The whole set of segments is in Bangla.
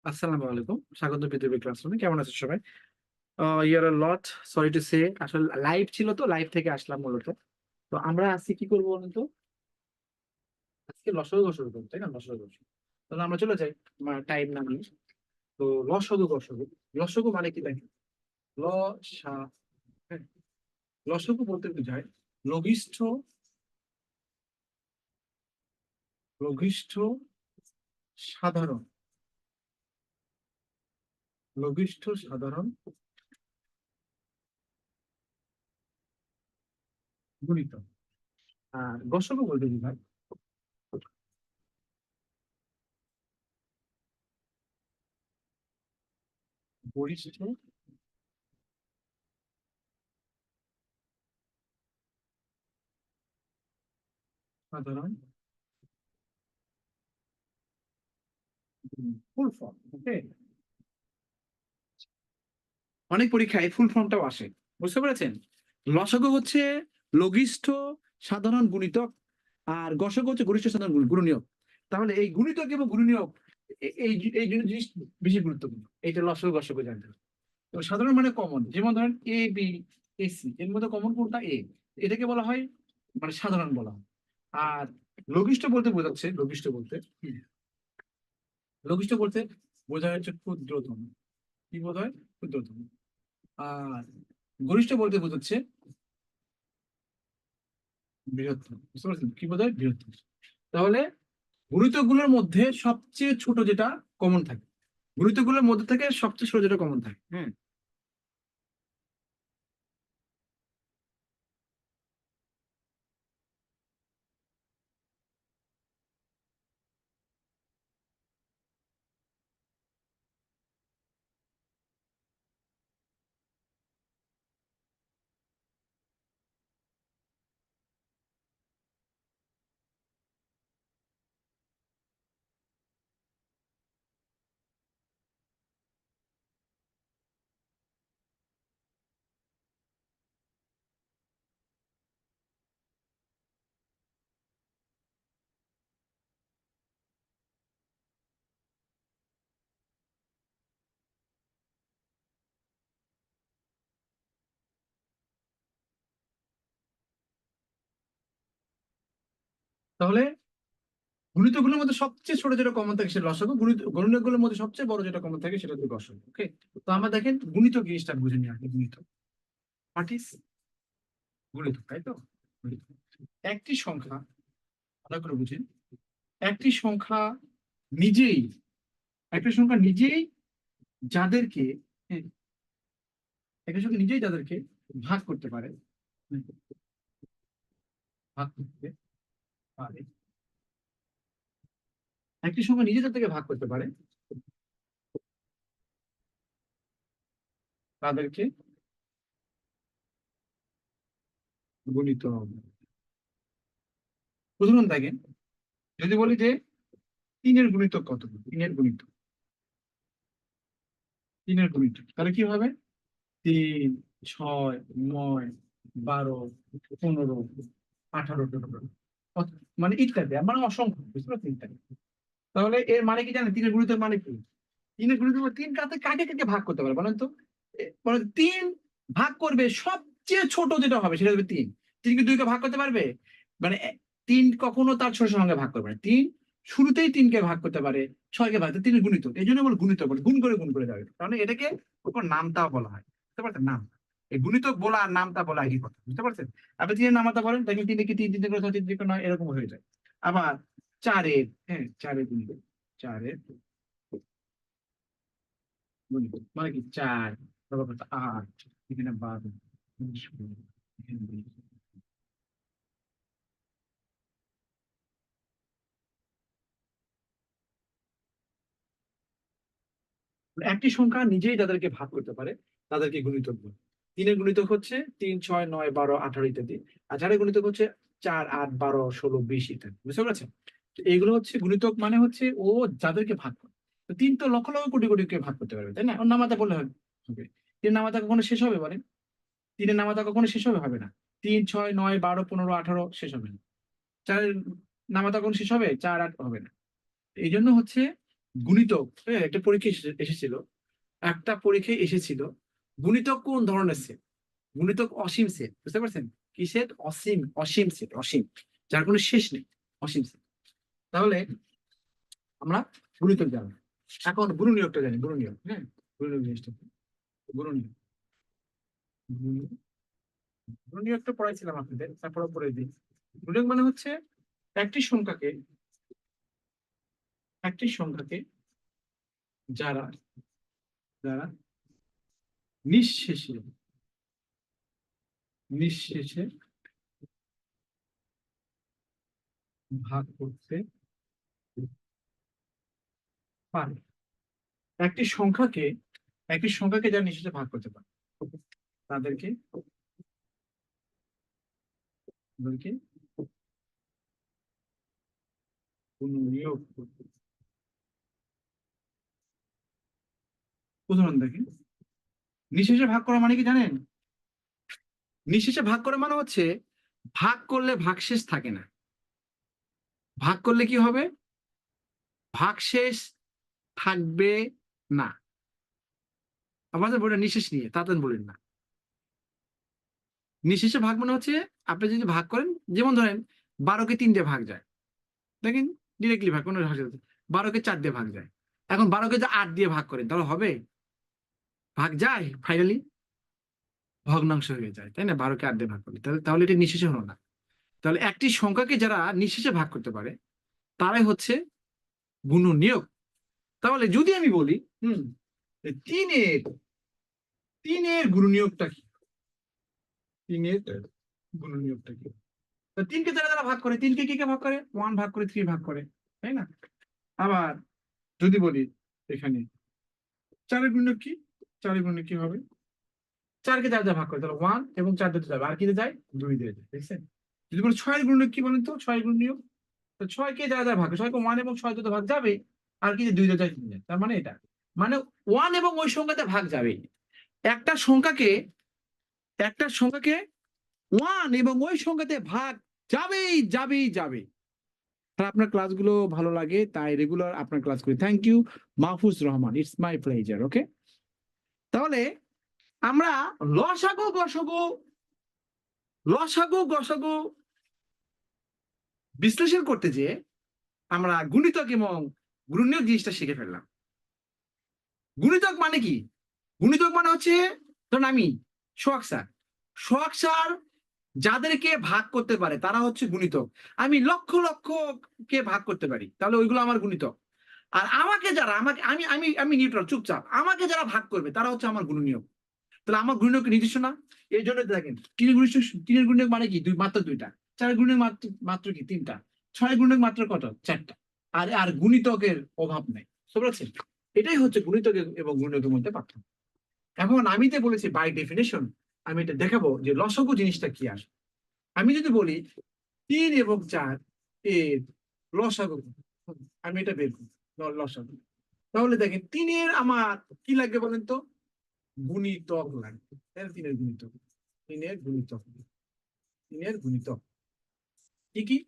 আসসালামু আলাইকুম, স্বাগত পৃথিবী ক্লাসরুমে। কেমন আছো সবাই? ইয়ার লট সরি টু সে, আসলে লাইভ ছিল তো, লাইভ থেকে আসলাম মূলত। তো আমরা আজকে কি করবো বলুন তো? আজকে লসাগু গসাগু করবো, তাই না? লসাগু গসাগু, তাহলে আমরা চলে যাই টাইম না নিয়ে। তো লসাগু গসাগু, লসাগু মানে কি দেখেন? ল সা হ্যাঁ, লসাগু বলতে বোঝায় লঘিষ্ঠ, লঘিষ্ঠ সাধারণ, লঘিষ্ঠ সাধারণ গুণিতক। আর গসাগু বলতে বোঝায় গরিষ্ঠ সাধারণ ফুল ফর্ম। ওকে, অনেক পরীক্ষায় ফুল ফর্মটাও আসে, বুঝতে পেরেছেন? লসাগু হচ্ছে লঘিষ্ঠ সাধারণ গুণিতক, আর গসাগু হচ্ছে গরিষ্ঠ সাধারণ গুণনীয়ক। তাহলে এই গুণিতক এবং গুণনীয়ক, এই এই দুটো জিনিস বেশি গুরুত্বপূর্ণ। এইটা লসাগু গসাগু জানতে হবে। তো সাধারণ মানে কমন, যেমন ধরেন এ বি এ সি, এর মধ্যে কমন কোনটা? এ। এটাকে বলা হয় মানে সাধারণ বলা হয়। আর লঘিষ্ঠ বলতে বোঝাচ্ছে, লঘিষ্ঠ বলতে বোঝা হচ্ছে ক্ষুদ্রতম। কি বোধ হয়? ক্ষুদ্রতম। আর গরিষ্ঠ বলতে বোঝাচ্ছে বৃহত্তম। বুঝতে পারছেন কি বোধ হয়? বৃহত্তম। তাহলে গুণিতকগুলোর মধ্যে সবচেয়ে ছোট যেটা কমন থাকে, গুণিতকগুলোর মধ্যে থেকে সবচেয়ে ছোট যেটা কমন থাকে, হ্যাঁ। তাহলে গুণিতকগুলোর মধ্যে সবচেয়ে ছোট যেটা কমন থাকে সেটা লসাগু, গুণিতকগুলোর মধ্যে সবচেয়ে বড় যেটা কমন থাকে সেটা হচ্ছে গসাগু। ওকে, তো আমরা দেখেন গুণিতক জিনিসটা বুঝে নিই আগে। গুণিতক হোয়াট ইজ গুণিতক, তাই তো? গুণিতক। একটি সংখ্যা, ভালো করে বুঝেন, একটি সংখ্যা নিজেই, একটা সংখ্যা নিজেই যাদেরকে, হ্যাঁ, একটা সংখ্যা নিজেই যাদেরকে ভাগ করতে পারে, ভাগ করতে পারে, একটি সংখ্যা নিজেদের থেকে ভাগ করতে পারে, তাদেরকে গুণিত হবে। উদাহরণ দেখেন, যদি বলি যে তিনের গুণিতক কত, তিনের গুণিতক, তাহলে কি হবে? 3, 6, 9, 12, 15, 18, মানে ইত্যাদি, মানে অসংখ্য। বুঝতে পারছেন? ইত্যাদি। তাহলে এর মানে কি জানেন? তিনের গুণিতক মানে কি? তিনের গুণিতক মানে তিন কাকে কাকে কাকে ভাগ করতে পারে বলেন তো? মানে তিন ভাগ করবে সবচেয়ে ছোট যেটা হবে সেটা হবে তিন। তিন কি দুইকে ভাগ করতে পারবে? মানে তিন কখনো তার ছোট সঙ্গে ভাগ করবে না। তিন শুরুতেই তিনকে ভাগ করতে পারে, ছয়কে ভাগ, তিনের গুণিতক। এই জন্য বলে গুণিতক, বলে গুণ করে যাবে, কারণ এটাকে ওপর নামতা বলা হয়। বুঝতে পারছেন? নাম। এই গুণিতক বলা আর নামতা বলা একই কথা। বুঝতে পারছেন? আপনি তিনের নামাতা বলেন, দেখেন তিনে কি তিন, তিন করে ছয়, তিন তিন করে নয়, এরকম হয়ে যায়। আবার চারের, হ্যাঁ, চারের গুণিতক, চারের গুণিতক মানে কি? চার, তারপর কত? আট, এখানে 12, এখানে 16, এখানে 20। একটি সংখ্যা নিজেই যাদেরকে ভাগ করতে পারে তাদেরকে গুণিতক বলে। তিনের গুণিতক হচ্ছে 3, 6, 9, 12, 18 ইত্যাদি। আর চারের গুণিতক হচ্ছে 4, 8, 12, 16, 20 ইত্যাদি। বুঝতে পেরেছেন? তো এইগুলো হচ্ছে গুণিতক, মানে হচ্ছে ও যাদেরকে ভাগ করে। তো তিন তো লক্ষ লক্ষ কোটি কোটি কে ভাগ করতে পারবে, তাই না? ওর নামাতা বললে হবে। হবে। তিন নামাতা কখনো শেষ হবে বলেন? তিনের নামাতা কখনো শেষ হবে? হবে না। 3, 6, 9, 12, 15, 18 শেষ হবে না। চারের নামাতা কখনো শেষ হবে? 4, 8 হবে না। এই জন্য হচ্ছে গুণিতক, হ্যাঁ একটা পরীক্ষা এসেছিল, একটা পরীক্ষায় এসেছিল গুণিতক কোন ধরনের সেট? গুণিতক অসীম সেট, বুঝতে পারছেন? কি সেট? অসীম, অসীম সেট, অসীম, যার কোনো শেষ নেই, অসীম সেট। তাহলে আমরা গুণিতক জানি, এখন গুণনীয়কটা জানি। গুণনীয়ক, হ্যাঁ গুণনীয়ক জিনিসটা কি? গুণনীয়ক, গুণনীয়কটা পড়াইছিলাম আপনাদের, তারপরে পড়ে দিই। গুণনীয়ক মানে হচ্ছে একটি সংখ্যাকে, একটি সংখ্যাকে যারা যারা নিঃশেষে, নিঃশেষে ভাগ করতে পারে। একটি সংখ্যাকে, একটি সংখ্যাকে যারা নিঃশেষে ভাগ করতে পারে তাদেরকে, তাদেরকে গুণনীয়ক। উদাহরণ দেখেন, নিঃশেষে ভাগ করা মানে কি জানেন? নিঃশেষে ভাগ করা মানে হচ্ছে ভাগ করলে ভাগশেষ থাকে না। ভাগ করলে কি হবে? ভাগশেষ থাকবে না। আমাদের বইটা নিঃশেষ নিয়ে, তাড়াতাড়ি বলেন না। নিঃশেষে ভাগ মানে হচ্ছে আপনি যদি ভাগ করেন, যেমন ধরেন 12কে 3 দিয়ে ভাগ যায়, দেখেন ডিরেক্টলি ভাগ, কোনো ভাগ 12কে 4 দিয়ে ভাগ যায়। এখন 12কে যে 8 দিয়ে ভাগ করেন তাহলে হবে? ভাগ যায় ফাইনালি, ভগ্নাংশ হয়ে যায়, তাই না? 12কে 8 দিয়ে ভাগ করলে তাহলে, তাহলে এটা নিঃশেষে হলো না। তাহলে একটি সংখ্যাকে যারা নিঃশেষে ভাগ করতে পারে তারাই হচ্ছে গুণনীয়ক। তাহলে যদি আমি বলি তিনের, তিনের গুণনীয়কটা কি? তিনের গুণনীয়কটা কি? তিনকে যারা যারা ভাগ করে, তিনকে কি কে ভাগ করে? 1 ভাগ করে 3 ভাগ করে, তাই না? আবার যদি বলি এখানে চারের গুণনীয়ক কি? চারের গুণনীয়ক কি হবে? 4কে 4 দিয়ে ভাগ করে তাহলে 1 এবং 4 দিতে যাবে, আর কি দিয়ে যায়? 2 দিয়ে যায়, দেখছেন? যদি বলি 6 এর গুণনীয়ক কি বলেন তো? 6 এর গুণনীয়ক, তো 6কে যা যা ভাগ, 6কে 1 এবং 6 দিয়ে ভাগ যাবে, আর কি 2 দিয়ে যায় 3 যায়, তার মানে এটা মানে 1 এবং ওই সংখ্যাতে ভাগ যাবে। একটা সংখ্যাকে, একটা সংখ্যাকে 1 এবং ওই সংখ্যাতে ভাগ যাবেই যাবেই যাবে। আপনার ক্লাসগুলো ভালো লাগে তাই রেগুলার আপনার ক্লাস করি। Thank you Mahfuz Rahman, it's my pleasure. Okay, তাহলে আমরা লসাগু গসাগু, লসাগু গসাগু বিশ্লেষণ করতে যেয়ে আমরা গুণিতক এবং গুণনীয়ক জিনিসটা শিখে ফেললাম। গুণিতক মানে কি? গুণিতক মানে হচ্ছে, ধরুন আমি সোহাগ স্যার, সোহাগ স্যার যাদেরকে ভাগ করতে পারে তারা হচ্ছে গুণিতক। আমি লক্ষ লক্ষ কে ভাগ করতে পারি, তাহলে ওইগুলো আমার গুণিতক। আর আমাকে যারা, আমাকে আমি আমি আমি নিউট্রাল, চুপচাপ, আমাকে যারা ভাগ করবে তারা হচ্ছে আমার গুণনীয়ক। তাহলে আমার গুণনীয়ক নিজস্ব না? এই জন্য দেখেন তিনের গুণনীয়ক, তিনের গুণনীয়ক মানে কি? মাত্র 2টা। চারের গুণনীয়ক মাত্র মাত্র কি 3টা। 6 গুণনীয়ক মাত্র কত? 4টা। আর আর গুণিতকের অভাব নেই, বুঝতে পারছেন? এটাই হচ্ছে গুণিতক এবং গুণনীয়কের মধ্যে পার্থক্য। এখন আমি যে বলেছি বাই ডেফিনেশন, আমি এটা দেখাবো যে লসাগু জিনিসটা কি আসে। আমি যদি বলি 3 এবং 4 এর লসাগু, আমি এটা বের করি লসাগু, তাহলে দেখেন 3-এর আমার কি লাগবে বলেন তো? গুণিতক লাগবে। 3-এর গুণিতক, 3-এর গুণিতক, 3-এর গুণিতক কি কি?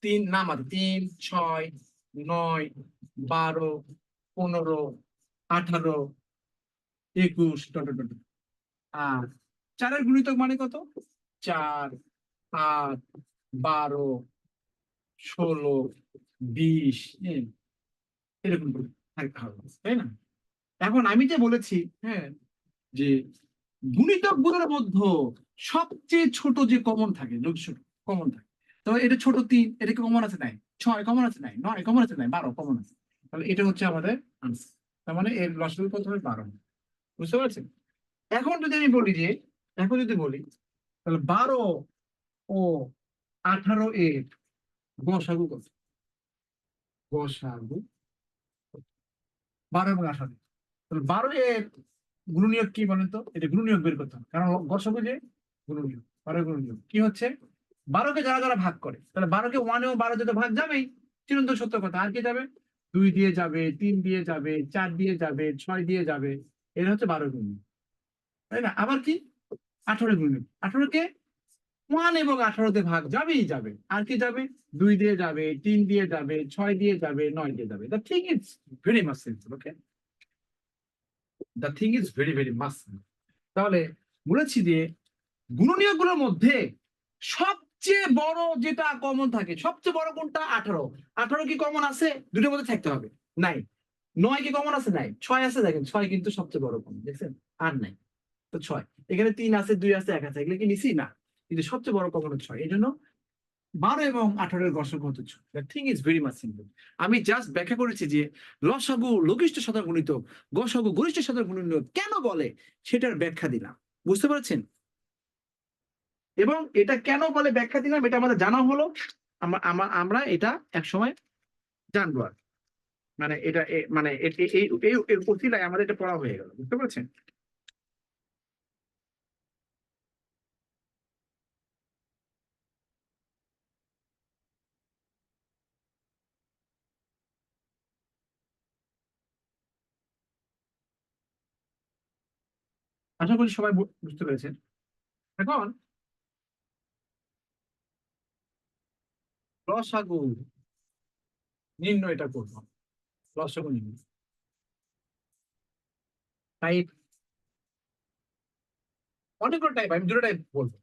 3 নাম আছে, 3, 6, 9, 12, 15, 18, 21, আর 4-এর গুণিতক মানে কত? 4, 8, 12, 16, 20, এরকম করে থাকতে হবে, তাই না? এখন আমি যে বলেছি, হ্যাঁ, যে গুণিতক গুলোর মধ্যে সবচেয়ে ছোট যে কমন থাকে, কমন থাকে, তো এটা ছোট 3, এটা কি কমন আছে? নাই। 6 কমন আছে? নাই। 9 কমন আছে? নাই। 12 কমন আছে। তাহলে এটা হচ্ছে আমাদের আনসার। তার মানে এর লসাগু কত হবে? 12। বুঝতে পারছেন? এখন যদি আমি বলি যে, এখন যদি বলি তাহলে 12 ও 18 এর গসাগু কত? গসাগু 12 এবং 18, তাহলে 12 এর গুণনীয়ক কি বলেন তো? এটা গুণনীয়ক বের করতে হবে, কারণ গসাগু যে গুণনীয়ক, 12 গুণনীয়ক কি হচ্ছে? 12কে যারা যারা ভাগ করে, তাহলে 12কে 1 এবং 12 যেটা ভাগ যাবেই, চিরন্তন সত্য কথা। আর কি যাবে? 2 দিয়ে যাবে, 3 দিয়ে যাবে, 4 দিয়ে যাবে, 6 দিয়ে যাবে, এটা হচ্ছে 12 গুণনীয়ক, তাই না? আবার কি 18 গুণনীয়ক, 18কে 1 এবং 18 ভাগ যাবেই যাবে। আর কি যাবে? 2 দিয়ে যাবে, 3 দিয়ে যাবে, 6 দিয়ে যাবে, 9 দিয়ে যাবে। The thing is very much simple. Okay, the thing is very very much. তাহলে বলেছি যে গুণনীয়ক গুলোর মধ্যে সবচেয়ে বড় যেটা কমন থাকে, সবচেয়ে বড় কোনটা? 18। 18 কি কমন আছে? দুটোর মধ্যে থাকতে হবে। নাই। 9 কি কমন আছে? নাই। 6 আছে, দেখেন 6 কিন্তু সবচেয়ে বড় কমন, দেখছেন? আর নাই। তো 6 এখানে 3 আছে, 2 আছে, 1 আছে, এগুলো কি নিছি না? কিন্তু সবচেয়ে বড় কমন হচ্ছে 6। এই জন্য 12 এবং 18 এর গসগু হতে 6। The thing is very much simple. আমি জাস্ট ব্যাখ্যা করেছি যে লসাগু লঘিষ্ঠ সাধারণ গুণিতক, গসগু গরিষ্ঠ সাধারণ গুণিতক কেন বলে সেটার ব্যাখ্যা দিলাম। বুঝতে পারছেন? এবং এটা কেন বলে ব্যাখ্যা দিলাম, এটা আমাদের জানা হলো। আমরা এটা এক সময় জানবো আর, মানে এটা মানে এই ওসিলায় আমাদের এটা পড়া হয়ে গেল। বুঝতে পারছেন? আশা করি সবাই বুঝতে পেরেছেন। এখন লসাগু নির্ণয়টা করবো। লসাগু নির্ণয় টাইপ, অনেকগুলো টাইপ, আমি দুটো টাইপ বলবো।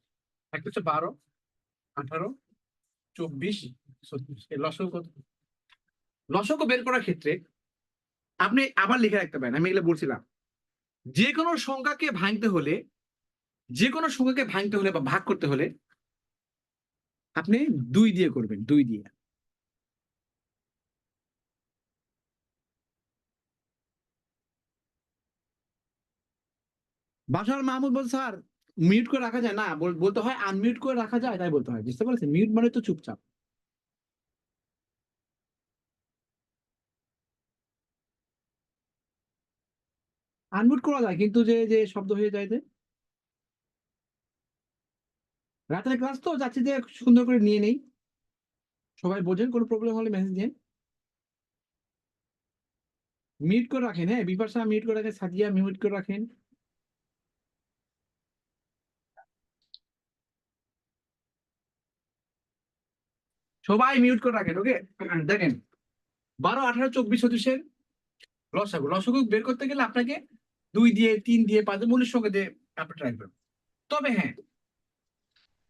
একটা হচ্ছে 12, 18, 24, 36। এই লসাগু কত? লসাগু বের করার ক্ষেত্রে আপনি আবার লিখে রাখতে পারেন, আমি এগুলো বলছিলাম। যে কোনো সংখ্যাকে ভাঙতে হলে, যে কোনো সংখ্যাকে ভাঙতে হলে বা ভাগ করতে হলে আপনি 2 দিয়ে করবেন, 2 দিয়ে। বাশার মাহমুদ বল, স্যার মিউট করে রাখা যায় না? বলতে হয় আনমিউট করে রাখা যায়, তাই বলতে হয়। বুঝতে পারছেন? মিউট মানে তো চুপচাপ। আনমিউট করা যায়, কিন্তু যে যে শব্দ হয়ে যায় যে। রাতের ক্লাস তো যাচ্ছি যে সুন্দর করে নিয়ে নেই, সবাই বোঝেন। কোনো প্রবলেম হলে মেসেজ দিন। মিউট করে রাখেন, হ্যাঁ বিপাশা মিউট করে রাখেন, সাদিয়া মিউট করে রাখেন। সবাই মিউট করে রাখেন। ওকে, দেখেন 12, 18, 24, 36 লসাগু। লসাগু বের করতে গেলে আপনাকে 2 দিয়ে, 3 দিয়ে, 5 দিয়ে, মূলের সঙ্গে দিয়ে আপনি ট্রাই করবেন। তবে হ্যাঁ,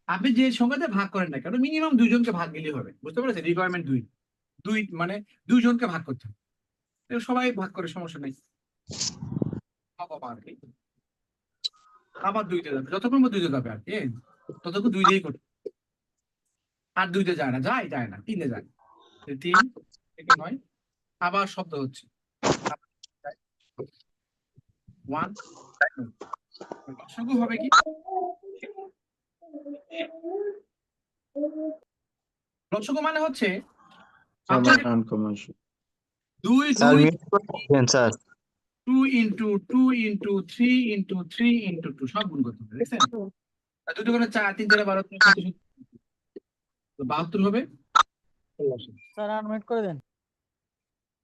আপনি যে সংখ্যাতে ভাগ করেন না কেন, মিনিমাম 2 জনকে ভাগ দিলেই হবে। বুঝতে পারছেন? রিকোয়ারমেন্ট 2। 2 মানে 2 জনকে ভাগ করতে হবে। সবাই ভাগ করে, সমস্যা নেই। আর কি আবার 2 দিয়ে যাবে, যতক্ষণ 2 দিয়ে যাবে আর কি, ততক্ষণ 2 দিয়েই করতে। আর 2 দিয়ে যায় না, যায় না, 3 দিয়ে যায়। 3 থেকে 9 আবার শব্দ হচ্ছে 1। লসাগু হবে কি? লসাগু মানে হচ্ছে আপনার সমান আনকমন। 2 স্যার 2 মিউট করে দিবেন sir. 2 into 2 into 3 into 3 into 2 সব গুণ করতে হবে, দেখছেন? আর 2 দুগুণে 4, 3 4 12, 72 হবে। স্যার আনমিউট করে দেন।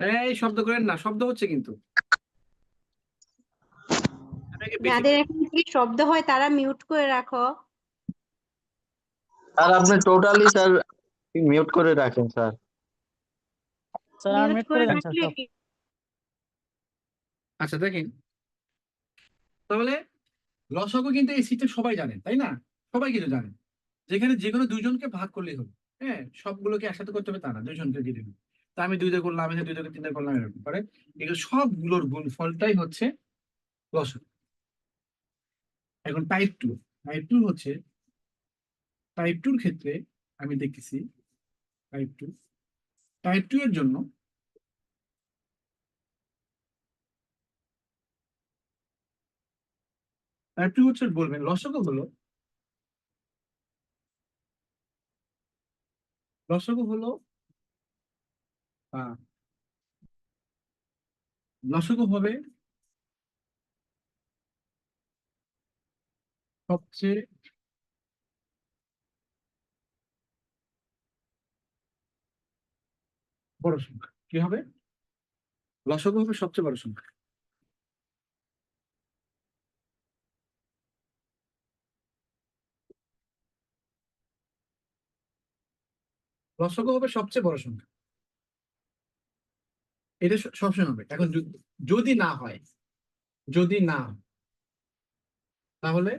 এই শব্দ করেন না, শব্দ হচ্ছে কিন্তু। যাদের এখন কি শব্দ হয় তারা মিউট করে রাখো। স্যার আপনি টোটালি স্যার মিউট করে রাখেন স্যার। স্যার মিউট আনমিউট করে করে দেন স্যার রাখলে সব। কি আচ্ছা দেখেন, তাহলে লসাগু কিন্তু এই সিস্টেম সবাই জানেন, তাই না? সবাই কিন্তু জানেন, যেখানে যে কোনো 2 জনকে ভাগ করলেই হবে। হ্যাঁ, সবগুলোকে একসাথে করতে হবে তা না, 2 জনকে দিয়ে দিবেন। তা আমি 2 দিয়ে করলাম, আমি 2 থেকে 3 দিয়ে করলাম, এরকম করে এগুলো সবগুলোর গুণফলটাই হচ্ছে লসাগু। এখন টাইপ 2। টাইপ 2 হচ্ছে, টাইপ 2 এর ক্ষেত্রে আমি দেখতেছি টাইপ 2, টাইপ 2 এর জন্য টাইপ 2 হচ্ছে, বলবেন লসাগু হলো, লসাগু হলো লসাগু হবে সবচেয়ে বড় সংখ্যা। কি হবে? লসাগু হবে সবচেয়ে বড় সংখ্যা। লসাগু হবে সবচেয়ে বড় সংখ্যা, এটা সবসময় হবে। এখন যদি না হয়, যদি না হয়, তাহলে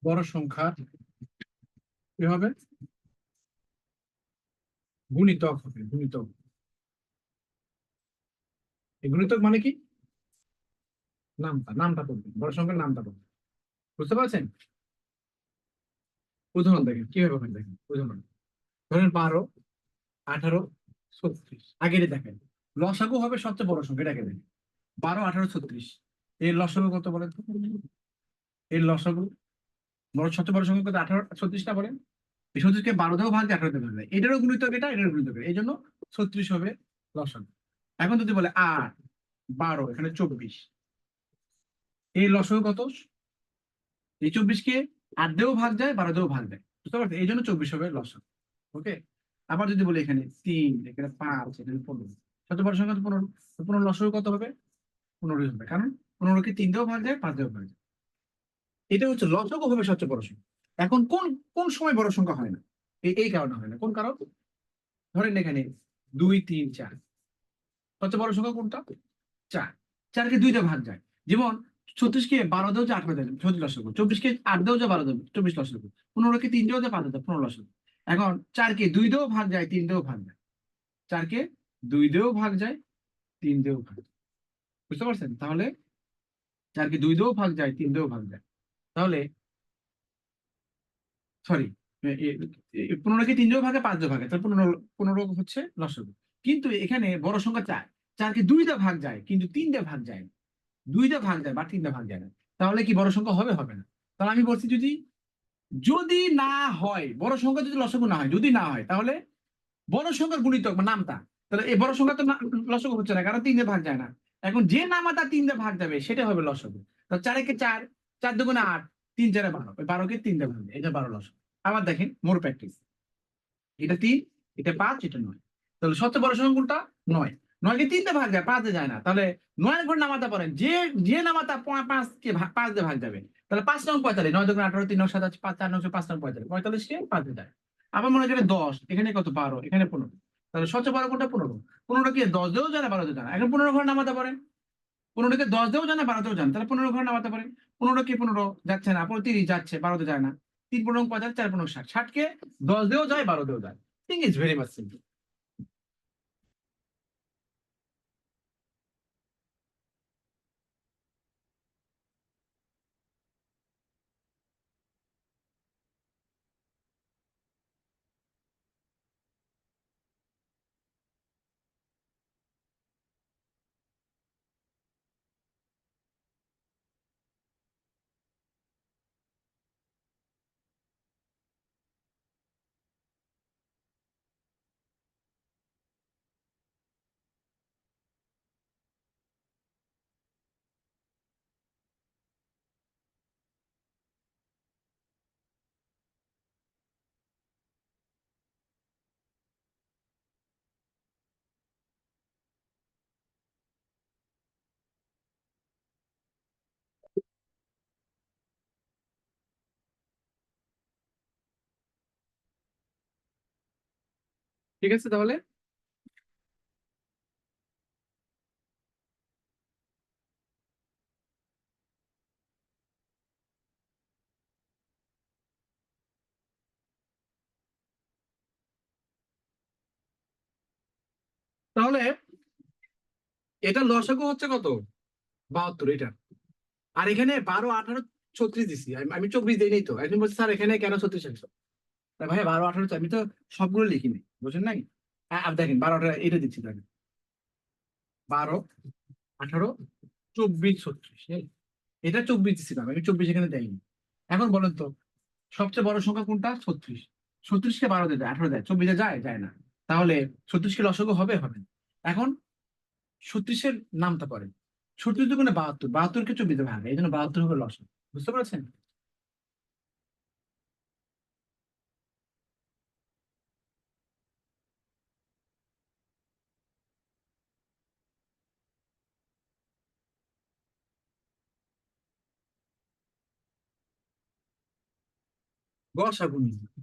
বড় সংখ্যা কি হবে? গুণিতক হবে, গুণিতক। এই গুণিতক মানে কি? নামটা বলবেন, বড় সংখ্যার নামটা বলবেন। বুঝতে পারছেন? উদাহরণ দেখেন কিভাবে হয়, দেখেন উদাহরণ। ধরেন 12, 18, 36, আগে এটা দেখেন। লসাগু হবে সবচেয়ে বড় সংখ্যা, এটাকে দেখেন। 12, 18, 36, এর লসাগু কত বলেন তো? এর লসাগু সবচেয়ে বড় সংখ্যা কত? 18, 36টা বলেন। এই 36কে 12 দেও ভাগ যায়, 18 দেও ভাগ যায়। এটারও গুণিতক এটা, এটারও গুণিতক এটা। এই জন্য 36 হবে লসাগু। এখন যদি বলে 8, 12, এখানে 24, এই লসাগু কত? এই 24কে 8 দেও ভাগ যায়, 12 দেও ভাগ যায়। বুঝতে পারছেন? এই জন্য 24 হবে লসাগু। ওকে। আবার যদি বলি এখানে 3, এখানে 5, এখানে 15, সবচেয়ে বড় সংখ্যা তো 15। 15 লসাগু কত হবে? 15 হবে, কারণ 15কে 3 দেও ভাগ যায়, 5 দেও ভাগ যায়। এটা হচ্ছে লসাগু হবে সবচেয়ে বড় সংখ্যা। এখন কোন কোন সময় বড় সংখ্যা হয় না? এই কারণে হয় না। কোন কারণ? ধরেন এখানে 2, 3, 4, সবচেয়ে বড় সংখ্যা কোনটা? 4। 4কে 2 দিয়ে ভাগ যায়। যেমন 36কে 12 দেও যায়, 18 দেয় 36 লসাগু। 24কে 8 দেও যায়, 12 দেও 24 লসাগু। 15কে 3 দেও যায়, 5 দেও 15 লসাগু। এখন 4কে 2 দেও ভাগ যায়, 3 দেও ভাগ যায়। 4কে 2 দেও ভাগ যায়, 3 দেও ভাগ যায়। বুঝতে পারছেন? তাহলে 4কে 2 দেও ভাগ যায়, 3 দেও ভাগ যায়। তাহলে সরি, 15কে 3 দেও ভাগে, 5 দেও ভাগে, তাহলে 15 হচ্ছে লসাগু। কিন্তু এখানে বড় সংখ্যা 4, 4কে 2 দিয়ে ভাগ যায় কিন্তু 3 দিয়ে ভাগ যায় না। 2 দিয়ে ভাগ যায় বা 3 দিয়ে ভাগ যায় না। তাহলে কি বড় সংখ্যা হবে? হবে না। তাহলে আমি বলছি যদি যদি না হয়, বড় সংখ্যা যদি লসাগু না হয়, যদি না হয়, তাহলে বড় সংখ্যার গুণিতক বা নামতা। তাহলে এই বড় সংখ্যা তো লসাগু হচ্ছে না, কারণ 3 দিয়ে ভাগ যায় না। এখন যে নামাতা 3 দিয়ে ভাগ যাবে সেটা হবে লসাগু। তো 4 কে 4, 4 দুগুণে 8, 3 4 12, ওই 12কে 3 দিয়ে ভাগ যায়, এটা 12 লসাগু। আবার দেখেন মোর প্র্যাকটিস। এটা 3, এটা 5, এটা 9। তাহলে সবচেয়ে বড় সংখ্যা কোনটা? 9। 9কে 3 দিয়ে ভাগ যায়, 5 দিয়ে যায় না। তাহলে 9 ঘর নামাতা পারেন, যে যে নামাতা 5কে 5 দিয়ে ভাগ যাবে। তাহলে 5 নং 45, 9 দুগুণে 18, 3 নং 27, 5 4 নং 5 নং 45, 45কে 5 দিয়ে যায়। আবার মনে করেন 10, এখানে কত? 12, এখানে 15। তাহলে সবচেয়ে বড় কোনটা? 15। 15 কি 10 দিয়েও যায় না, 12 দিয়েও যায় না। এখন 15 ঘর নামাতে পারেন। 15কে 10 দিয়েও যায় না, 12 দিয়েও যায় না। তাহলে 15 ঘর নামাতে পারেন। 15 কি 15 যাচ্ছে না, 30 যাচ্ছে, 12 তে যায় না। 3 15 45, 4 15 60, 60কে 10 দিয়েও যায়, 12 দিয়েও যায়। Thing is very much simple. ঠিক আছে তাহলে। তাহলে এটা লসাগু হচ্ছে কত? 72 এটা। আর এখানে 12, 18, 36 দিছি। আমি 24 দিই নাই তো। একজন বলছে স্যার এখানে কেন 36 আছে? ভাই 12, 18, আমি তো সবগুলো লিখিনি, বুঝেন নাই? আর দেখেন 12, 18 এটা দিচ্ছি, দেখেন 12, 18, 24, 36, এটা 24 দিচ্ছিলাম, আমি 24 এখানে দেয়নি। এখন বলেন তো সবচেয়ে বড় সংখ্যা কোনটা? 36। 36কে 12 দিয়ে যায়, 18 দেয়, 24 যায় যায় না। তাহলে 36কে লসাগু হবে? হবে না। এখন 36-এর নামটা পড়েন। 36 দুগুণে 72, 72কে 24 দিয়ে ভাঙে, এই জন্য 72 হবে লসাগু। বুঝতে পারছেন? গসাগু নির্ণয়।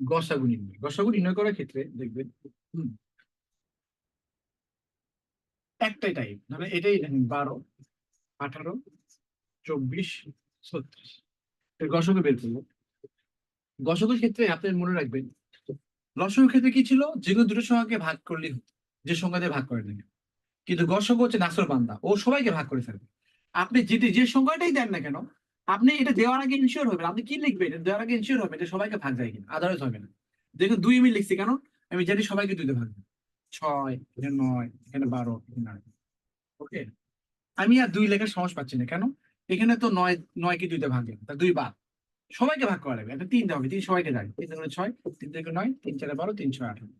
গসাগু নির্ণয় করার ক্ষেত্রে দেখবেন হুম, একটাই টাইপ, ধরেন এটাই দেখেন 12, 18, 24, 36, এর গসাগু বের করবো। গসাগুর ক্ষেত্রে আপনি মনে রাখবেন, লসাগুর ক্ষেত্রে কি ছিল, যে কোনো দুটো সংখ্যাকে ভাগ করলেই হতো, যে সংখ্যা দিয়ে ভাগ করে দেবে। কিন্তু গসাগু হচ্ছে নাসর বান্দা, ও সবাইকে ভাগ করে ফেলবে। আপনি যে সংখ্যাটাই দেন না কেন, আপনি এটা দেওয়ার আগে ইনশিওর হবেন, আপনি কি লিখবেন এটা দেওয়ার আগে ইনশিওর হবেন এটা সবাইকে ভাগ যায় কিনা, আদারওয়াইজ হবে না। দেখুন 2 আমি লিখছি কেন, আমি জানি সবাইকে 2 তে ভাগ দেব। 6, এখানে 9, এখানে 12, এখানে 8। ওকে, আমি আর 2 লেখার সাহস পাচ্ছি না কেন, এখানে তো 9 কে 2 তে ভাগ দেবে, তা 2 বাদ, সবাইকে ভাগ করা লাগবে, একটা 3 দেওয়া হবে, 3 সবাইকে যায়, 3 দুগুণে 6, 3 থেকে 9, 3 4 12, 3 6 18।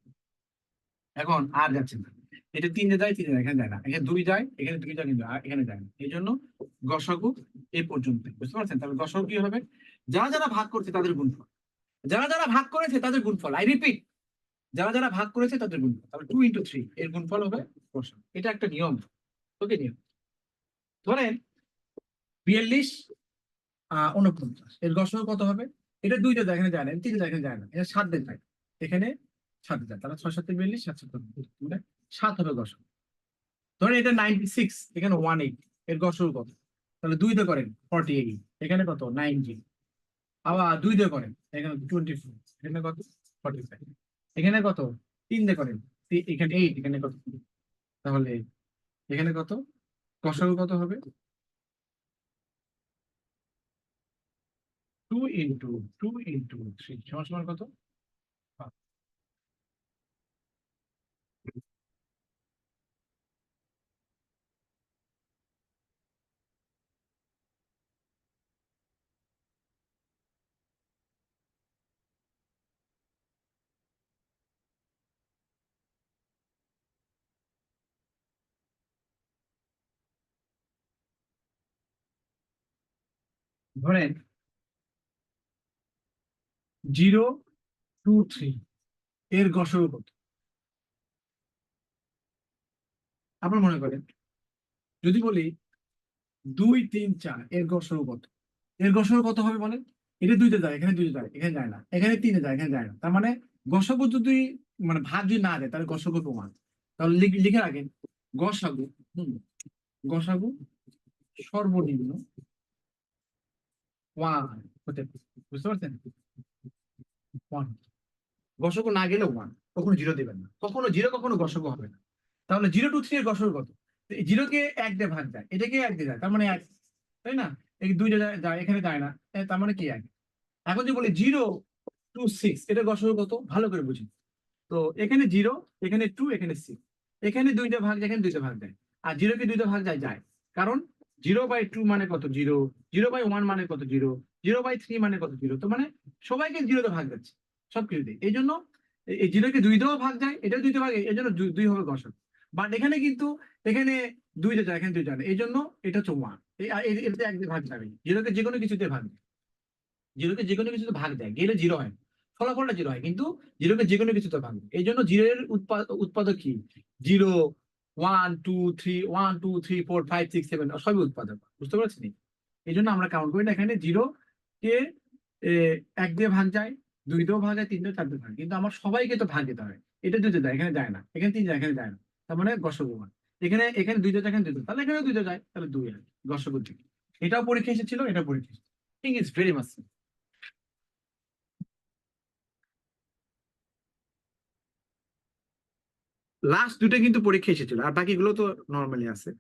এখন আর যাচ্ছে না, এটা 3 যায়, 3 যায়, এখানে যায় না, এখানে 2 যায়, এখানে 2 যায়, কিন্তু এখানে যায় না, এই জন্য গসাগু এই পর্যন্ত, বুঝতে পারছেন? তাহলে গসাগু কি হবে, যারা যারা ভাগ করছে তাদের গুণফল, যারা যারা ভাগ করেছে তাদের গুণফল, আই রিপিট, যারা যারা ভাগ করেছে তাদের গুণফল, তাহলে 2 × 3 এর গুণফল হবে গসাগু। এটা একটা নিয়ম, ওকে নিয়ম। ধরেন 42, 49, এর গসাগু কত হবে? এটা 2 যায়, এখানে যায় না, 3 যায়, এখানে যায় না, এটা 7 যায়, এখানে 7 যায়, তাহলে 6 7 42, 7 7 মানে 7 হবে গসাগু। ধরেন এটা 96, এখানে 18, এর গসাগু কত? তাহলে 2 দিয়ে করেন 48, এখানে কত 90, আবার 2 দিয়ে করেন এখানে 24, এখানে কত 45, এখানে কত 3 দিয়ে করেন এখানে 8, এখানে কত, তাহলে এখানে কত গসাগু কত হবে? 2 × 2 × 3 সমান সমান কত? 5। ধরেন 0 2 3 এর গসাগু কত? আপনার মনে করেন যদি বলি 2 3 4 এর গসাগু কত? এর গসাগু কত হবে বলেন? এটা 2 তে যায়, এখানে 2 তে যায়, এখানে যায় না, এখানে 3 যায়, এখানে যায় না, তার মানে গসাগু যদি মানে ভাগ যদি না যায় তাহলে গসাগু প্রমাণ। তাহলে লিখে রাখেন গসাগু, গসাগু সর্বনিম্ন 1 হতে পারে। বুঝতে পারছেন? 1, গসাগু না গেলে 1, কখনো 0 দেবেন না, কখনো 0 কখনো গসাগু হবে না। তাহলে 0 2 3 এর গসাগু কত? 0 কে 1 দিয়ে ভাগ যায়, এটাকে 1 দিয়ে যায়, তার মানে 1, তাই না? এই 2 যায় যায়, এখানে যায় না, তার মানে কি 1। এখন যদি বলি 0 2 6 এটা গসাগু কত, ভালো করে বুঝি। তো এখানে 0, এখানে 2, এখানে 6, এখানে 2 ভাগ যায়, এখানে 2 ভাগ যায়, আর 0 কে 2 ভাগ যায় যায়, কারণ 0/2 মানে কত 0, 0/1 মানে কত 0, 0/3 মানে কত 0, তো মানে সবাইকে 0 ভাগ যাচ্ছে সব কিছুতে, এই জন্য এই 0 কে 2 ভাগ যায়, এটাও 2 ভাগ, এই জন্য 2 হবে গসাগু। বাট এখানে কিন্তু এখানে 2 যায়, এখানে 2 যায় না, এই জন্য এটা হচ্ছে 1, এটাতে 1 দিয়ে ভাগ যাবে, 0 কে যে কোনো কিছুতে ভাগ, 0 কে যে কোনো কিছুতে ভাগ যায়, গেলে 0 হয়, ফলাফলটা 0 হয়, কিন্তু 0 কে যে কোনো কিছুতে ভাগ, এই জন্য 0 এর উৎপাদক কি, 0 1 2 3, 1 2 3 4 5 6 7 সবই উৎপাদক, বুঝতে পারছেন? এই জন্য আমরা কাউন্ট করি না, এখানে 0 কে 1 দিয়ে ভাগ যায়, 2 দিয়েও ভাগ যায়, 3 দিয়ে 4 দিয়ে ভাগ, কিন্তু আমার সবাইকে তো ভাগ দিতে হয়, এটা 2 যায়, এখানে যায় না, এখানে 3 যায়, এখানে যায় না, তার মানে গসাগু 1। এখানে এখানে 2 যায়, এখানে 2 যায়, তাহলে এখানে 2 যায়, তাহলে 2 হয় গসাগু 2। এটাও পরীক্ষা এসেছিল, এটা পরীক্ষা এসেছিল, thing is very much. Last 2টা কিন্তু পরীক্ষা এসেছিল, আর বাকিগুলো তো নর্মালি আছে।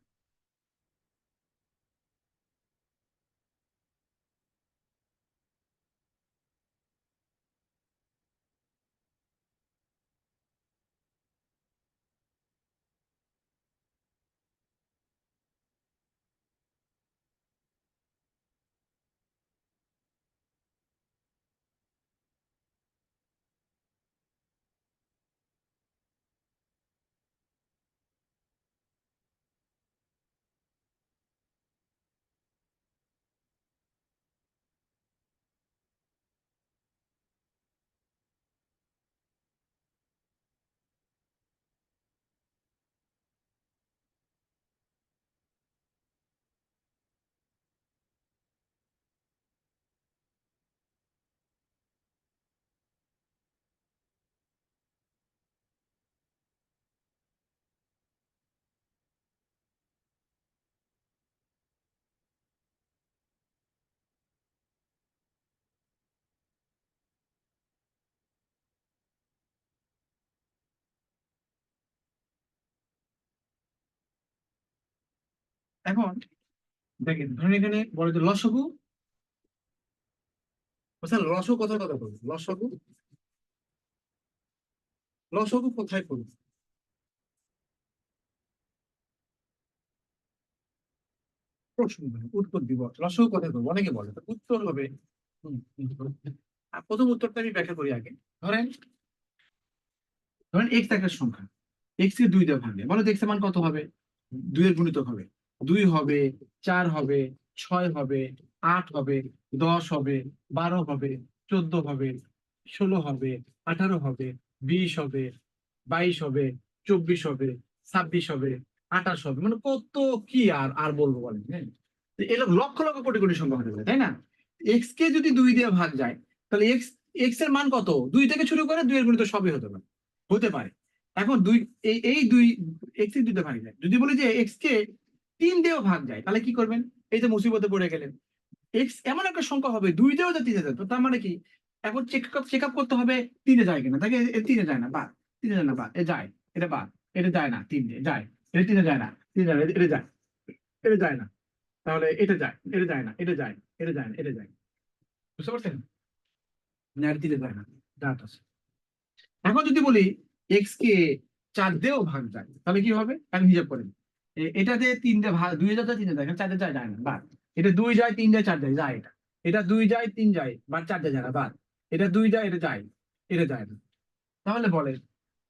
এখন দেখেন ধরেন এখানে বলে যে লসগু, স্যার লসগু কোথায় কথা বলবো, লসগু লসগু কোথায় করবো? প্রশ্ন উত্তর দিব, লসগু কোথায় করবো অনেকে বলে, তো উত্তর হবে প্রথম উত্তরটা আমি ব্যাখ্যা করি আগে। ধরেন ধরেন এক্স একটা সংখ্যা, এক্স কে 2 দিয়ে ভাঙলে বলো এক্স এর মান কত হবে? 2 এর গুণিতক হবে, 2 হবে, 4 হবে, 6 হবে, 8 হবে, 10 হবে, 12 হবে, 14 হবে, 16 হবে, 18 হবে, 20 হবে, 22 হবে, 24 হবে, 26 হবে, 28 হবে, মানে কত কি আর আর বলবো বলেন, হ্যাঁ? তো এরকম লক্ষ লক্ষ কোটি কোটি সংখ্যা হতে পারে, তাই না? এক্স কে যদি 2 দিয়ে ভাগ যায়, তাহলে এক্স এক্স এর মান কত? 2 থেকে শুরু করে 2 এর গুণিত সবই হতে পারে, হতে পারে। এখন দুই, এই দুই এক্স এর 2 দিয়ে ভাগ যায়, যদি বলি যে এক্স কে 3 দিয়েও ভাগ যায়, তাহলে কি করবেন? এই যে মুসিবতে পড়ে গেলেন, এক্স এমন একটা সংখ্যা হবে 2 দিয়েও যায় 3 যায়, তো তার মানে কি? এখন চেক আপ করতে হবে 3-এ যায় কিনা, তাকে 3-এ যায় না বাদ, 3-এ যায় না বাদ, এ যায়, এটা বাদ, এটা যায় না, 3-এ যায়, এটা 3-এ যায় না, 3 যায় না, এটা যায়, এটা যায় না, তাহলে এটা যায়, এটা যায় না, এটা যায়, এটা যায় না, এটা যায়, বুঝতে পারছেন? না, এটা 3-এ যায় না, ডাট আছে। এখন যদি বলি এক্স কে 4 দিয়েও ভাগ যায়, তাহলে কি হবে? আমি হিসাব করেন, এটাতে 3 দিয়ে ভাগ, 2 যায় 3 যায়, 4 যায় যায় না বাদ, এটা 2 যায় 3 যায় 4 যায় যায়, এটা এটা 2 যায় 3 যায় বা 4 যায় না বাদ, এটা 2 যায়, এটা যায়, এটা যায় না। তাহলে বলেন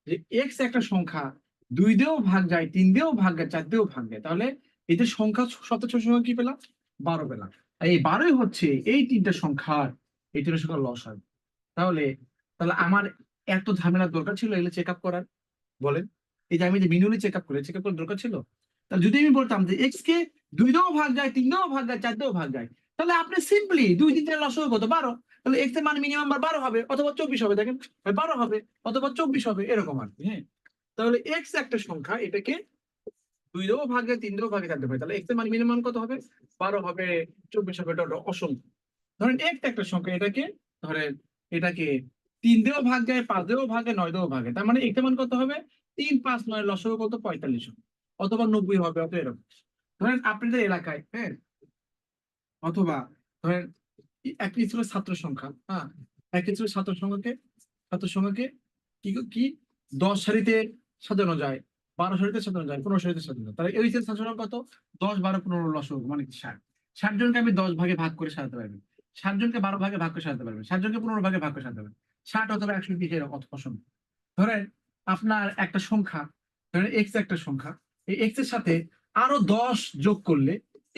যে এক্স একটা সংখ্যা 2 দিয়েও ভাগ যায়, 3 দিয়েও ভাগ যায়, 4 দিয়েও ভাগ যায়, তাহলে এদের সংখ্যা শতচ্ছ সংখ্যা কি পেলাম? 12 পেলাম। আর এই 12ই হচ্ছে এই তিনটা সংখ্যার, এই তিনটা সংখ্যার লসাগু। তাহলে তাহলে আমার এত ঝামেলার দরকার ছিল এগুলো চেক আপ করার? বলেন, এই যে আমি যে মিনুয়ালি চেক আপ করার দরকার ছিল? তাহলে যদি আমি বলতাম যে এক্স কে 2 দিয়েও ভাগ যায়, 3 দিয়েও ভাগ যায়, 4 দিয়েও ভাগ যায়, তাহলে আপনি সিম্পলি 2 3 এর লসাগু কত? 12। তাহলে এক্স এর মান মিনিমাম 12 হবে অথবা 24 হবে, দেখেন 12 হবে অথবা 24 হবে, এরকম আর কি, হ্যাঁ? তাহলে এক্স একটা সংখ্যা, এটাকে 2 দিয়েও ভাগ যায়, 3 দিয়েও ভাগে থাকতে পারে, তাহলে এক্স এর মান মিনিমাম কত হবে? 12 হবে, 24 হবে, এটা অসংখ্য। ধরেন এক্স একটা সংখ্যা, এটাকে ধরেন এটাকে 3 দিয়েও ভাগ যায়, 5 দিয়েও ভাগে, 9 দিয়েও ভাগে, তার মানে এক্স এর মান কত হবে? 3 5 9 লসাগু কত? 45 হবে অথবা 90 হবে, অত এরকম। ধরেন আপনাদের এলাকায়, হ্যাঁ, অথবা ধরেন একই ছিল ছাত্র সংখ্যা, হ্যাঁ, একই ছিল ছাত্র সংখ্যাকে কি কি 10 সারিতে সাজানো যায়, 12 সারিতে সাজানো যায়, 15 সারিতে সাজানো যায়, তাহলে এই ছাত্র সংখ্যা কত? 10 12 15 লসাগু মানে কি 60। 60 জনকে আমি 10 ভাগে ভাগ করে সাজাতে পারবেন, 60 জনকে 12 ভাগে ভাগ করে সাজাতে পারবেন, 60 জনকে 15 ভাগে ভাগ করে সাজাতে পারবেন, 60 অথবা 120 এরকম অসংখ্য। ধরেন আপনার একটা সংখ্যা, ধরেন এক্স একটা সংখ্যা, এই এক্স এর সাথে আরো 10 যোগ করলে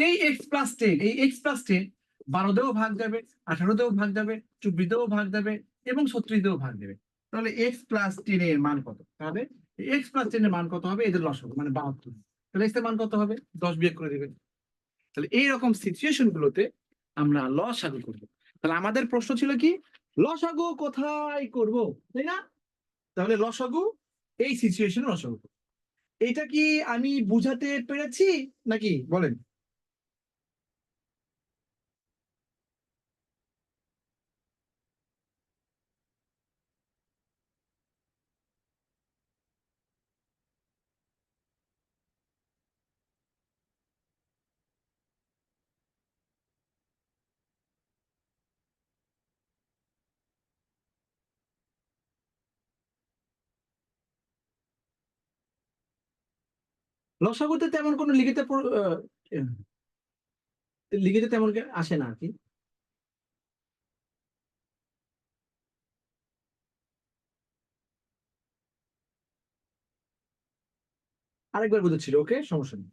এই x+10, এই x+10 12 দিয়েও ভাগ যাবে, 18 দিয়েও ভাগ যাবে, 24 দিয়েও ভাগ যাবে এবং 36 দিয়েও ভাগ দেবে। তাহলে x+10 এর মান কত? তাহলে x+10 এর মান কত হবে? এদের লসাগু মানে 72। তাহলে x এর মান কত হবে? 10 বিয়োগ করে দিবেন। তাহলে এইরকম সিচুয়েশন গুলোতে আমরা লসাগু করব। তাহলে আমাদের প্রশ্ন ছিল কি? লসাগু কোথায় করব, তাই না? তাহলে লসাগু এই সিচুয়েশনে লসাগু করব। এটা কি আমি বুঝাতে পেরেছি নাকি বলেন? লসাগুতে তেমন কোনো লিখিতে তেমন আসে না আর কি। আরেকবার বুঝেছিল, ওকে, সমস্যা নেই।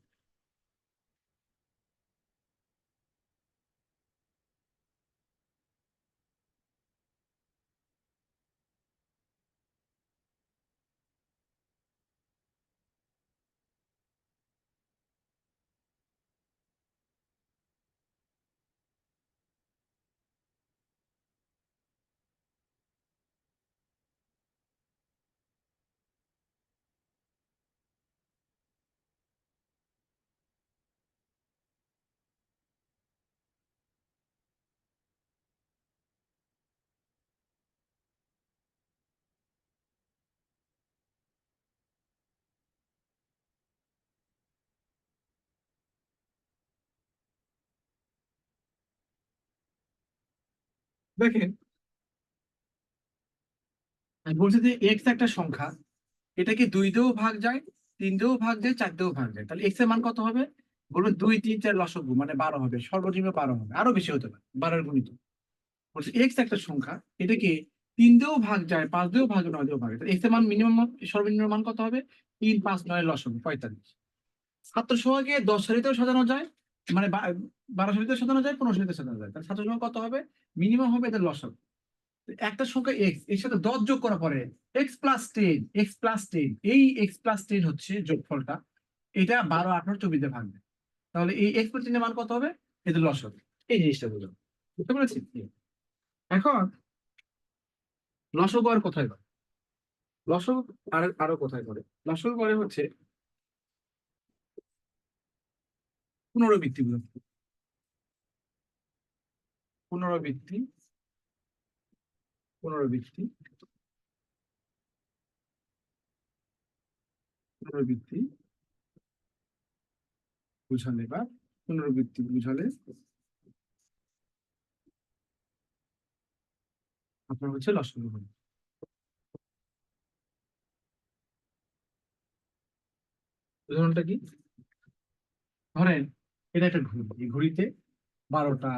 দেখেন আমি বলছি যে এক্স একটা সংখ্যা, এটাকে 2 দিয়েও ভাগ যায়, 3 দিয়েও ভাগ যায়, 4 দিয়েও ভাগ যায়, তাহলে এক্স এর মান কত হবে? বলবেন 2 3 4 লসগু মানে 12 হবে, সর্বনিম্ন 12 হবে, আরো বেশি হতে পারে 12 এর গুণিত। বলছে এক্স একটা সংখ্যা, এটাকে 3 দিয়েও ভাগ যায়, 5 দিয়েও ভাগ, 9 দিয়েও ভাগ যায়, তাহলে এক্স এর মান মিনিমাম, সর্বনিম্ন মান কত হবে? 3 5 9 লসগু 45। ছাত্র সংখ্যাকে 10 সারিতেও সাজানো যায়, মানে 12 সারিতেও সাজানো যায়, 15 সারিতে সাজানো যায়, তাহলে ছাত্র সংখ্যা কত হবে? মিনিমাম হবে এদের লসগু। একটা সংখ্যা এক্স, এর সাথে 10 যোগ করার পরে এক্স প্লাস টেন, এই এক্স প্লাস 10 হচ্ছে যোগফলটা, এটা 12 18 24 ভাঙবে, তাহলে এই এক্স প্লাস 10 এর মান কত হবে? এদের লসগু। এই জিনিসটা বুঝলাম, বুঝতে পেরেছি? এখন লসগু আর কোথায় করে? লসগু আরো কোথায় করে? লসগু করে হচ্ছে পুনরাবৃত্তি গুলো, পুনরাবৃত্তি পুনরাবৃত্তি পুনরাবৃত্তি বুঝালে বা পুনরাবৃত্তি বুঝালে আপনার হচ্ছে লসগু হবে। উদাহরণটা কি? ধরেন এটা একটা ঘড়ি, এই ঘড়িতে 12টা,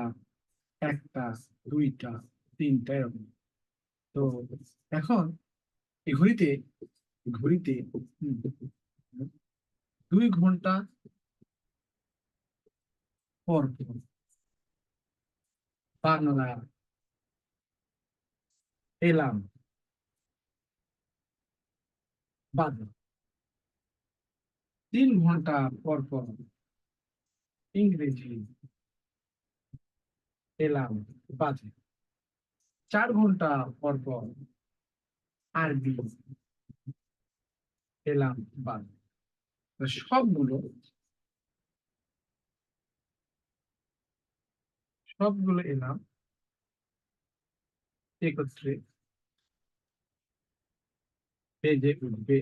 1টা, 2টা, 3টা এরকম। তো এখন এই ঘড়িতে ঘড়িতে 2 ঘন্টা পর পর বাংলা এলাম বাজে, 3 ঘন্টা পর পর ইংরেজি এলাম বাজে, 4 ঘন্টা পর পর আরবি এলাম বাজে। তো সবগুলো এলাম একত্রে বেজে উঠবে।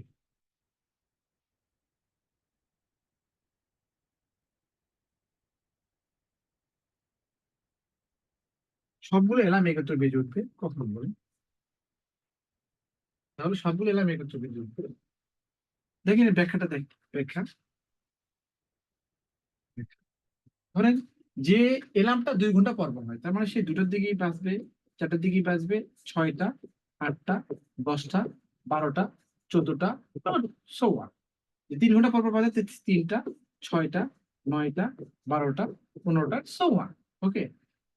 সবগুলো এলাম একত্রে বেজে উঠবে কখন বলে? তাহলে সবগুলো এলাম একত্রে বেজে উঠবে, দেখেন এই ব্যাখ্যাটা দেখ, ব্যাখ্যা। ধরেন যে এলার্মটা 2 ঘন্টা পর পর হয়, তার মানে সে 2টার দিকেই বাজবে, 4টার দিকেই বাজবে, 6টা, 8টা, 10টা, 12টা, 14টা, সোয়া 3 ঘন্টা পর পর বাজে, 3টা, 6টা, 9টা, 12টা, 15টা, সোয়া। ওকে।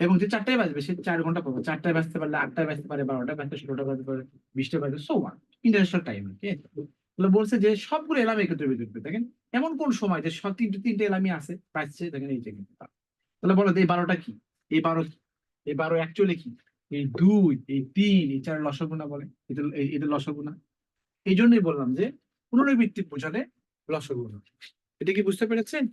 এবং যে 4টায় বাজবে সে 4 ঘন্টা পর পর, 4টায় বাজতে পারলে, 8টায় বাজতে পারে, 12টায় বাজতে, 16টা বাজতে পারে, 20টা বাজতে, সোয়া ইন্টারন্যাশনাল টাইম। ওকে। তাহলে বলছে যে সবগুলো এলাম একত্রে বেজে উঠবে। দেখেন এমন কোন সময় যে সব তিনটে তিনটে এলামই আছে বাজছে, দেখেন এইটা কিন্তু। তাহলে বলো তো এই 12টা কি? এই 12 কি? এই 12 অ্যাকচুয়ালি কি? এই 2, এই 3, এই 4 লসগু না বলে? এদের লসগু না। এই জন্যই বললাম যে পুনরাবৃত্তি বোঝালে লসগু হবে। এটা কি বুঝতে পেরেছেন?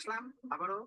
আসলাম আবারও।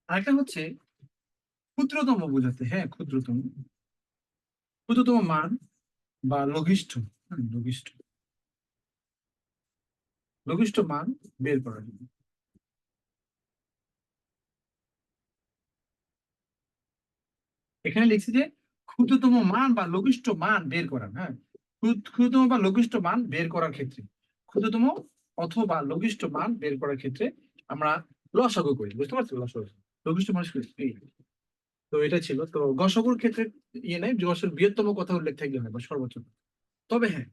আরেকটা হচ্ছে ক্ষুদ্রতম বোঝাতে, হ্যাঁ ক্ষুদ্রতম, ক্ষুদ্রতম মান বা লঘিষ্ঠ, লঘিষ্ঠ, লঘিষ্ঠ মান বের করার জন্য। এখানে লিখছি যে ক্ষুদ্রতম মান বা লঘিষ্ঠ মান বের করার, হ্যাঁ ক্ষুদ্রতম বা লঘিষ্ঠ মান বের করার ক্ষেত্রে, ক্ষুদ্রতম অথবা লঘিষ্ঠ মান বের করার ক্ষেত্রে আমরা লসাগু করি, বুঝতে পারছো? লসাগু লঘিষ্ঠ মান এই। তো এটা ছিল তো গসাগুর ক্ষেত্রে ইয়ে নাই, গসের বৃহত্তম কথা উল্লেখ থাকলে হয় বা সর্বোচ্চ। তবে হ্যাঁ,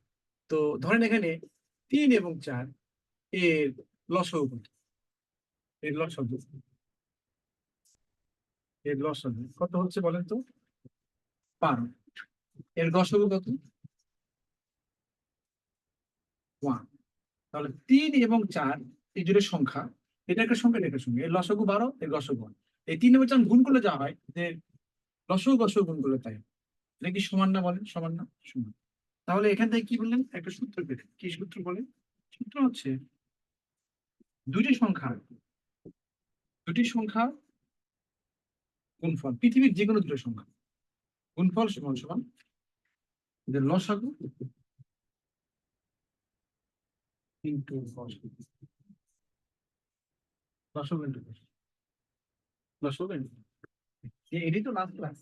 তো ধরেন এখানে 3 এবং 4 এর লসাগু কত? এর লসাগু, এর লসাগু কত হচ্ছে বলেন তো? 12। এর গসাগু কত? 1। তাহলে 3 এবং 4 এই দুটো সংখ্যা, এটা একটা সংখ্যা, এটা একটা সংখ্যা, এর লসাগু 12, এর গসাগু 1। এই 3 এবং 4 গুণ করলে যা হয় যে লসাগু গসাগু গুণ করলে তাই। এটা কি সমান না বলেন? সমান না? সমান। তাহলে এখান থেকে কি বললেন? একটা সূত্র পেলেন। কি সূত্র বলেন? সূত্র হচ্ছে দুটি সংখ্যা, দুটি সংখ্যা গুণফল, পৃথিবীর যে কোনো দুটো সংখ্যা গুণফল সমান সমান যে লসাগু ইন্টু গসাগু, লসাগু ইন্টু গসাগু, লসাগু ইন্টু, এটাই তো লাস্ট ক্লাস।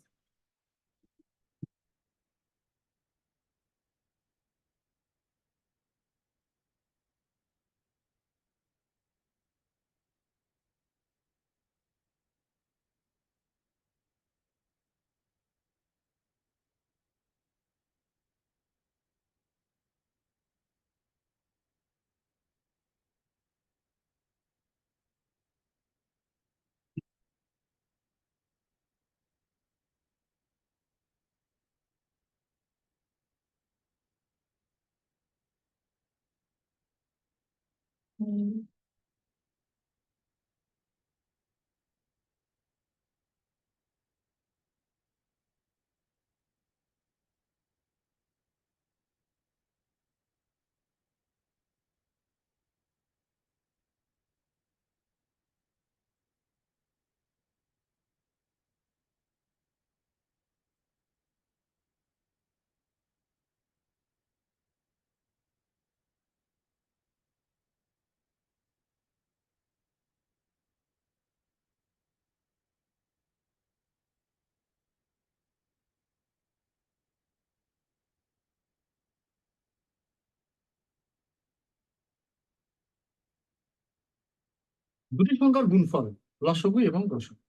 দুটি সংখ্যার গুণফল লসাগু এবং গসাগু,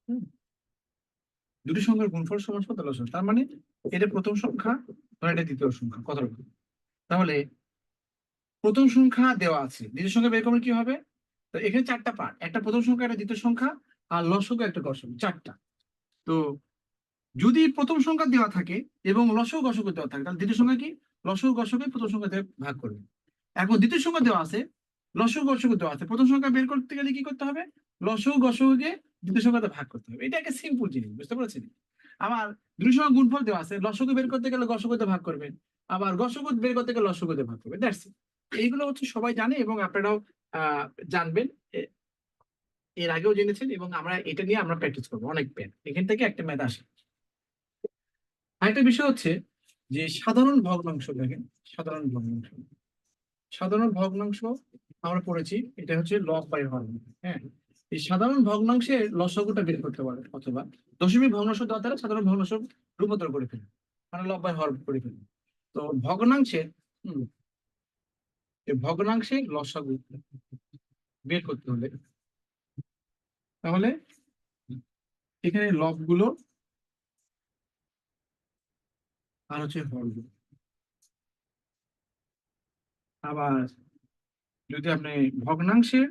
দুটি সংখ্যার গুণফল সমান সমান লসাগু। তার মানে এটা প্রথম সংখ্যা, আর এটা দ্বিতীয় সংখ্যা, কথা বলবো। তাহলে প্রথম সংখ্যা দেওয়া আছে, দ্বিতীয় সংখ্যা বের করলে কি হবে? তো এখানে 4টা পার্ট, একটা প্রথম সংখ্যা, একটা দ্বিতীয় সংখ্যা, আর লসাগু একটা গসাগু, 4টা। তো যদি প্রথম সংখ্যা দেওয়া থাকে এবং লসাগু গসাগু দেওয়া থাকে, তাহলে দ্বিতীয় সংখ্যা কি? লসাগু গসাগু প্রথম সংখ্যা দিয়ে ভাগ করবে। এখন দ্বিতীয় সংখ্যা দেওয়া আছে, লসগু গসগু দেওয়া আছে, প্রথম সংখ্যা বের করতে গেলে কি করতে হবে? লসগু গসগুকে দ্বিতীয় সংখ্যাতে ভাগ করতে হবে। এটা একটা সিম্পল জিনিস, বুঝতে পেরেছেন? আবার দুই সংখ্যা গুণফল দেওয়া আছে, লসগু বের করতে গেলে গসগুতে ভাগ করবেন, আবার গসগু বের করতে গেলে লসগুতে ভাগ করবেন। That's it. এইগুলো হচ্ছে সবাই জানে এবং আপনারাও জানবেন, এর আগেও জেনেছেন, এবং আমরা এটা নিয়ে আমরা প্র্যাকটিস করবো অনেক প্যান, এখান থেকে একটা ম্যাথ আসে। আরেকটা বিষয় হচ্ছে যে সাধারণ ভগ্নাংশ, দেখেন সাধারণ ভগ্নাংশ, সাধারণ ভগ্নাংশ আমরা পড়েছি, এটা হচ্ছে লব বাই হর। হ্যাঁ, এই সাধারণ ভগ্নাংশের লসাগুটা বের করতে পারে, অথবা দশমিক ভগ্নাংশ দেওয়া দ্বারা সাধারণ ভগ্নাংশ রূপান্তর করে ফেলে, মানে লব বাই হর করে ফেলে। তো ভগ্নাংশের এই ভগ্নাংশের লসাগু বের করতে হলে তাহলে এখানে লব গুলো আর হচ্ছে হর গুলো, আবার যদি আপনি ভগ্নাংশের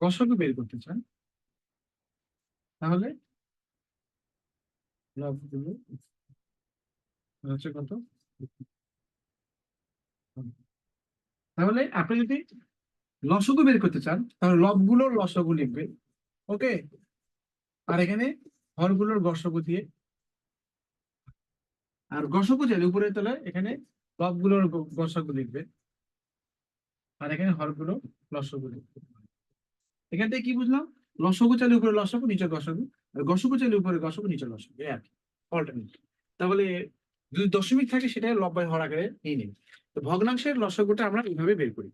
গসাগু বের করতে চান তাহলে লব গুলো হচ্ছে কত? তাহলে আপনি যদি লসগু বের করতে চান তাহলে লবগুলোর লসগু লিখবে, ওকে, আর এখানে হরগুলোর গসগু দিয়ে, আর গসগু চাইলে উপরে তলায় এখানে লবগুলোর গসগু লিখবে, আর এখানে হরগুলো লসগু লিখবে। এখান থেকে কি বুঝলাম? লসগু চাইলে উপরে লসগু নিচে গসগু, আর গসগু চাইলে উপরে গসগু নিচে লসগু, এই আর কি, অল্টারনেট। তাহলে যদি দশমিক থাকে সেটা লব বাই হর আকারে নিয়ে নেবে। তো ভগ্নাংশের লসগুটা আমরা এইভাবে বের করি।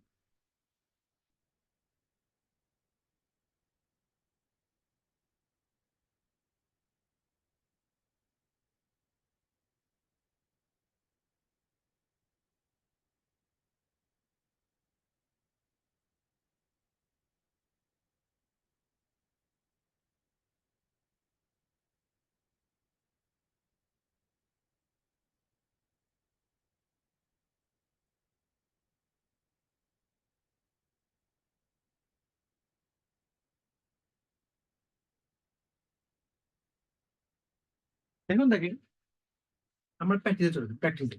এখন দেখেন আমরা প্র্যাকটিসে চলে যাই, প্র্যাকটিসে।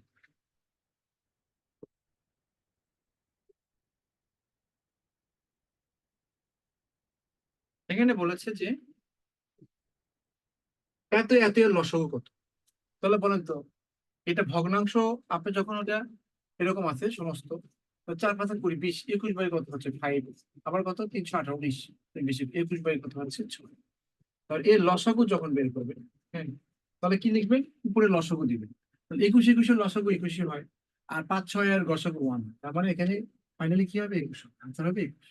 এখানে বলেছে যে এত এত এর লসগু কত? তাহলে বলেন তো, এটা ভগ্নাংশ, আপনি যখন ওটা এরকম আছে সমস্ত, তো 4 5 20 21 বাই কত হচ্ছে 5, আবার কত 318 19, 21 বাই কত হচ্ছে 6। তাহলে এর লসাগু যখন বের করবেন, হ্যাঁ, তাহলে কি লিখবেন? উপরে লসাগু দিবেন। তাহলে 21 21 এর লসাগু 21 হয়, আর 5 6 এর গসাগু 1 হয়, তার মানে এখানে ফাইনালি কি হবে? 21, আনসার হবে 21।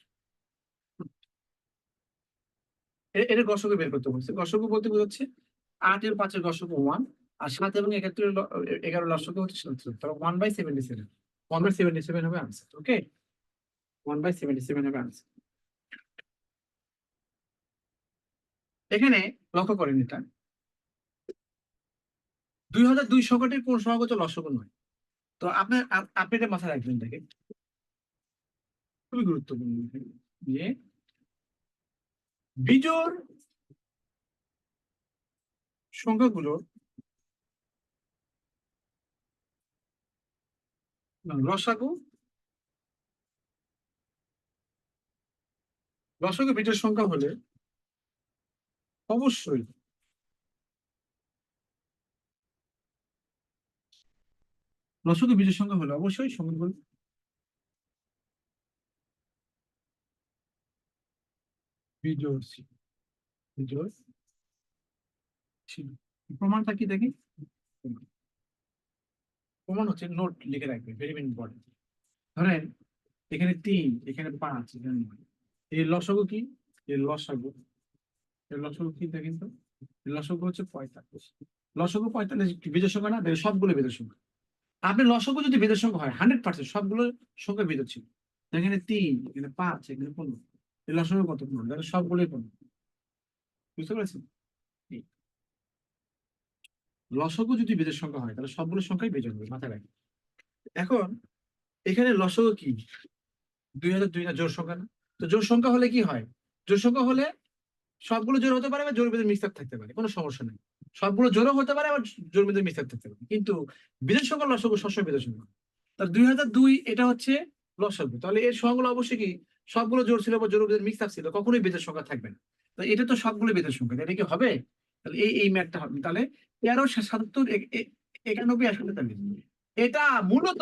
এর গসাগু বের করতে বলছে। গসাগু বলতে বোঝাচ্ছে 8 এর 5 এর গসাগু 1, আর 7 এবং 71 এর 11 লসাগু হচ্ছে 77, তাহলে 1/77, 1/77 হবে আনসার। ওকে, 1/77 হবে আনসার। এখানে লক্ষ্য করেন, এটা 2002 সংখ্যাটির কোন সহগত লসাগু নয়? তো আপনি এটা মাথায় রাখবেন, দেখেন খুবই গুরুত্বপূর্ণ যে বিজোড় সংখ্যাগুলো লসাগু, লসাগু বিজোড় সংখ্যা হলে অবশ্যই লসাগু বিজোড় সংখ্যা হলে অবশ্যই সংখ্যাগুলো বিজোড় ছিল, বিজোড় ছিল। প্রমাণটা কি দেখি? প্রমাণ হচ্ছে, নোট লিখে রাখবে, ভেরি ভেরি ইম্পর্টেন্ট। ধরেন এখানে 3, এখানে 5, এখানে 9, এর লসাগু কি? এর লসাগু, এর লসাগু কি দেখেন তো? এর লসাগু হচ্ছে 45। লসাগু 45 বিজোড় সংখ্যা না? দেখেন সবগুলো বিজোড় সংখ্যা। আপনি লসাগু যদি বিজোড় সংখ্যা হয় 100% সবগুলো সংখ্যা বিজোড় ছিল। এখানে 3, এখানে 5, এখানে 15, এর লসাগু কত? 15, তাহলে সবগুলোই 15। বুঝতে পেরেছেন? এই লসাগু যদি বিজোড় সংখ্যা হয় তাহলে সবগুলো সংখ্যাই বিজোড় হবে, মাথায় রাখবেন। এখন এখানে লসাগু কি? 2002 না? জোড় সংখ্যা না? তো জোড় সংখ্যা হলে কি হয়? জোড় সংখ্যা হলে সবগুলো জোড় হতে পারে বা জোড়ের ভিতরে মিক্সআপ থাকতে পারে, কোনো সমস্যা নেই। সবগুলো জোড়ও হতে পারে আবার জোড়ের ভিতরে মিক্সআপ থাকতে পারে, কিন্তু বিজোড় সংখ্যা লসাগু সবসময় বিজোড় সংখ্যা। তাহলে 2002 এটা হচ্ছে লসাগু। তাহলে এর সংখ্যাগুলো অবশ্যই কি সবগুলো জোড় ছিল বা জোড় মিক্স আপ ছিল, কখনোই বেজের সংখ্যা থাকবে না। তো এটা তো সবগুলো বেজের সংখ্যা, এটা কি হবে? তাহলে এই ম্যাথটা হবে। তাহলে 1377 91 আসলে তাহলে এটা মূলত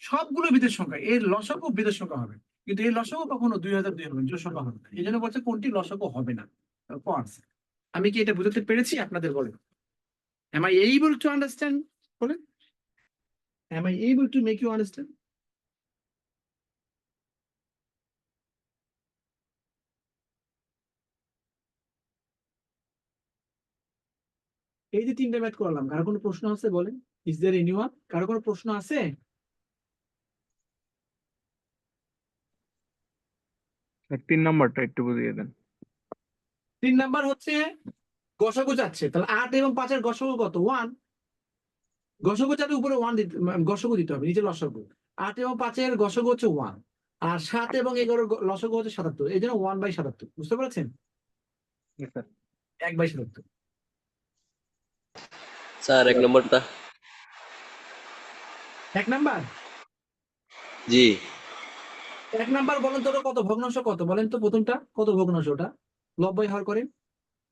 সবগুলো বেজের সংখ্যা, এর লসাগু বেজের সংখ্যা হবে, কিন্তু এই লসাগু কখনো 2002 হবে না, জোড় সংখ্যা হবে না। এই জন্য বলছে কোনটি লসাগু হবে না। answer. আমি কি এটা বুঝাতে পেরেছি আপনাদের? বলেন, am I able to understand? বলেন, am I able to make you understand? এই যে 3টা ম্যাথ করলাম, কারো কোনো প্রশ্ন আছে? বলেন, ইজ দেয়ার এনিওয়ান? কারো কোনো প্রশ্ন আছে? স্যার 3 নম্বরটা একটু বুঝিয়ে দেন। 3 নাম্বার হচ্ছে গসাগু যাচ্ছে, তাহলে 8 এবং 5 এর গসাগু কত? 1। গসাগু যাতে উপরে 1 দিতে, গসাগু দিতে হবে, নিচে লসাগু। 8 এবং 5 এর গসাগু হচ্ছে 1, আর 7 এবং 11 এর লসাগু হচ্ছে 77, এই জন্য 1/77। বুঝতে পেরেছেন? স্যার 1/77। স্যার 1 নম্বরটা। 1 নাম্বার, জি 1 নাম্বার বলেন তো, ওটা কত ভগ্নাংশ? কত বলেন তো, প্রথমটা কত ভগ্নাংশ? ওটা 90 হর করেন,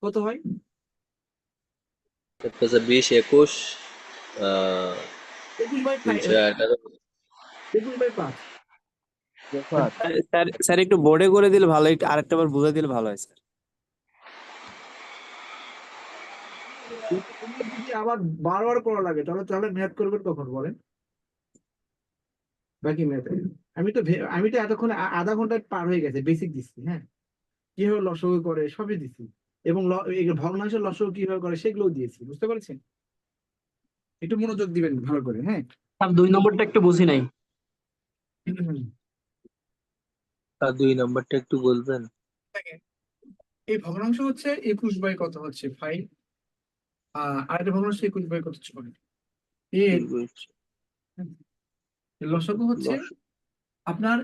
কত হয়? 20 21 21/5, 318। 21/5। স্যার স্যার একটু বোর্ডে করে দিলে ভালো, একটু আরেকটা বার বুঝে দিলে ভালো হয় স্যার। যদি আবার বারবার করা লাগে তাহলে তাহলে ম্যাথ করবেন কখন? বলেন, বাকি ম্যাথ আমি তো এতক্ষণ আধা ঘন্টা পার হয়ে গেছে, বেসিক দিচ্ছি। হ্যাঁ, কিভাবে লসাগু করে সবই দিচ্ছি, এবং এই ভগ্নাংশের লসাগু কিভাবে করে সেগুলোও দিয়েছি। বুঝতে পারছেন? একটু মনোযোগ দিবেন ভালো করে। হ্যাঁ, স্যার 2 নম্বরটা একটু বুঝি নাই। আর 2 নম্বরটা একটু বলবেন। দেখেন, এই ভগ্নাংশ হচ্ছে 21 বাই কত হচ্ছে 5, আর একটা ভগ্নাংশ 21 বাই কত 6। এর লসাগু হচ্ছে আপনার,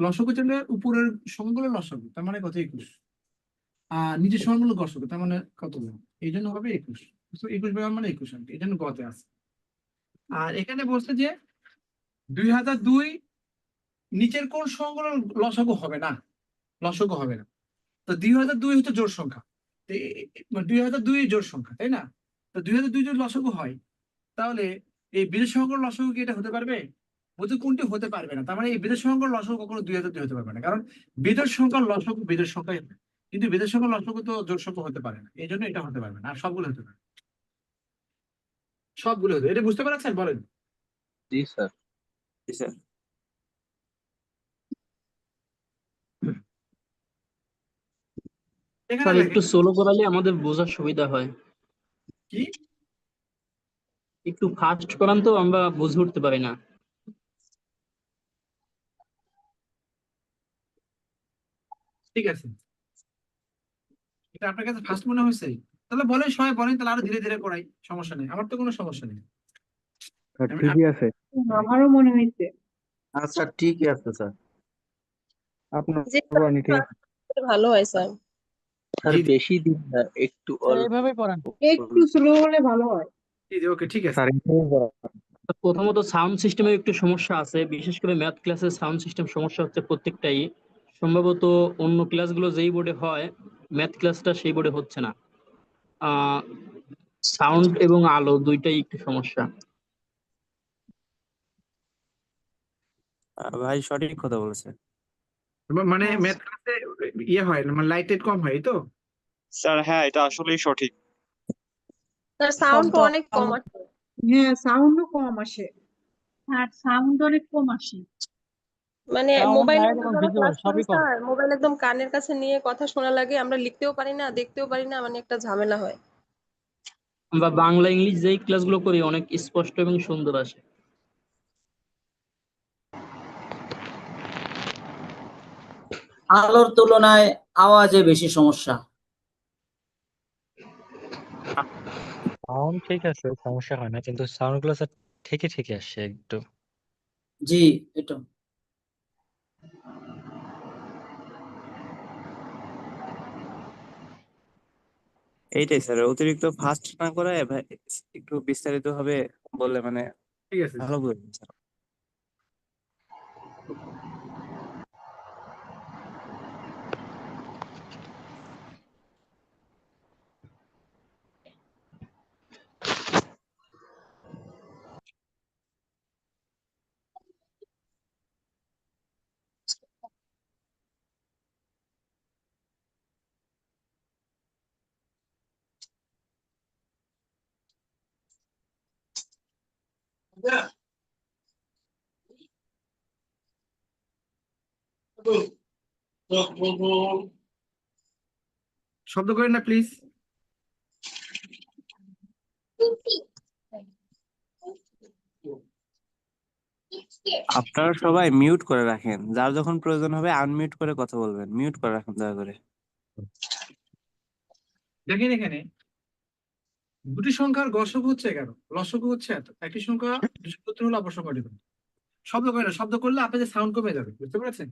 লসাগু জন্য উপরের সংখ্যাগুলো লসাগু, তার মানে কত? 21। আর নিচের সংখ্যাগুলো গসাগু, তার মানে কত? এই জন্য হবে 21। 21 বাই 1 মানে 21 অঙ্ক, এই জন্য গতে আছে। আর এখানে বলছে যে 2002 নিচের কোন সংখ্যাগুলো লসাগু হবে না, লসাগু হবে না। তো 2002 হচ্ছে জোড় সংখ্যা, 2002 জোড় সংখ্যা, তাই না? তো 2002 যদি লসাগু হয়, তাহলে এই বিজোড় সংখ্যার লসাগু কি এটা হতে পারবে? বলতে কোনটি হতে পারবে না। তার মানে এই বিজোড় সংখ্যার লসাগু কখনো 2002 হতে পারবে না, কারণ বিজোড় সংখ্যার লসাগু বিজোড় সংখ্যাই হবে, কিন্তু বিজোড় সংখ্যার লসাগু তো জোড় সংখ্যা হতে পারে না, এই জন্য এটা হতে পারবে না। আর সবগুলো হতে পারে, সবগুলো হতে, এটা বুঝতে পারছেন? বলেন। জি স্যার। জি স্যার। এখানে স্যার একটু দেখেন সোলো করালে আমাদের বোঝার সুবিধা হয়। কি, একটু ফাস্ট করান তো আমরা বুঝে উঠতে পারি না। ঠিক আছে, এটা আপনার কাছে ফার্স্ট মনে হয়েছে? তাহলে বলেন, সবাই বলেন, তাহলে আরো ধীরে ধীরে করাই, সমস্যা নেই, আমার তো কোনো সমস্যা নেই। স্যার আমি ঠিকই আছে। আমারও মনে হয়েছে। আচ্ছা ঠিকই আছে স্যার। আপনার যে বাণী ঠিক আছে। ভালো হয় স্যার। স্যার জি জি বেশি দিন না, একটু স্যার অল্প। এইভাবেই পড়ান। একটু স্লো হলে ভালো হয়। জি, ওকে, ঠিক আছে। স্যার এইভাবে পড়া। প্রথমত সাউন্ড সিস্টেমের একটু সমস্যা আছে, বিশেষ করে ম্যাথ ক্লাসের সাউন্ড সিস্টেম সমস্যা হচ্ছে প্রত্যেকটাই। সম্ভবত অন্য ক্লাসগুলো যেই বোর্ডে হয়, ম্যাথ ক্লাসটা সেই বোর্ডে হচ্ছে না। সাউন্ড এবং আলো দুইটাই একটু সমস্যা। ভাই সঠিক কথা বলেছে। মানে ম্যাথ ক্লাসে ইয়ে হয় না, মানে লাইট টাইট কম হয়, এই তো? স্যার হ্যাঁ, এটা আসলেই সঠিক। তার সাউন্ড অনেক কম আছে। হ্যাঁ, সাউন্ডও কম আসে। হ্যাঁ, সাউন্ড অনেক কম আসে। মানে সাউন্ড মোবাইলে লাইট এবং আমরা ভিজুয়াল ক্লাস করি সবই কম। স্যার, মোবাইল একদম কানের কাছে নিয়ে কথা শোনা লাগে, আমরা লিখতেও পারি না, দেখতেও পারি না, মানে একটা ঝামেলা হয়। আমরা বাংলা ইংলিশ যেই ক্লাসগুলো করি অনেক স্পষ্ট এবং সুন্দর আসে। আলোর তুলনায় আওয়াজে বেশি সমস্যা। সাউন্ড ঠিক আছে, সমস্যা হয় না, কিন্তু সাউন্ড গুলো স্যার ঠিকই ঠিকই আসছে একটু। জি, এটা এইটাই স্যার, অতিরিক্ত ফাস্ট না করে একটু বিস্তারিত ভাবে বললে মানে ঠিক আছে, ভালো বুঝবেন স্যার। শব্দ করেন না প্লিজ। আপনারা সবাই মিউট করে রাখেন, যার যখন প্রয়োজন হবে আনমিউট করে কথা বলবেন, মিউট করে রাখেন দয়া করে। দেখেন এখানে দুটি সংখ্যার গসক হচ্ছে 11, লসক হচ্ছে এত। একটি সংখ্যা 270 হলে অপর সংখ্যাটি কত? শব্দ করে না, শব্দ করলে আপনাদের সাউন্ড কমে যাবে, বুঝতে পেরেছেন?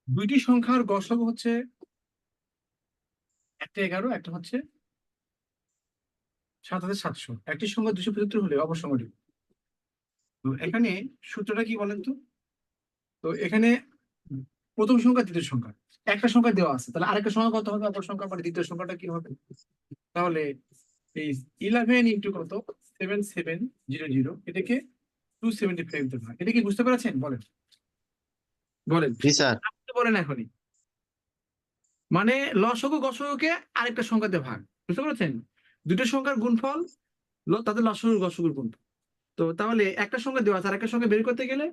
দুইটি সংখ্যার গসক হচ্ছে একটা 11, একটা হচ্ছে 7700। একটি সংখ্যা 275 হলে অপর সংখ্যাটি কত? তো এখানে সূত্রটা কি বলেন তো? তো এখানে প্রথম সংখ্যা দ্বিতীয় সংখ্যা, একটা সংখ্যা দেওয়া আছে, তাহলে আরেকটা সংখ্যা কত হবে? অপর সংখ্যা মানে দ্বিতীয় সংখ্যাটা কি হবে? তাহলে এই 11 ইন্টু কত 7700, এটাকে 275 তে ভাগ। এটা কি বুঝতে পেরেছেন? বলেন বলেন জি স্যার। আপনি বলেন এখনই। মানে লসগু গসগুকে আরেকটা সংখ্যা দিয়ে ভাগ, বুঝতে পেরেছেন? দুটো সংখ্যার গুণফল তাদের লসগু গসগুর গুণফল। তো তাহলে একটা সংখ্যা দেওয়া আছে, আরেকটা সংখ্যা বের করতে গেলে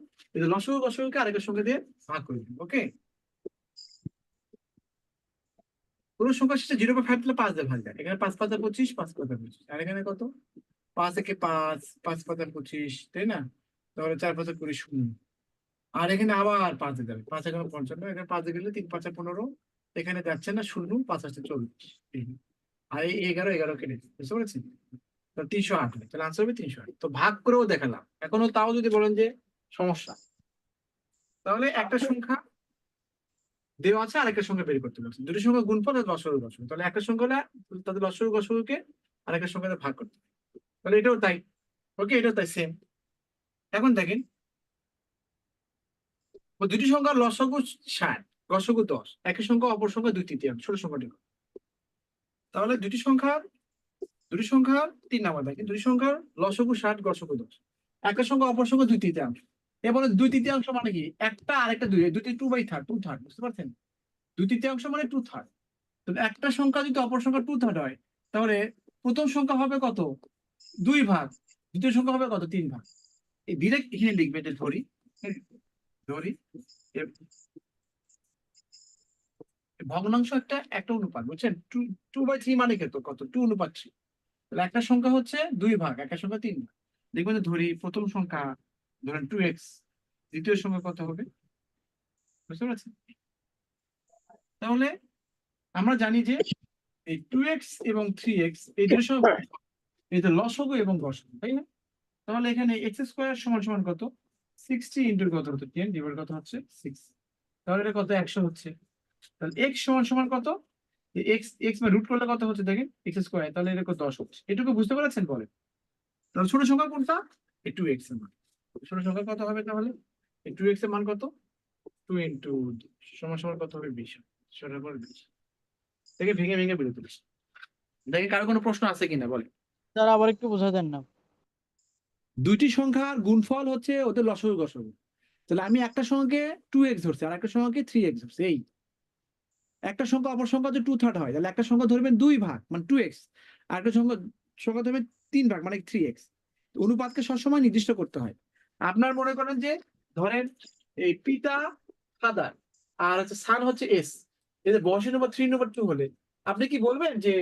লসগু গসগুকে আরেকটা সংখ্যা দিয়ে ভাগ করে দিন। ওকে, কোন সংখ্যা শেষে 0.5 দিলে 5 দিয়ে ভাগ যায়। এখানে 5 5 25, 5 5 25, আর এখানে কত? 5 একে 5, 5 5 25, তাই না? তাহলে 4 5 20, 0। আর এখানে আবার 5 এ যাবে, 5 এখানে 55, এখানে 5 এ গেলে 3 5 15, এখানে যাচ্ছে না 0, 5 আসছে 40, আর এই 11 কেটে দিন, বুঝতে পেরেছেন? তো 308 হয়, তাহলে আনসার হবে 308। তো ভাগ করেও দেখালাম, এখনো তাও যদি বলেন যে সমস্যা, তাহলে একটা সংখ্যা দেওয়া আছে, আরেকটা সংখ্যা বের করতে বলছে, দুটো সংখ্যা গুণফল আর লসগু গসগু, তাহলে একটা সংখ্যা হলে তাদের লসগু গসগুকে আরেকটা সংখ্যাতে ভাগ করতে হবে। তাহলে এটাও তাই। ওকে, এটাও তাই, সেম। এখন দেখেন, ও দুটি সংখ্যার লসগু 60, গসগু 10, একই সংখ্যা অপর সংখ্যা 2/3, ছোট সংখ্যাটি কত? তাহলে দুটি সংখ্যার 3 নাম্বার দেখেন, দুটি সংখ্যার লসগু 60, গসগু 10, একটা সংখ্যা অপর সংখ্যা 2/3। এবারে 2/3 মানে কি? একটা আরেকটা 2, 2/3, 2/3, বুঝতে পারছেন? 2/3 মানে 2/3। তাহলে একটা সংখ্যা যদি অপর সংখ্যা 2/3 হয়, তাহলে প্রথম সংখ্যা হবে কত? 2 ভাগ, দ্বিতীয় সংখ্যা হবে কত? 3 ভাগ। এই ডিরেক্ট এখানে লিখবে, এটা ধরি ধরি ভগ্নাংশ একটা একটা অনুপাত, বুঝছেন? 2/3 মানে কত? 2:3। তাহলে একটা সংখ্যা হচ্ছে 2 ভাগ, একটা সংখ্যা 3 ভাগ। দেখবেন যে ধরি প্রথম সংখ্যা ধরেন 2x, দ্বিতীয় সংখ্যা কত হবে? বুঝতে পারছেন? তাহলে আমরা জানি যে এই 2x এবং 3x এই দুটো সংখ্যা এই যে লসগু এবং গসগু, তাই না? তাহলে এখানে x² সমান সমান কত? 60 ইন্টু কত হচ্ছে 10 ডিভাইড কত হচ্ছে 6। তাহলে এটা কত? 100 হচ্ছে। তাহলে x সমান সমান কত? x বা রুট করলে কত হচ্ছে দেখেন? x², তাহলে এটা কত? 10 হচ্ছে। এটুকু বুঝতে পেরেছেন? বলেন তাহলে ছোট সংখ্যা কোনটা? এই 2x এর মান। ছোট সংখ্যা কত হবে তাহলে? এই 2x এর মান কত? 2 ইন্টু সমান সমান কত হবে? 20। সেটা করে 20 থেকে ভেঙে ভেঙে বেরোতে দেখি কারো কোনো প্রশ্ন আছে কিনা বলে। স্যার আবার একটু বোঝাই দেন না। দুইটি সংখ্যার গুণফল হচ্ছে ওদের লসাগু গসাগু। তাহলে আমি একটা সংখ্যাকে 2x ধরছি আর একটা সংখ্যাকে 3x ধরছি। এই একটা সংখ্যা অপর সংখ্যা যদি 2/3 হয় তাহলে একটা সংখ্যা ধরবেন 2 ভাগ মানে 2x, আর একটা সংখ্যা ধরবেন 3 ভাগ মানে 3x। অনুপাতকে সবসময় নির্দিষ্ট করতে হয়। আপনার মনে করেন যে ধরেন এই পিতা ফাদার আর হচ্ছে সান হচ্ছে এস, এদের বয়সের নম্বর 3 নম্বর 2 হলে আপনি কি বলবেন যে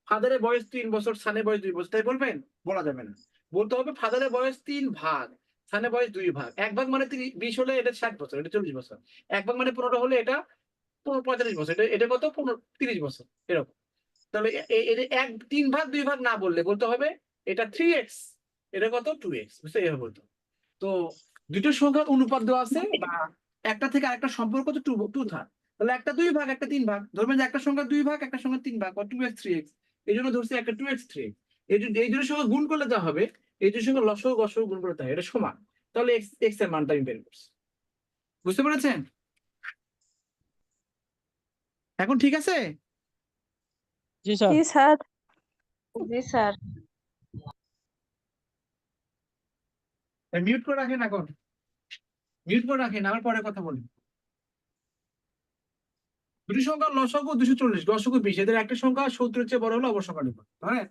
ফাদারের বয়স 3 বছর সানের বয়স 2 বছর, তাই বলবেন? বলা যাবে না, বলতে হবে ফাদারের বয়স 3 ভাগ সানের বয়স 2 ভাগ। 1 ভাগ মানে 20 হলে এটা 60 বছর, এটা 40 বছর। 1 ভাগ মানে 15 হলে এটা 45 বছর, এটা কত 30 বছর এরকম। তাহলে এটা 3 ভাগ 2 ভাগ না বললে বলতে হবে এটা 3x, এটা কত 2x, বুঝতে এইভাবে বলতো। তো দুটো সংখ্যার অনুপাত দেওয়া আছে বা একটা থেকে আরেকটা সম্পর্ক তো 2/3, তাহলে একটা 2 ভাগ একটা 3 ভাগ, ধরবেন যে একটা সংখ্যা 2 ভাগ একটা সংখ্যা 3 ভাগ বা 2x 3x, এই জন্য ধরছি একটা 2x 3x। এই দুটোর সঙ্গে গুণ করলে যা হবে, এই দুটোর সঙ্গে লসাগু গসাগু গুণ করলে তা এটা সমান, তাহলে x এর মানটা আমি বের করছি। বুঝতে পেরেছেন? এখন ঠিক আছে? জি স্যার। জি স্যার। জি স্যার। মিউট করে রাখেন, এখন মিউট করে রাখেন, আবার পরে কথা বলি। দুটি সংখ্যা লসাগু 240 গসাগু 20, এদের একটা সংখ্যা 70 এর চেয়ে বড় হলে অবশ্য সংখ্যা নির্ভর। হ্যাঁ,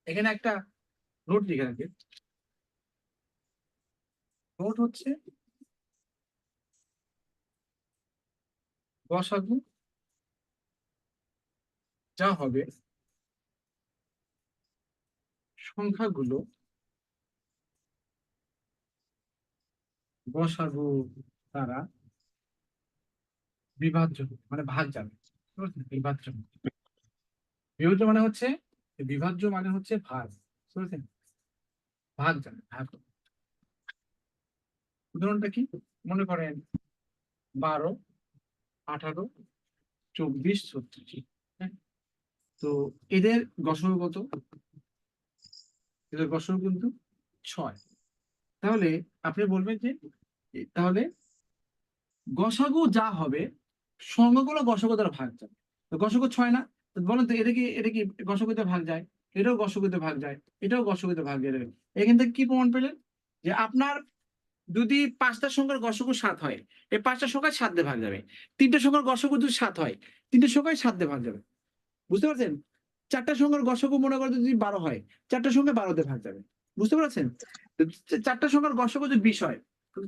এখানে একটা নোট লিখে রাখি। নোট হচ্ছে গসাগু যা হবে সংখ্যাগুলো গসাগু দ্বারা বিভাজ্য মানে ভাগ যাবে। বিভাজ্য বিভাজ্য মানে হচ্ছে বিভাজ্য মানে হচ্ছে ভাগ, বুঝেছেন? ভাগ যাবে, ভাগ। উদাহরণটা কি? মনে করেন 12, 18, 24, 36। হ্যাঁ, তো এদের গসাগু কত? এদের গসাগু কিন্তু 6। তাহলে আপনি বলবেন যে তাহলে গসাগু যা হবে সংখ্যাগুলো গসাগু দ্বারা ভাগ যাবে। তো গসাগু 6 না? তো বলেন তো এটা কি গসাগুতে ভাগ যায়, এটাও গসাগুতে ভাগ যায়, এটাও গসাগুতে ভাগ যায়। এখান থেকে কি প্রমাণ পেলেন? যে আপনার যদি 5টা সংখ্যার গসাগু 7 হয়, এই 5টা সংখ্যায় 7 দিয়ে ভাগ যাবে। 3টা সংখ্যার গসাগু যদি 7 হয়, 3টে সংখ্যায় 7 দিয়ে ভাগ যাবে। বুঝতে পারছেন? 4টা সংখ্যার গসাগু মনে করেন যদি 12 হয়, 4টা সংখ্যায় 12 দিয়ে ভাগ যাবে। বুঝতে পারছেন? তো 4টা সংখ্যার গসাগু যদি 20 হয়,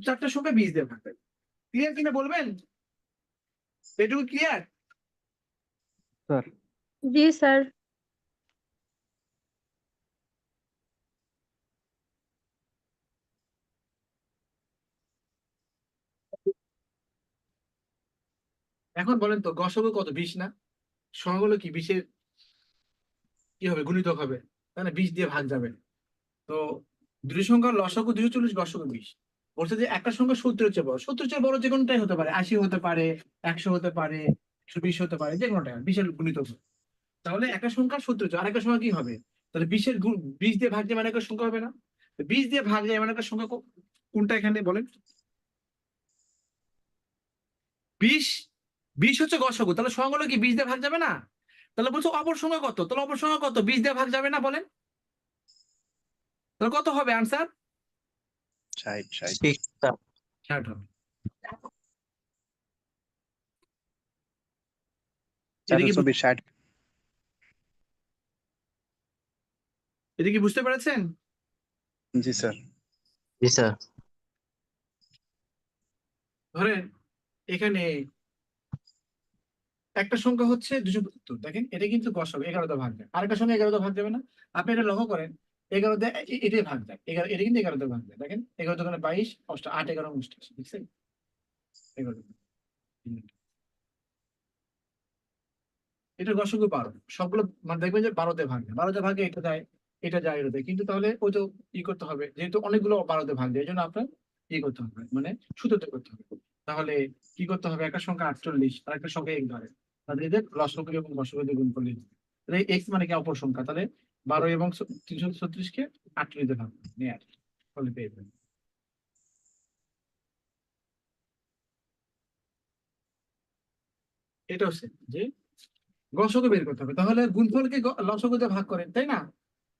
4টা সংখ্যায় 20 দিয়ে ভাগ যাবে। ক্লিয়ার কিনা বলবেন? এটুকু ক্লিয়ার? স্যার জি স্যার। এখন বলেন তো গসাগু কত? 20 না? সংখ্যাগুলো কি 20 এর কি হবে? গুণিতক হবে, তাহলে 20 দিয়ে ভাগ যাবে। তো দুটি সংখ্যার লসাগু 240 গসাগু 20। বলছে যে একটা সংখ্যা 70 এর চেয়ে বড়, 70 এর চেয়ে বড় যে কোনোটাই হতে পারে, 80 হতে পারে, 100 হতে পারে, 120 হতে পারে, যে কোনোটাই 20 এর গুণিতক হবে। তাহলে একটা সংখ্যা 70 চেয়ে আরেকটা সংখ্যা কি হবে? তাহলে 20 এর গুণ 20 দিয়ে ভাগ যায় মানে একটা সংখ্যা হবে না? 20 দিয়ে ভাগ যায় মানে একটা সংখ্যা কোনটা এখানে বলেন? 20 20 হচ্ছে গসাগু, তাহলে সংখ্যাগুলো কি 20 দিয়ে ভাগ যাবে না? তাহলে বলছো অপর সংখ্যা কত? তাহলে অপর সংখ্যা কত? 20 দিয়ে ভাগ যাবে না বলেন? তাহলে কত হবে আনসার? 60 60 হবে। এটা কি 60। এটা কি বুঝতে পেরেছেন? জি স্যার। জি স্যার। ধরেন এখানে একটা সংখ্যা হচ্ছে 275, দেখেন এটা কিন্তু গসাগু 11 ভাগ যায়, আরেকটা সংখ্যা 11 ভাগ যাবে না? আপনি এটা লক্ষ্য করেন, 11 দিয়ে এটাই ভাগ যায়, 11 এটা কিন্তু 11 ভাগ যায়। দেখেন 11 দোকানে 22, 8 11 29, বুঝছেন? 11 এটা গসাগু 12, সবগুলো মানে দেখবেন যে 12 ভাগ যায়, 12 ভাগে এটা যায়, এটা যায়, এটা যায়, কিন্তু তাহলে ওই তো ই করতে হবে, যেহেতু অনেকগুলো 12 ভাগ যায় এই জন্য আপনার ই করতে হবে, মানে সূত্রতে করতে হবে। তাহলে কি করতে হবে? একটা সংখ্যা 48 আর একটা সংখ্যা 1 ধরে, তাহলে এদের লসাগু এবং গসাগু দিয়ে গুণ করলে তাহলে এক্স মানে কি অপর সংখ্যা, তাহলে 12 এবং 336 কে 48 দিয়ে ভাগ নিয়ে আসি, তাহলে পেয়ে যাবেন। এটা হচ্ছে যে গসগু বের করতে হবে। তাহলে গুণফলকে লসগুতে ভাগ করেন, তাই না?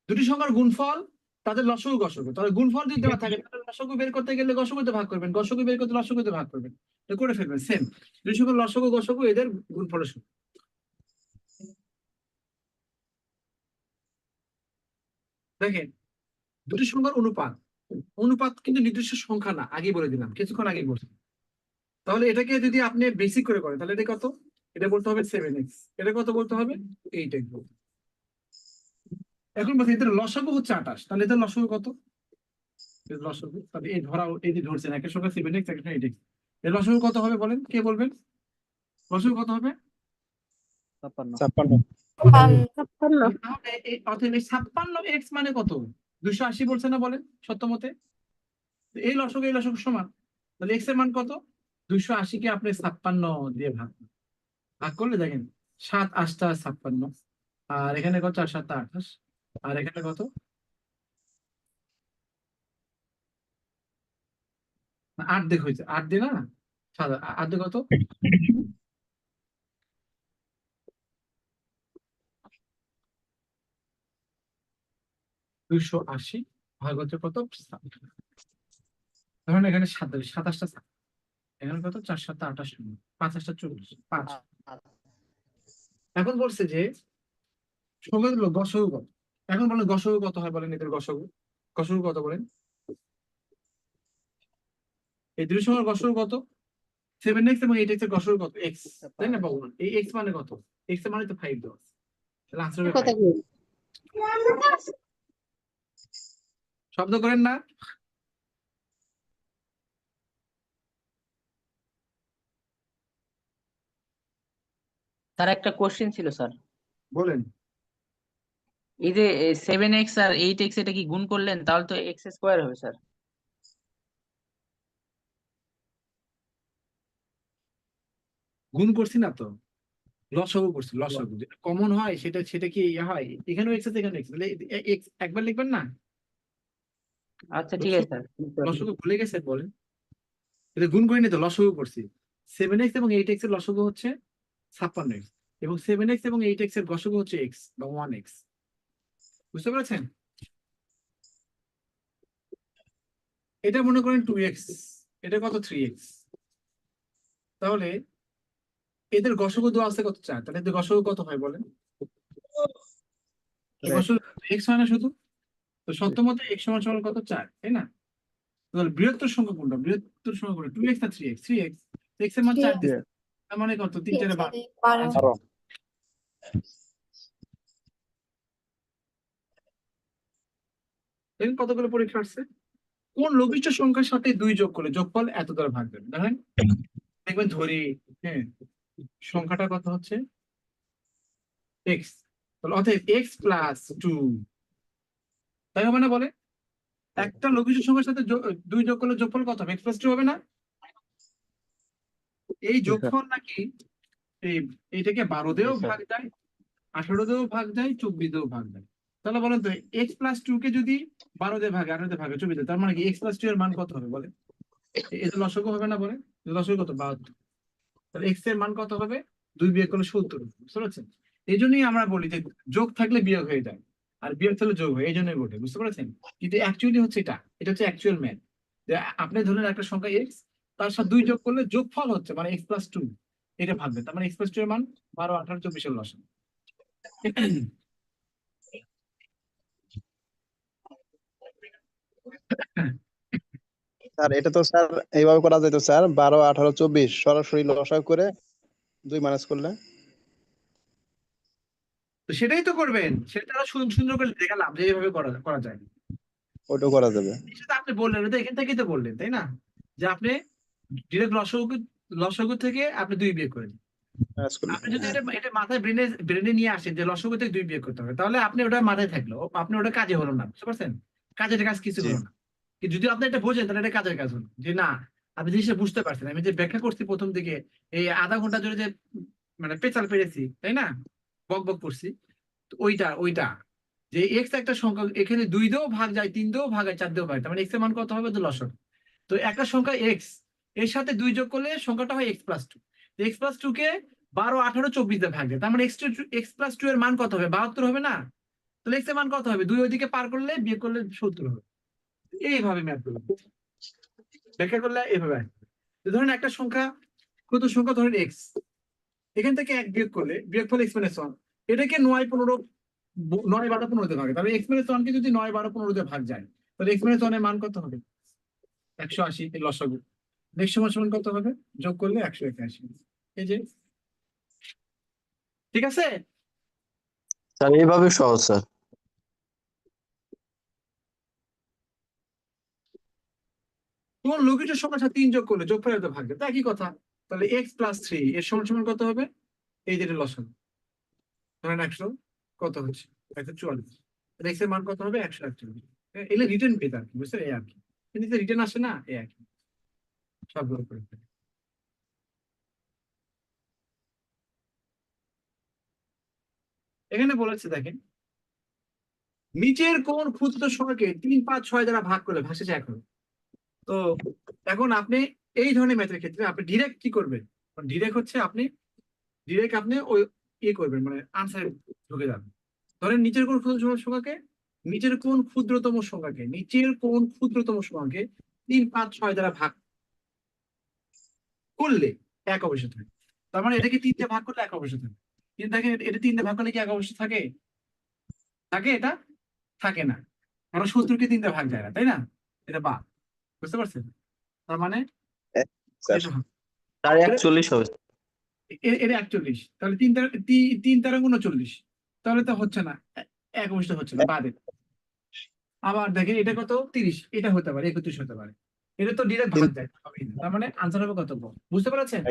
দুটি সংখ্যার গুণফল তাদের লসগু গসগু, তাহলে গুণফল যদি দেওয়া থাকে তাহলে লসগু বের করতে গেলে গসগুতে ভাগ করবেন, গসগু বের করতে লসগুতে ভাগ করবেন, এটা করে ফেলবেন। সেম দুটি সংখ্যার লসগু গসগু এদের গুণফলের সূত্র। দেখেন দুটি সংখ্যার অনুপাত, অনুপাত কিন্তু নির্দিষ্ট সংখ্যা না, আগে বলে দিলাম, কিছুক্ষণ আগে বলছি। তাহলে এটাকে যদি আপনি বেসিক করে করেন তাহলে এটা কত? এটা বলতে হবে 7x, এটা কত বলতে হবে? 8x বলতে। এখন বলছি এদের লসাগু হচ্ছে 28, তাহলে এদের লসাগু কত? এদের লসাগু তাহলে এই ধরা, এই যে ধরছেন একের সংখ্যা 7x একের সংখ্যা 8x, এর লসাগু কত হবে বলেন, কে বলবেন? লসাগু কত হবে? 56 তাহলে অতএব 56x মানে কত? 280 বলছে না, বলেন সত্য মতে। এই লসাগু সমান, তাহলে x এর মান কত? 280 কে আপনি 56 দিয়ে ভাগ করলে দেখেন 7 8 56, আর এখানে কত? 4 7 28, আর এখানে কত? 8 দিয়ে হয়েছে, 8 দিয়ে না 8 দিয়ে কত? 280 ভাগ হচ্ছে কত? 7। ধরেন এখানে 27টা, এখানে কত? 4 7 28, 5 8 24, 5। এখন বলছে যে সংখ্যাগুলো গসগু কত। এখন বলেন গসগু কত হয়, বলেন এদের গসগু কত বলেন? এই দুই সংখ্যার গসগু কত? 7x এবং 8x এর গসগু কত? x, তাই না? বলুন এই x মানে কত? x এর মানে তো 5 দেওয়া আছে, তাহলে আনসার হবে 5। শব্দ করেন না। স্যার একটা কোশ্চেন ছিল স্যার, বলেন। এই যে 7x আর 8x এটা কি গুণ করলেন তাহলে তো x স্কয়ার হবে স্যার। গুণ করছি না তো, লসাগু করছি, লসাগু যেটা কমন হয় সেটা কি হয়? এখানেও x আছে, এখানেও x, তাহলে x একবার লিখবেন না। আচ্ছা ঠিক আছে স্যার। লসাগু ভুলে গেছেন বলেন? এটা গুণ করিনি তো, লসাগু করছি। 7x এবং 8x এর লসাগু হচ্ছে 56x, এবং 7x এবং 8x এর গসাগু হচ্ছে x বা 1x, বুঝতে পেরেছেন? এটা মনে করেন 2x, এটা কত? 3x। তাহলে এদের গসাগু দেওয়া আছে কত? 4, তাহলে এদের গসাগু কত হয় বলেন? গসাগু x হয় না শুধু? তো সত্য মতে x সমান সমান কত? 4, তাই না? তাহলে বৃহত্তর সংখ্যা কোনটা? বৃহত্তর সংখ্যা কোনটা? 2x না 3x? 3x, x এর মান 4 দিচ্ছে, তার মানে কত? 3 4 12। দেখেন কতগুলো পরীক্ষা আসছে। কোন লঘিষ্ঠ সংখ্যার সাথে 2 যোগ করলে যোগফল এত দ্বারা ভাগ দেবে? দেখেন দেখবেন ধরি, হ্যাঁ, সংখ্যাটা কত হচ্ছে? x, তাহলে অতএব x + 2, তাই হবে না বলে? একটা লঘিষ্ঠ সংখ্যার সাথে 2 যোগ করলে যোগফল কত হবে? x + 2 হবে না? এই যোগফল নাকি এইটাকে 12 দিয়েও ভাগ যায়, 18 দিয়েও ভাগ যায়, 24 দিয়েও ভাগ যায়। তাহলে বলেন তো x + 2 কে যদি 12 দিয়ে ভাগে, 18 দিয়ে ভাগে, 24 দিয়ে, তার মানে কি x + 2 এর মান কত হবে বলে? এটা লসাগু হবে না বলে? লসাগু কত? 72। তাহলে x এর মান কত হবে? 2 বিয়োগ করলে 70, বুঝতে পারছেন? এই জন্যই আমরা বলি যে যোগ থাকলে বিয়োগ হয়ে যায়, আর বিয়োগ থাকলে যোগ হয়, এই জন্যই বটে, বুঝতে পারছেন? কিন্তু অ্যাকচুয়ালি হচ্ছে এটা হচ্ছে অ্যাকচুয়াল ম্যাথ, যে আপনি ধরলেন একটা সংখ্যা x, তার সাথে 2 যোগ করলে যোগফল হচ্ছে মানে x + 2, এটা ভাগবে, তার মানে x + 2 এর মান 12 18 24 এর লসাগু। স্যার এটা তো স্যার এইভাবে করা যেত স্যার, 12 18 24 সরাসরি লসাগু করে 2 মাইনাস করলে। তো সেটাই তো করবেন, সেটা আরো সুন্দর করে দেখালাম যে এইভাবে করা যায়। ওটাও করা যাবে। সেটা আপনি বললেন, এটা এখান থেকেই তো বললেন, তাই না? যে আপনি ডিরেক্ট লসাগু থেকে আপনি 2 বিয়োগ করেন। মাইনাস করলে আপনি যদি এটা মাথায় ব্রেনে নিয়ে আসেন যে লসাগু থেকে 2 বিয়োগ করতে হবে, তাহলে আপনি ওটা মাথায় থাকলো, আপনি ওটা কাজে হলো না, বুঝতে পারছেন? কাজ কিছু জি। হলো না। কিন্তু যদি আপনি এটা বোঝেন তাহলে এটা কাজের কাজ হলো, যে না আপনি জিনিসটা বুঝতে পারছেন। আমি যে ব্যাখ্যা করছি প্রথম দিকে, এই আধা ঘন্টা ধরে যে মানে পেঁচাল পেরেছি, তাই না, বক বক করছি, তো ওইটা যে এক্স একটা সংখ্যা, এখানে 2 দিয়েও ভাগ যায়, 3 দিয়েও ভাগ যায়, 4 দিয়েও ভাগ যায়, মানে এক্স এর মান কত হবে? তো লসাগু। তো একটা সংখ্যা এক্স, এর সাথে 2 যোগ করলে সংখ্যাটা হয় x + 2। x + 2 কে 12, 18, 24 দিয়ে ভাগ যায়, তার মানে x+2 এর মান কত হবে? 72 হবে না? তাহলে x এর মান কত হবে? 2 ওইদিকে পার করলে বিয়োগ করলে 70 হবে। এইভাবে ম্যাথ করবে, ব্যাখ্যা করলে এইভাবে আসবে। তো ধরেন একটা সংখ্যা, ক্ষুদ্র সংখ্যা ধরেন x, এখান থেকে 1 বিয়োগ করলে বিয়োগফল x-1, এটাকে 9, 15, 9, 12, 15 দিয়ে ভাগে, তাহলে x-1 কে যদি 9, 12, 15 দিয়ে ভাগ যায়, তাহলে x-1 এর মান কত হবে? 180 এর লসাগু। নেক্সট সমান কত হবে? যোগ করলে 181। এই যে, ঠিক আছে? স্যার এইভাবে সহজ স্যার। কোন লঘিষ্ঠ সংখ্যার সাথে 3 যোগ করলে যোগফলের সাথে ভাগ যায়, তা একই কথা। তাহলে x+3 এর সমান কত হবে? এই যে লসাগু, ধরেন 100 কত হচ্ছে? 144। x এর মান কত হবে? 141। এগুলো রিটার্ন পেতে আর কি, বুঝছেন? এই আর কি, কিন্তু রিটার্ন আসে না, এই আর কি, সবগুলো করে ফেলে। এখানে বলেছে দেখেন, নিচের কোন ক্ষুদ্র সংখ্যাকে 3, 5, 6 দ্বারা ভাগ করলে ভাগশেষ 1 হবে? তো এখন আপনি এই ধরনের ম্যাথের ক্ষেত্রে আপনি ডিরেক্ট কি করবেন? ডিরেক্ট হচ্ছে আপনি ওই করবেন, মানে আনসারে ঢুকে যাবেন। ধরেন নিচের কোন ক্ষুদ্রতম সংখ্যাকে 3, 5, 6 দ্বারা ভাগ করলে 1 অবশ্যই থাকে। তার মানে এটাকে 3 দিয়ে ভাগ করলে 1 অবশ্যই থাকে। কিন্তু দেখেন এটা 3 দিয়ে ভাগ করলে কি 1 অবশ্যই থাকে? এটা থাকে না, কারণ সূত্রকে 3 দিয়ে ভাগ যায় না, তাই না? এটা বাদ, বুঝতে পারছেন? তার মানে স্যার এটা হবে। স্যার 41 হবে। এটা 41, তাহলে 3 তেরো 39, তাহলে তো হচ্ছে না, 1 অবশ্যই হচ্ছে না, বাদে। আবার দেখেন এটা কত? 30, এটা হতে পারে 31 হতে পারে, এটা তো ডিরেক্ট ভাগ যায়, হবেই না। তার মানে আনসার হবে কত? বুঝতে পারছেন?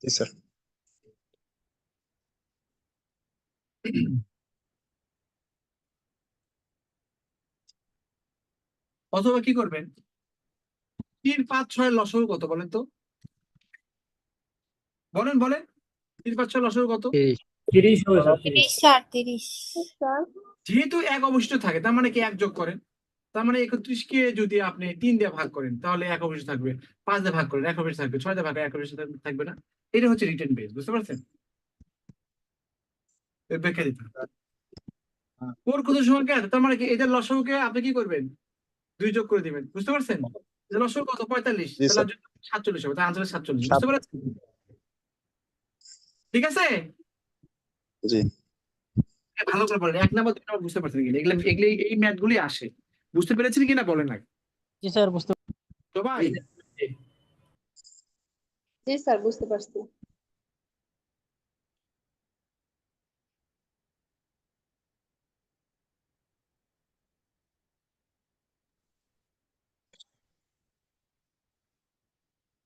জি স্যার। অথবা কি করবেন, 3, 5, 6 লসাগু কত বলেন তো? বলেন 3, 5, 6 লসাগু কত? 30 হবে স্যার, 30 স্যার 30 স্যার। যেহেতু 1 অবশিষ্ট থাকে, তার মানে কি 1 যোগ করেন, তার মানে 31 কে যদি আপনি 3 দিয়ে ভাগ করেন তাহলে 1 অবশিষ্ট থাকবে, 5 দিয়ে ভাগ করেন 1 অবশিষ্ট থাকবে, 6 দিয়ে ভাগ 1 অবশিষ্ট থাকবে না। এটা হচ্ছে রিটেন বেস, বুঝতে পারছেন? ব্যাখ্যা দিতে হবে। কোন ক্ষুদ্র সংখ্যা আছে, তার মানে কি এদের লসাগুকে আপনি কি করবেন? 2 যোগ করে দিবেন, বুঝতে পারছেন? এদের লসাগু কত? 45, জি তাহলে স্যার। 47 হবে, তাই আনসার 47, বুঝতে পারছেন? ঠিক আছে? জি ভালো করে বলেন, 1 নাম্বার 2 নাম্বার বুঝতে পারছেন কিনা? এগুলি এই ম্যাথ গুলি আসে, বুঝতে পেরেছেন কিনা বলেন আগে জি স্যার, বুঝতে তো ভাই। জি স্যার, বুঝতে পারছি।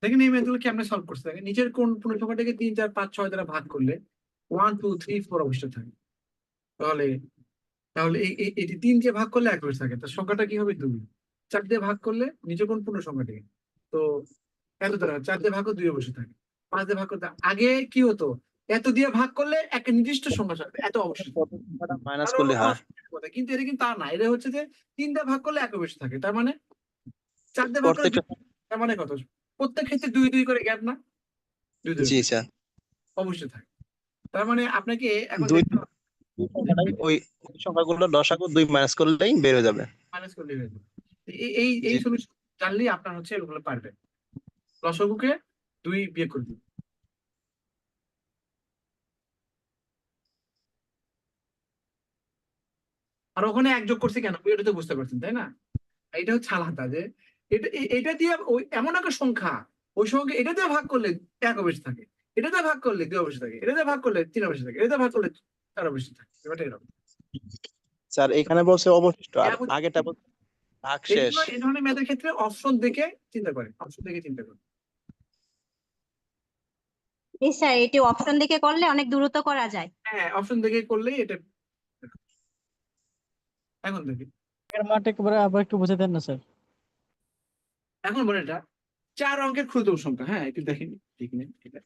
দেখেন এই ম্যাথগুলো কি আপনি সলভ করতে থাকেন, নিচের কোন পূর্ণ সংখ্যাটাকে 3, 4, 5, 6 দ্বারা ভাগ করলে 1, 2, 3, 4 অবশিষ্ট থাকে? তাহলে তাহলে এটি 3 দিয়ে ভাগ করলে 1 অবশিষ্ট থাকে, তার সংখ্যাটা কি হবে? 2। 4 দিয়ে ভাগ করলে নিচে কোন পূর্ণ সংখ্যাটাকে, তো এত দ্বারা 4 দিয়ে ভাগ করলে 2 অবশিষ্ট থাকে। 5 দিয়ে ভাগ করতে আগে কি হতো? এত দিয়ে ভাগ করলে একটা নির্দিষ্ট সংখ্যা থাকবে, এত অবশিষ্ট থাকবে। মাইনাস তাহলে করলে হলো হয়। কথা, কিন্তু এটা কিন্তু তা না, এটা হচ্ছে যে 3 দিয়ে ভাগ করলে 1 অবশিষ্ট থাকে, তার মানে 4 দিয়ে ভাগ করলে প্রত্যেকটা 2, তার মানে কত? প্রত্যেক ক্ষেত্রে 2, 2 করে গ্যাপ না, 2, 2 জি স্যার। অবশ্যই থাকে। তার মানে আপনাকে এখন দুই দেখতে হবে সংখ্যাটাই ওই ওই সংখ্যাগুলো লসাগু 2 মাইনাস করলেই বের হয়ে যাবে। মাইনাস করলে হয়ে যাবে। এই জি সলিউশন জানলেই আপনার হচ্ছে এগুলো পারবেন। লসাগুকে 2 বিয়োগ করে দিন। আর ওখানে 1 যোগ করছে কেন? এটা তো বুঝতে পারছেন তাই না? এটা হচ্ছে আলাদা, যে এটা দিয়ে ওই এমন একটা সংখ্যা, ওই সংখ্যা এটা দিয়ে ভাগ করলে 1 অবশ্যই থাকে, এটা দিয়ে ভাগ করলে 2 অবশ্যই থাকে, এটা দিয়ে ভাগ করলে 3 অবশ্যই থাকে, এটা দিয়ে ভাগ করলে 4 অবশ্যই থাকে, ব্যাপারটা এরকম। স্যার এখানে বলছে অবশিষ্ট, আর আগেটা বলছে ভাগ শেষ। এই ধরনের ম্যাথের ক্ষেত্রে অপশন দেখে চিন্তা করে, স্যার এটি অপশন দেখে করলে অনেক দ্রুত করা যায়। হ্যাঁ, অপশন দেখে করলেই এটা। এখন দেখি, এর মাঠে একবারে আবার একটু বুঝে দেন না স্যার। এখন বলে এটা 4 অঙ্কের ক্ষুদ্র সংখ্যা, হ্যাঁ একটু দেখেন, ঠিক নেই এটা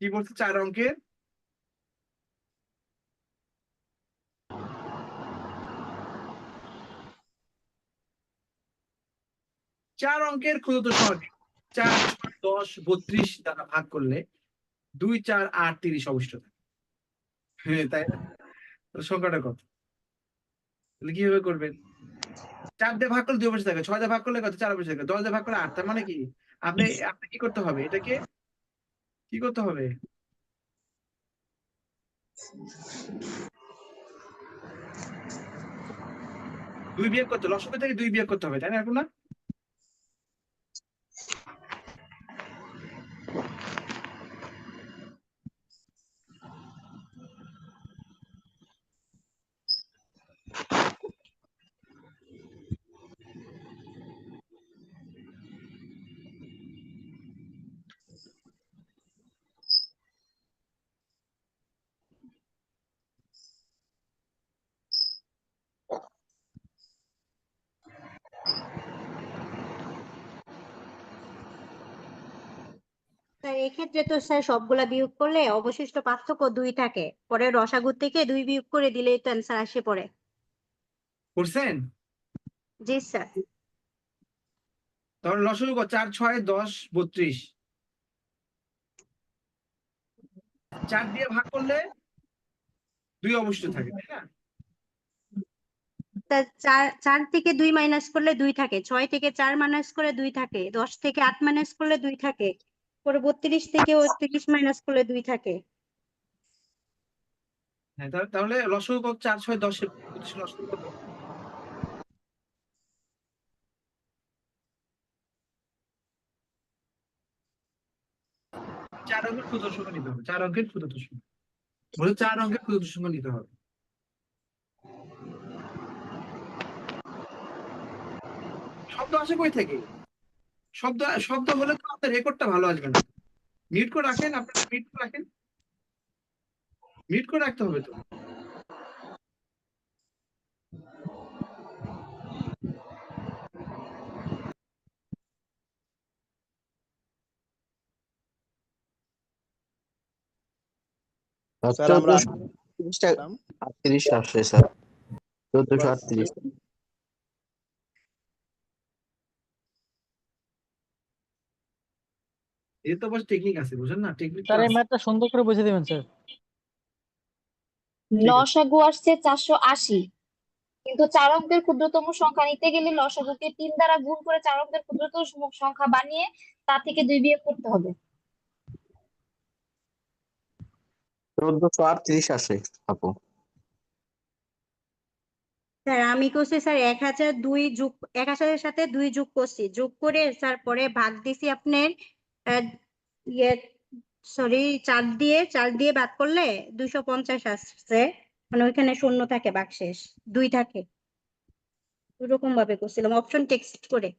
কি বলছে? 4 অঙ্কের 4 অঙ্কের ক্ষুদ্রতম সংখ্যা 4, 6, 10, 32 দ্বারা ভাগ করলে 2, 4, 8, 30 অবশিষ্ট থাকে। হ্যাঁ, তাই না? তাহলে সংখ্যাটা কত? তাহলে কিভাবে করবেন? 4 দিয়ে ভাগ করলে 2 অবশিষ্ট থাকে, 6 দিয়ে ভাগ করলে কত? 4 অবশিষ্ট থাকে, 10 দিয়ে ভাগ করলে 8। তার মানে কি? আপনি আপনি কি করতে হবে? এটাকে কি করতে হবে? দুই বিয়োগ করতে, লসাগু থেকে 2 বিয়োগ করতে হবে, তাই না? এখন না? স্যার এক্ষেত্রে তো স্যার সবগুলা বিয়োগ করলে অবশিষ্ট পার্থক্য 2 থাকে, পরে রসাগু থেকে 2 বিয়োগ করে দিলেই তো অ্যান্সার আসে পড়ে। করছেন? জি স্যার। তাহলে লসাগু কত? 4, 6, 10, 32। 4 দিয়ে ভাগ করলে 2 অবশিষ্ট থাকে, তাই না? স্যার 4 থেকে 2 মাইনাস করলে 2 থাকে, 6 থেকে 4 মাইনাস করে 2 থাকে, 10 থেকে 8 মাইনাস করলে 2 থাকে, পরে 32 থেকে 30 মাইনাস করলে 2 থাকে। হ্যাঁ, তাহলে লসাগু কত? 4, 6, 10 এর 25 লসাগু কত? চার অঙ্কের ক্ষুদ্রতম সংখ্যা নিতে হবে, 4 অঙ্কের ক্ষুদ্রতম সংখ্যা। বলে 4 অঙ্কের ক্ষুদ্রতম সংখ্যা নিতে হবে। শব্দ আসে কই থেকে? শব্দ শব্দ হলে তো আপনার রেকর্ডটা ভালো আসবে না। মিউট করে রাখেন, আপনারা মিউট করে রাখেন, মিউট করে রাখতে হবে তো। স্যার আমরা 1438 আসছে স্যার, 1438। এর তো বস টেকনিক আছে, বুঝেন না? টেকনিক তো স্যার এই আছে। ম্যাথটা সুন্দর করে বুঝিয়ে দিবেন স্যার। ঠিক আছে। লসাগু আসছে 480, কিন্তু 4 অঙ্কের ক্ষুদ্রতম সংখ্যা নিতে গেলে লসাগুকে 3 দ্বারা গুণ করে 4 অঙ্কের ক্ষুদ্রতম সংখ্যা বানিয়ে তা থেকে 2 বিয়োগ করতে হবে। 1438 আসে আপু। স্যার আমি করছি স্যার 1002 যোগ 1000 এর সাথে 2 যোগ করছি, যোগ করে স্যার পরে ভাগ দিছি আপনার ইয়ে সরি 4 দিয়ে ভাগ করলে 250 আসছে, মানে ওইখানে শূন্য থাকে, ভাগশেষ 2 থাকে। ওরকম ভাবে করছিলাম অপশন টেক্সট করে।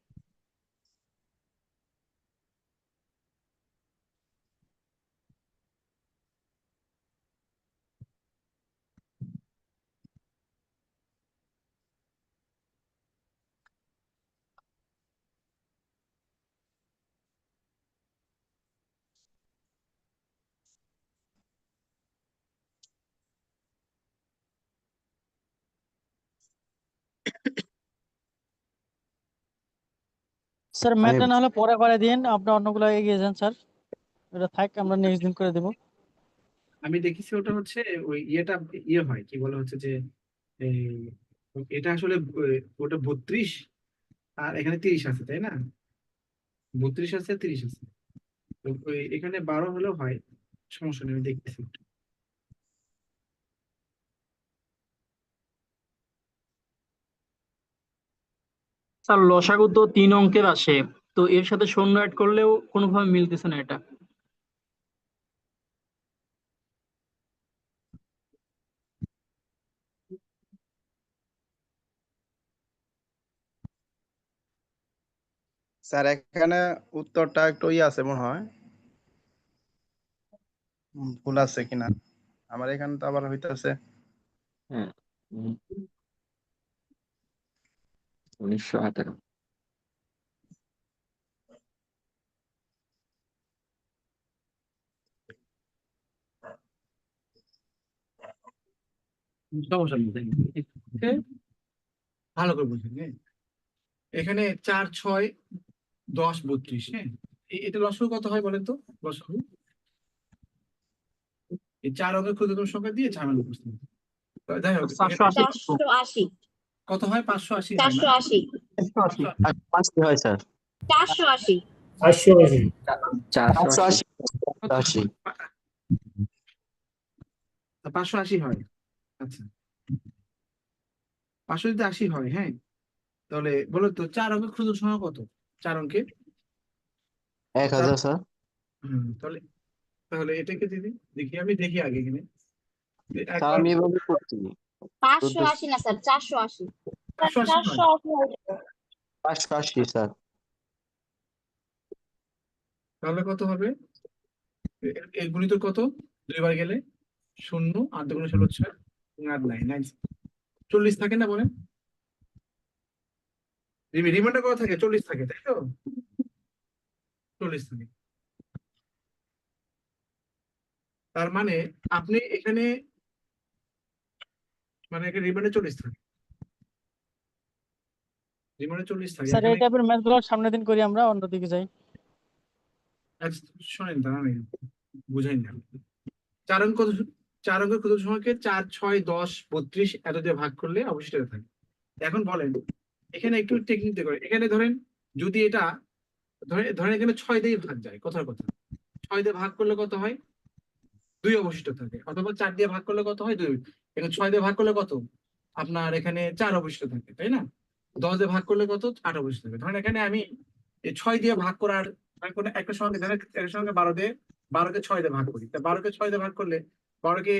স্যার ম্যাথটা না হলে পরে করে দিন, আপনার অন্যগুলো এগিয়ে যান স্যার, এটা থাক, আমরা নেক্সট দিন করে দেবো। আমি দেখেছি ওটা হচ্ছে ওই ইয়েটা ইয়ে হয়, কি বলে হচ্ছে যে এই এটা আসলে ওটা 32 আর এখানে 30 আছে, তাই না? 32 আছে, 30 আছে। তো এখানে 12 হলেও হয়, সমস্যা নেই, আমি দেখতেছি। স্যার লসাগু তো 3 অঙ্কের আসে, তো এর সাথে শূন্য অ্যাড করলেও কোনোভাবে মিলতেছে না এটা। স্যার এখানে উত্তরটা একটু আছে মনে হয়, ভুল আছে কিনা। আমার এখানে তো আবার হইতাছে হ্যাঁ, 1918। সমস্যা নেই, তাই না? ভালো করে বুঝলেন, হ্যাঁ? এখানে 4, 6, 10 32, হ্যাঁ এটা লসাগু কত হয় বলেন তো? লসাগু এই 4 অঙ্কের ক্ষুদ্রতম সংখ্যা দিয়ে ঝামেলা করতে হবে। যাই হোক, 480 কত হয়? 580 হয় না? 480 5 হয় স্যার। 480 480 80 580 হয়। আচ্ছা 580 হয়, হ্যাঁ তাহলে বলো তো 4 অঙ্কের ক্ষুদ্র সংখ্যা কত? 4 অঙ্কের 1000 স্যার। তাহলে তাহলে এটাকে দিদি দেখি, আমি দেখি আগে এখানে স্যার আমি এভাবে করছি। 580 না স্যার 480 580 স্যার। তাহলে কত হবে? এর গুণিত কত? 2 বার গেলে 0, 8 দুগুণে 16 6 আর 9 40 থাকে না বলেন? রিমাইন্ডার কত থাকে? 40 থাকে, তাই তো? 40 থাকে। তার মানে আপনি এখানে মানে এখানে রিমাইন্ডার 40 থাকে, রিমাইন্ডার 40 থাকে। স্যার এই এখানে টাইপের ম্যাথগুলো সামনের দিন করি, আমরা অন্যদিকে যাই। শোনেন, দাঁড়ান আমি বুঝাই না। 4 অঙ্কের ক্ষুদ্র সংখ্যাকে 4 6 10 32 এত দিয়ে ভাগ করলে অবশিষ্ট থাকে। এখন বলেন এখানে একটু টেকনিক দিয়ে করে, এখানে ধরেন যদি এটা ধরেন এখানে 6 দিয়ে ভাগ যায়, কথার কথা 6 দিয়ে ভাগ করলে কত হয়? 2 অবশিষ্ট থাকে, অথবা 4 দিয়ে ভাগ করলে কত হয়? 2। এখন 6 দিয়ে ভাগ করলে কত? আপনার এখানে 4 অবশিষ্ট থাকে, তাই না? 10 দিয়ে ভাগ করলে কত? 8 অবশিষ্ট থাকে। ধরেন এখানে আমি এই 6 দিয়ে ভাগ করার কোনো একটা সংখ্যা, ধরেন একটা সংখ্যা 12কে 6 দিয়ে ভাগ করি, তা 12কে 6 দিয়ে ভাগ করলে 12কে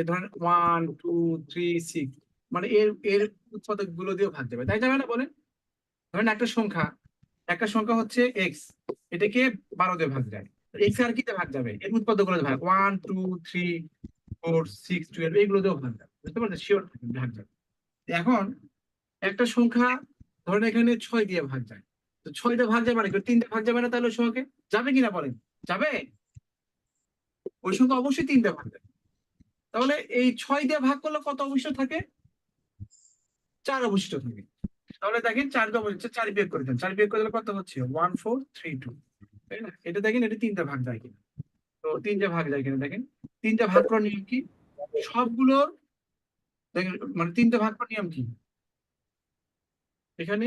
ধরেন 1 2 3 6 মানে এর উৎপাদক গুলো দিয়েও ভাগ যাবে, তাই যাবে না বলেন? ধরেন একটা সংখ্যা হচ্ছে এক্স, এটাকে 12 দিয়ে ভাগ যায়, এক্স আর কিতে ভাগ যাবে? এর উৎপাদক গুলো ভাগ 1 2 3 4 6 12 এইগুলো দিয়েও ভাগ যাবে, বুঝতে পারছেন? শিওর ভাগ যাবে। এখন একটা সংখ্যা ধরেন এখানে 6 দিয়ে ভাগ যায়, তো 6 দিয়ে ভাগ যাবে না, 3 দিয়ে ভাগ যাবে না, তাহলে ওই সংখ্যাকে যাবে কিনা বলেন? যাবে? ওই সংখ্যা অবশ্যই 3 দিয়ে ভাগ যাবে। তাহলে এই 6 দিয়ে ভাগ করলে কত অবশিষ্ট থাকে? 4 অবশিষ্ট থাকে। তাহলে দেখেন 4 বিয়োগ করে দেন, 4 বিয়োগ করে দিলে কত হচ্ছে? 1 4 3 2, তাই না? এটা দেখেন এটা 3 দিয়ে ভাগ যায় কিনা, তো 3 দিয়ে ভাগ যায় কিনা দেখেন। 3 দিয়ে ভাগ করার নিয়ম কি? সবগুলোর দেখেন মানে 3 দিয়ে ভাগ করার নিয়ম কি? এখানে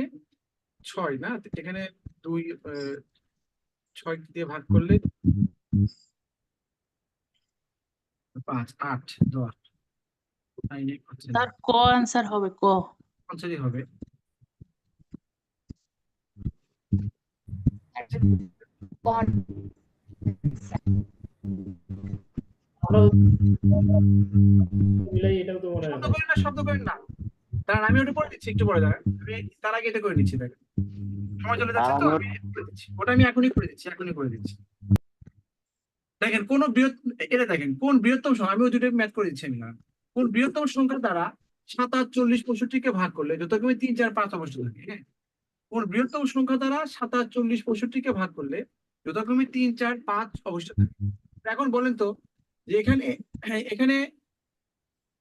6 না, এখানে 2 6 দিয়ে ভাগ করলে 5 8 10 9 হচ্ছে না, স্যার ক অ্যান্সার হবে ক। 50 হবে। শব্দ করেন না, দাঁড়ান আমি ওটা করে দিচ্ছি, একটু পরে দাঁড়ান, আমি তার আগে এটা করে নিচ্ছি। দেখেন সময় চলে যাচ্ছে তো, আমি করে দিচ্ছি ওটা, আমি এখনই করে দিচ্ছি। দেখেন কোন এটা দেখেন কোন বৃহত্তম সংখ্যা, আমি ওই দুটো ম্যাথ করে দিচ্ছি না, কোন বৃহত্তম সংখ্যা দ্বারা 27 40 65 ভাগ করলে যথাক্রমে 3 4 5 অবশিষ্ট থাকে। হ্যাঁ, কোন বৃহত্তম সংখ্যা দ্বারা 27 40 65 ভাগ করলে যথাক্রমে 3 4 5 অবশিষ্ট থাকে। এখন বলেন তো যে এখানে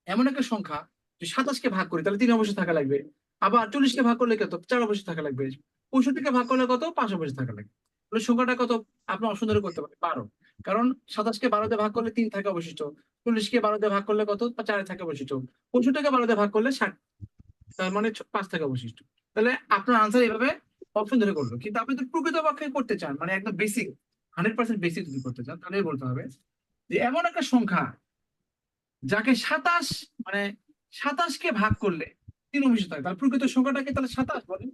এমন একটা সংখ্যা যে 27কে ভাগ করি তাহলে 3 অবশিষ্ট থাকা লাগবে, আবার 40কে ভাগ করলে কত? 4 অবশিষ্ট থাকা লাগবে, 65কে ভাগ করলে কত? 5 অবশিষ্ট থাকা লাগবে। তাহলে সংখ্যাটা কত? আপনি অপশন ধরে করতে পারেন 12, কারণ 27কে 12 দিয়ে ভাগ করলে 3 থাকে অবশিষ্ট, 40কে 12 দিয়ে ভাগ করলে কত? 4 থাকে অবশিষ্ট, 65কে 12 দিয়ে ভাগ করলে 60, তার মানে 5 থাকে অবশিষ্ট। তাহলে আপনার আনসার এইভাবে অপশন ধরে করলো। কিন্তু আপনি যদি প্রকৃতপক্ষে করতে চান, মানে একদম বেসিক 100% বেসিক যদি করতে চান, তাহলে বলতে হবে যে এমন একটা সংখ্যা যাকে 27 মানে 27কে ভাগ করলে 3 অবশিষ্ট থাকে, তাহলে প্রকৃত সংখ্যাটাকে তাহলে 27 বলেন।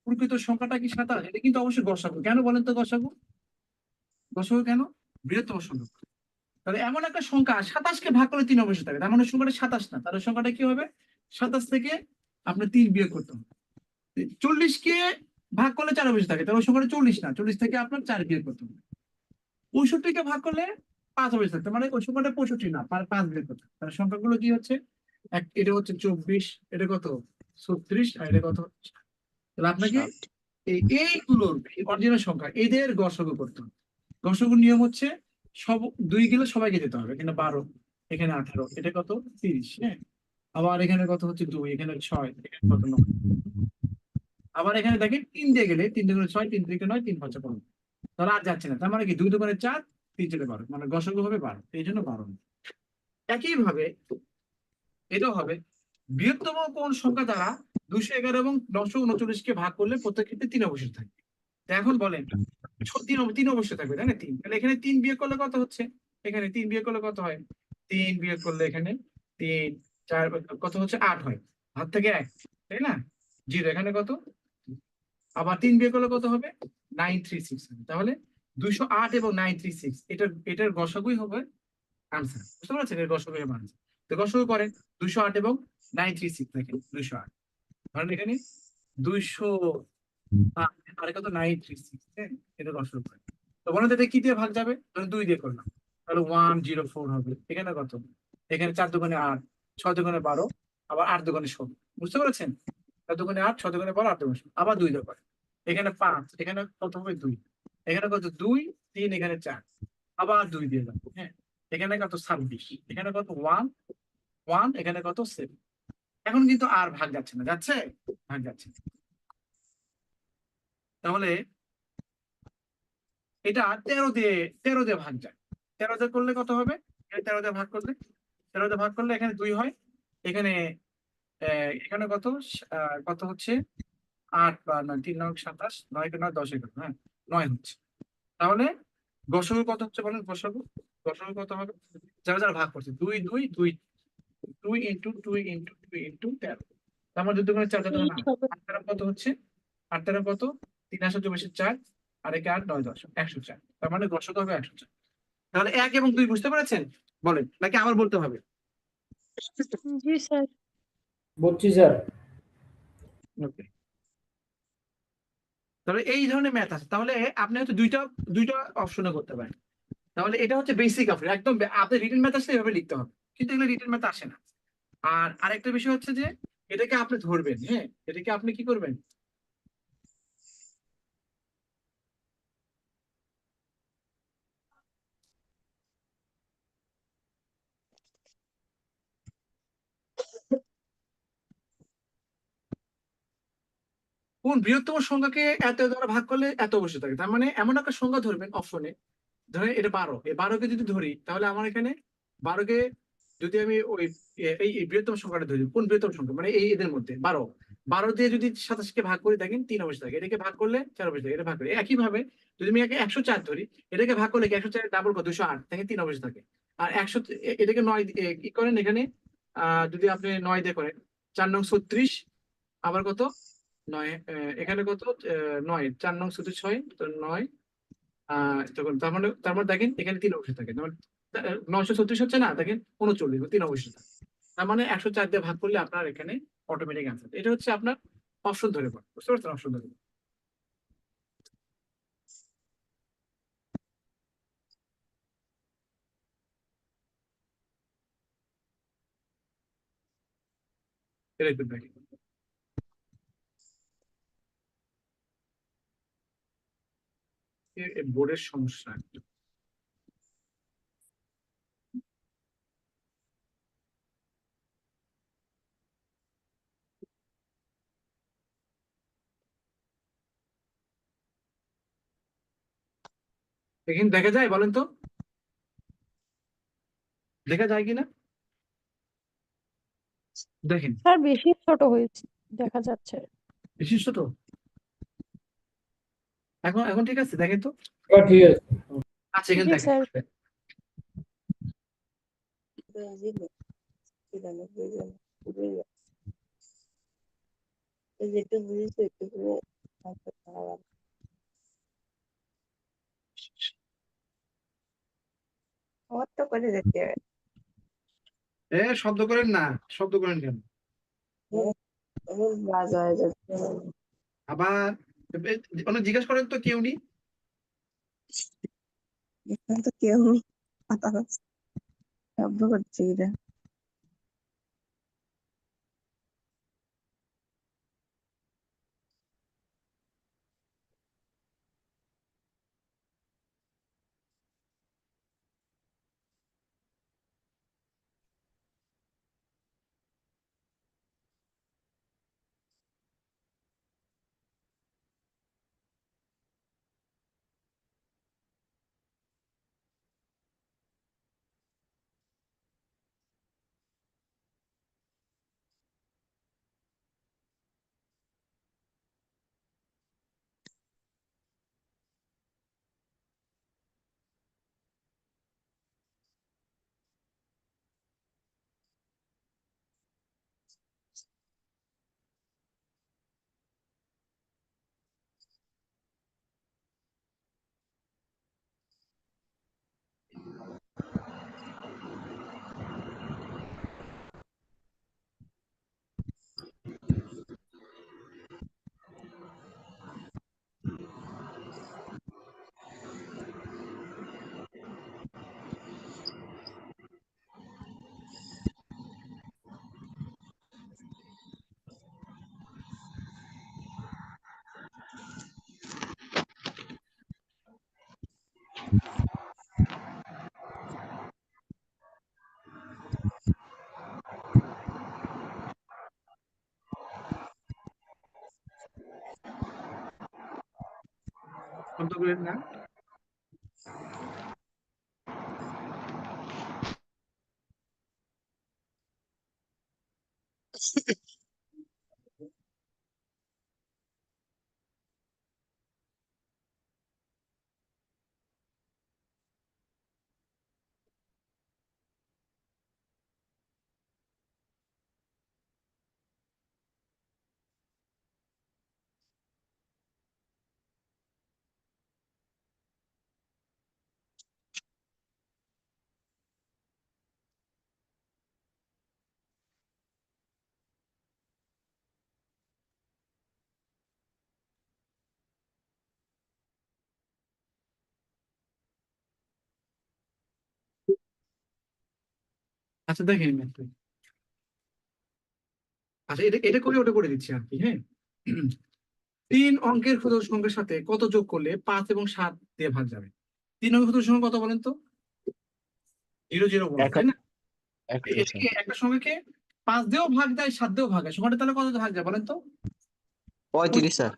প্রকৃত সংখ্যাটা কি 27? এটা কিন্তু অবশ্যই গসাগু। কেন বলেন তো গসাগু? গসাগু কেন? বৃহত্তম সংখ্যা। তাহলে এমন একটা সংখ্যা 27কে ভাগ করলে 3 অবশিষ্ট থাকে, তার মানে সংখ্যাটা 27 না, তাহলে সংখ্যাটা কি হবে? 27 থেকে আপনার 3 বিয়োগ করতে হবে। 40কে ভাগ করলে 4 অবশিষ্ট থাকে, তাহলে সংখ্যাটা 40 না, 40 থেকে আপনার 4 বিয়োগ করতে হবে। 65কে ভাগ করলে 5 অবশিষ্ট থাকে, মানে ওই সংখ্যাটা 65 না, 5 বিয়োগ করতে হবে। তাহলে সংখ্যাগুলো কি হচ্ছে? এটা হচ্ছে 24, এটা কত? 36, আর এটা কত? তাহলে আপনাকে এইগুলোর অরিজিনাল সংখ্যা এদের গসাগু করতে হবে। গসাগুর নিয়ম হচ্ছে সব 2 গেলে সবাইকে যেতে হবে, এখানে 12, এখানে 18, এটা কত? 30। হ্যাঁ, আবার এখানে কত হচ্ছে 2, এখানে 6, এখানে কত? 9। আবার এখানে দেখেন 3 দিয়ে গেলে 3 দুগুণে 6, 3 3 9, 3 5 15, তাহলে আর যাচ্ছে না। তার মানে কি 2 দুগুণে 4, 3 4 12, মানে গসাগু হবে 12, এই জন্য 12। একইভাবে এটাও হবে বৃহত্তম কোন সংখ্যা দ্বারা 211 এবং 939 কে ভাগ করলে প্রত্যেক ক্ষেত্রে 3 অবশ্যই থাকবে। তো এখন বলেন 3 অবশ্যই থাকবে, তাই না? 3, তাহলে এখানে 3 বিয়োগ করলে কত হচ্ছে? এখানে 3 বিয়োগ করলে কত হয়? 3 বিয়োগ করলে এখানে 3 4 কত হচ্ছে? 8 হয়। হাত থেকে 1, তাই না? 0, এখানে কত? আবার 3 বিয়োগ করলে কত হবে? 936 হবে। তাহলে 208 এবং 936 এটার গসাগুই হবে আনসার। বুঝতে পারছেন? এর গসাগু হবে আনসার। তো গসাগু করেন 208 এবং 936, দেখেন 208, কারণ এখানে 208 আর কত 936, হ্যাঁ, এটা গসাগু করেন। তো বলেন তো এটা কি দিয়ে ভাগ যাবে? ধরুন 2 দিয়ে করলাম, তাহলে 104 হবে। এখানে কত? এখানে 4 দুগুণে 8, 6 দুগুণে 12, আবার 8 দুগুণে 16। বুঝতে পেরেছেন? 4 দুগুণে 8, 6 দুগুণে 12, 8 দুগুণে 16, আবার 2 দিয়ে করে। এখানে 5, এখানে কত হবে? 2, এখানে কত? 2 3, এখানে 4, আবার 2 দিয়ে যাবো, হ্যাঁ, এখানে কত? 26, এখানে কত? 1 1, এখানে কত? 7। এখন কিন্তু আর ভাগ যাচ্ছে না, যাচ্ছে? ভাগ যাচ্ছে না। তাহলে এটা 13 দিয়ে ভাগ যায়। 13 দিয়ে করলে কত হবে? 13 দিয়ে ভাগ করলে, 13 দিয়ে ভাগ করলে এখানে 2 হয়, এখানে এখানে কত? কত হচ্ছে? 8 বা 9, 3 9 27, 9 9 10 11, হ্যাঁ, 9 হচ্ছে। তাহলে গসাগু কত হচ্ছে বলেন? গসাগু কত হবে? যারা যারা ভাগ করছে 2 2 2 2 ইন্টু 2 ইন্টু 2 ইন্টু 13, তার মানে 2 দুগুণে 4, 4 দুগুণে 8, 8 তেরো কত হচ্ছে? 8 তেরো কত? 3 আসা 24 4, আর একে 8 9 10, 104, তার মানে গসাগু হবে 104। তাহলে 1 এবং 2 বুঝতে পেরেছেন? বলেন, নাকি আবার বলতে হবে? জি স্যার। বলছি স্যার। ওকে, তাহলে এই ধরনের ম্যাথ আছে। তাহলে আপনি হয়তো দুইটা অপশনে করতে পারেন। তাহলে এটা হচ্ছে বেসিক অপশন, একদম আপনার রিটেন ম্যাথ আসলে এভাবে লিখতে হবে, কিন্তু এগুলো রিটেন ম্যাথ আসে না। আর আরেকটা বিষয় হচ্ছে যে এটাকে আপনি ধরবেন, হ্যাঁ, এটাকে আপনি কি করবেন? কোন বৃহত্তম সংখ্যাকে এত দ্বারা ভাগ করলে এত অবশ্যই থাকে, তার মানে এমন একটা সংখ্যা ধরবেন অপশনে, ধরেন এটা 12, এই 12কে যদি ধরি তাহলে আমার এখানে 12কে যদি আমি ওই এই বৃহত্তম সংখ্যাটা ধরি, কোন বৃহত্তম সংখ্যা মানে এই এদের মধ্যে 12 দিয়ে যদি 27কে ভাগ করে দেখেন 3 অবশ্যই থাকে, এটাকে ভাগ করলে 4 অবশ্যই থাকে, এটা ভাগ করে একইভাবে যদি আমি একে 104 ধরি, এটাকে ভাগ করলে 104 ডাবল কত? 208 থেকে 3 অবশ্যই থাকে। আর 100 এটাকে 9 কি করেন এখানে, যদি আপনি 9 দিয়ে করেন 4 নং 36, আবার কত? 9, এখানে কত? 9, 4 নং 36 হয়, তো 9, তখন তার মানে দেখেন এখানে 3 অবশ্যই থাকে, তার মানে 936 হচ্ছে না, দেখেন 39, 3 অবশ্যই থাকে। তার মানে 104 দিয়ে ভাগ করলে আপনার এখানে অটোমেটিক অ্যান্সার। এটা হচ্ছে আপনার অপশন ধরে পড়ে, বুঝতে পারছেন? অপশন ধরে পড়ে। এটাই তো দেখেন বোর্ডের সমস্যা। এখানে দেখা যায়, বলেন তো, দেখা যায় কিনা? দেখেন স্যার বেশি ছোট হয়েছে দেখা যাচ্ছে। বিশেষ তো এখন এখন ঠিক আছে, দেখেন তো। ঠিক আছে। আচ্ছা, এখানে জি দেখেন স্যার। শব্দ করেন না, শব্দ করেন কেন আবার? অনেক জিজ্ঞেস করেন তো কেউ নেই। শব্দ করেন না। আচ্ছা দেখেন ম্যাথটা। আচ্ছা এটা এটা করে ওটা করে দিচ্ছি আর কি, হ্যাঁ। 3 অঙ্কের ক্ষুদ্র সংখ্যার সাথে কত যোগ করলে 5 এবং 7 দিয়ে ভাগ যাবে? 3 অঙ্কের ক্ষুদ্র সংখ্যা কত বলেন তো? 001, তাই না? এটাকে একটা সংখ্যাকে 5 দিয়েও ভাগ দেয়, 7 দিয়েও ভাগ দেয়, সংখ্যাটা তাহলে কত দিয়ে ভাগ যায় বলেন তো? 35 স্যার।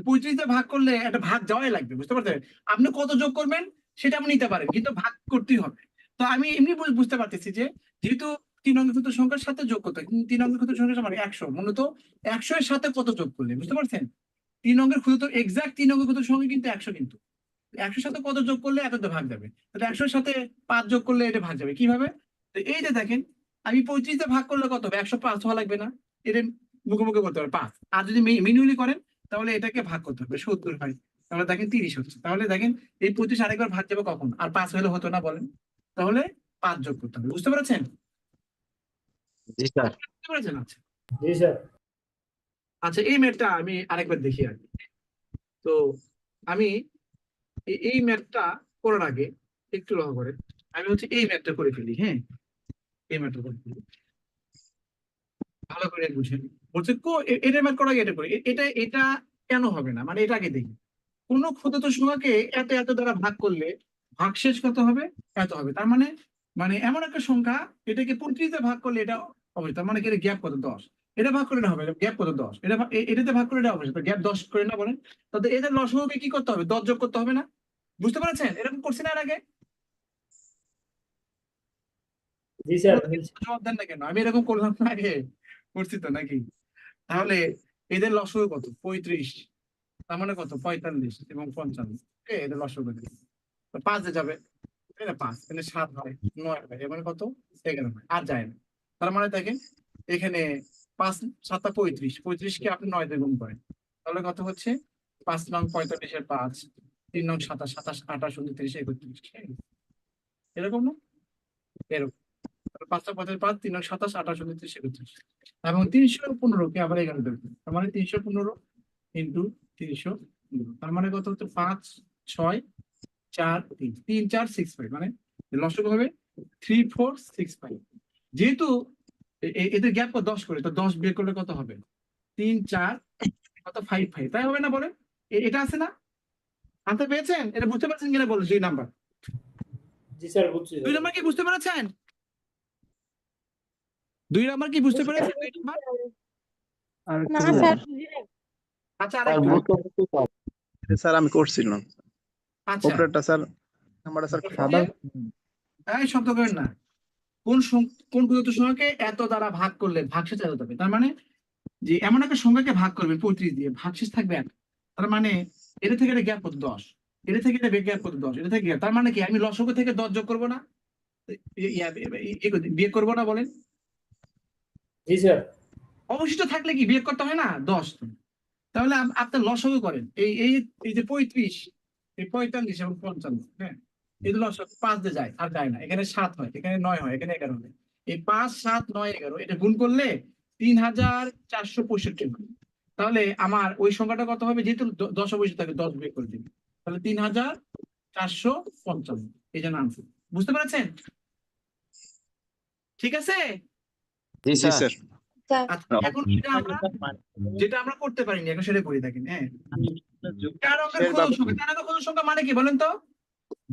35 দিয়ে ভাগ করলে একটা ভাগ যাওয়াই লাগবে, বুঝতে পারছেন? আপনি কত যোগ করবেন সেটা আপনি নিতে পারেন, কিন্তু ভাগ করতেই হবে। তো আমি এমনি বুঝতে পারতেছি যে যেহেতু 3 অঙ্কের ক্ষুদ্র সংখ্যার সাথে যোগ করতে হয়, 3 অঙ্কের ক্ষুদ্র সংখ্যা মানে 100, মূলত 100 এর সাথে কত যোগ করলে, বুঝতে পারছেন? 3 অঙ্কের ক্ষুদ্র এক্সাক্ট 3 অঙ্কের ক্ষুদ্র সংখ্যা কিন্তু 100, কিন্তু 100 এর সাথে কত যোগ করলে এততে ভাগ যাবে। তাহলে 100 এর সাথে 5 যোগ করলে এটা ভাগ যাবে কিভাবে? তো এই যে দেখেন, আমি 35 দিয়ে ভাগ করলে কত হবে? 105 হওয়া লাগবে না? এটা মুখে মুখে বলতে পারবে 5। আর যদি ম্যানুয়ালি করেন তাহলে এটাকে ভাগ করতে হবে, 70 হয়। তাহলে দেখেন 30 হচ্ছে। তাহলে দেখেন এই 35 আরেকবার ভাগ যাবে কখন? আর 5 হলে হতো না বলেন? তাহলে 5 যোগ করতে হবে, বুঝতে পেরেছেন? জি স্যার। বুঝতে পেরেছেন? আচ্ছা জি স্যার। আচ্ছা এই ম্যাথটা আমি আরেকবার দেখি আর কি। তো আমি এই ম্যাথটা করার আগে একটু লক্ষ্য করেন, আমি হচ্ছে এই ম্যাথটা করে ফেলি, হ্যাঁ। এই ম্যাথটা করে ফেলি, ভালো করে বুঝেন। বলছে এটা ম্যাথ করার আগে এটা করি, এটা এটা কেন হবে না, মানে এটা আগে দেখি। কোন ক্ষুদ্রতম সংখ্যাকে এত এত দ্বারা ভাগ করলে ভাগশেষ কত হবে? এত হবে। তার মানে মানে এমন একটা সংখ্যা, এটাকে 35 দিয়ে ভাগ করলে এটা হবে, তার মানে কি গ্যাপ কত? 10। এটা ভাগ করে না হবে, গ্যাপ কত? 10। এটাতে ভাগ করে এটা হবে, তো গ্যাপ 10 করে না বলেন? তাহলে এদের লসাগুকে কি করতে হবে? 10 যোগ করতে হবে না? বুঝতে পেরেছেন? এরকম করছি না এর আগে? জি স্যার। জবাব দেন না কেন? আমি এরকম করলাম না আগে? করছি তো নাকি? তাহলে এদের লসাগু কত? 35, তার মানে কত? 45 এবং 55। এদের লসাগু দিই, 5 এ যাবে, তাই না? 5 এখানে 7 হয়, 9 হয়, এর মানে কত? 11 হয়, আর যায় না। তার মানে দেখেন এখানে 5 7 35, 35 কে আপনি 9 দিয়ে গুণ করেন, তাহলে কত হচ্ছে? 5 নং 45 এর 5, 3 নং 27, 27 28 29 31, এরকম না? এরকম। 5 টা 5, 3 নং 27, 28 29 31, এবং 315 কে আবার এখানে দেবো, তার মানে 315 ইন্টু 315, তার মানে কত হচ্ছে? 5 6 4 3 3 4 6 5, মানে লসক হবে 3 4 6 5। যেহেতু এদের গ্যাপ 10 করে, তো 10 বের করলে কত হবে? 3 4 কত? 5 5, তাই হবে না বলেন? এটা আছে না? আনতে পেরেছেন? এটা বুঝতে পারছেন কিনা বলেন? 2 নাম্বার। জি স্যার বুঝছি। 2 নাম্বার কি বুঝতে পেরেছেন? 2 নাম্বার কি বুঝতে পেরেছেন? 2 নাম্বার? না স্যার আচ্ছা স্যার আরেকটু। বুঝতে পারছি স্যার। স্যার আমি করছিলাম। আচ্ছা উপরেরটা স্যার, নাম্বারটা স্যার এই যে, এই শব্দ করেন না। কোন ক্ষুদ্রতম সংখ্যাকে এত দ্বারা ভাগ করলে ভাগশেষ এত হবে? তার মানে যে এমন একটা সংখ্যাকে ভাগ করবে 35 দিয়ে, ভাগশেষ থাকবে 1। তার মানে এটা থেকে এটা গ্যাপ কত? 10। এটা থেকে এটা গ্যাপ কত? 10। এটা থেকে তার মানে কি আমি লসগু থেকে 10 যোগ করবো না? বিয়োগ করবো না বলেন? জি স্যার। অবশিষ্ট থাকলে কি বিয়োগ করতে হয় না? 10। তাহলে আপনার লসগু করেন এই এই এই যে 35, এই 45 এবং 55, হ্যাঁ, এই লসগু 5 দিয়ে যায়, আর যায় না। এখানে 7 হয়, এখানে 9 হয়, এখানে 11 হয়। এই 5 7 9 11 এটা গুণ করলে 3465 হয়। তাহলে আমার ওই সংখ্যাটা কত হবে? যেহেতু 10 অবশিষ্ট থাকে, 10 বিয়োগ করে দিন, তাহলে 3455, এই জন্য আনসার। বুঝতে পেরেছেন? ঠিক আছে? জি জি স্যার। স্যার। আচ্ছা, এখন যেটা আমরা করতে পারিনি এখন সেটা করে থাকেন, হ্যাঁ। 4 অঙ্কের ক্ষুদ্র সংখ্যা, 4 অঙ্কের ক্ষুদ্র সংখ্যা মানে কি বলেন তো?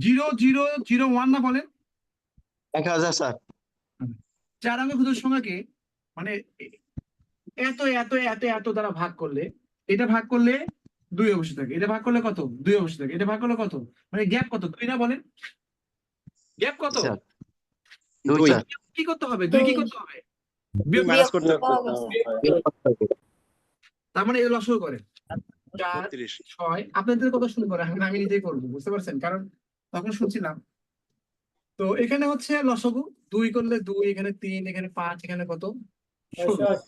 0001 না বলেন? 1000 স্যার। 4 অঙ্কের ক্ষুদ্র সংখ্যাকে মানে এত এত এত এত দ্বারা ভাগ করলে, এটা ভাগ করলে 2 অবশ্যই থাকে, এটা ভাগ করলে কত? 2 অবশ্যই থাকে, এটা ভাগ করলে কত? মানে গ্যাপ কত? 2 না বলেন? গ্যাপ কত? Sir 2 2 sir. কি করতে হবে? 2 কি করতে হবে? বিয়োগ মাইনাস করতে হবে। তার মানে এই লসও করে 4 32 6। আপনাদের কথা শুরু করে এখন আমি নিজেই করবো, বুঝতে পারছেন? কারণ তখন শুনছিলাম। তো এখানে হচ্ছে লসগু 2 করলে 2, এখানে 3, এখানে 5, এখানে কত? 16।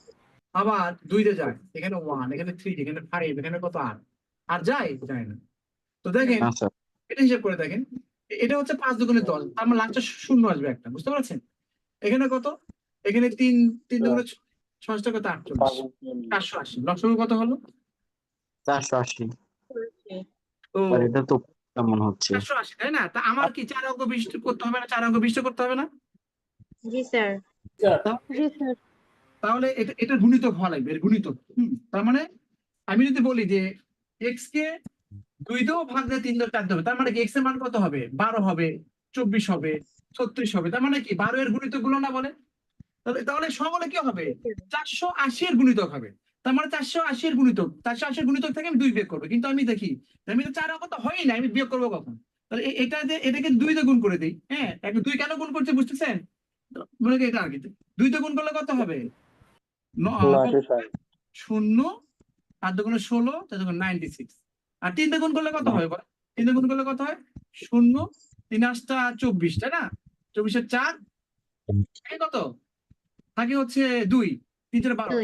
আবার 2 তে যায়, এখানে 1, এখানে 3, এখানে 5, এখানে কত? 8। আর যায় না। তো দেখেন না স্যার। এটা হিসাব করে দেখেন, এটা হচ্ছে 5 দুগুণে 10, তার মানে লাস্টে শূন্য আসবে একটা, বুঝতে পারছেন? এখানে কত? এখানে 3 দুগুণে 6 কত? 48, 480। লসগু কত হলো? 480। তো স্যার এটা তো কেমন হচ্ছে? 480, তাই না? তা আমার কি 4 অঙ্ক বিশিষ্ট করতে হবে না? 4 অঙ্ক বিশিষ্ট করতে হবে না? জি স্যার। জি স্যার। তাহলে এটা গুণিতক হওয়া লাগবে, এর গুণিতক। তার মানে আমি যদি বলি যে এক্স কে 2 দিয়েও ভাগ দিয়ে 3 দিয়ে 4 দেবে, তার মানে কি এক্স এর মান কত হবে? 12 হবে, 24 হবে, 36 হবে। তার মানে কি 12 এর গুণিতক গুলো না বলে? তাহলে সকলে কি হবে? 480 এর গুণিতক হবে। তার মানে 480 এর গুণিতক, 480 এর গুণিতক থেকে আমি 2 বিয়োগ করবো, কিন্তু আমি দেখি আমি তো 4 অঙ্ক তো হয়ই না, আমি বিয়োগ করবো কখন? তাহলে এটাকে 2 দিয়ে গুণ করে দিই। হ্যাঁ, 2 কেন গুণ করছে বুঝতেছেন? মনে করি এটা আর কি 2 দিয়ে গুণ করলে কত হবে? 0 আর দুগুণে 16, 4 দুগুণে 96। আর 3 দিয়ে গুণ করলে কত হয়? 3 দিয়ে গুণ করলে কত হয়? 0, 3 8টা 24, তাই না? 24 এর 4 কত থাকে? হচ্ছে 2, 3 4 12।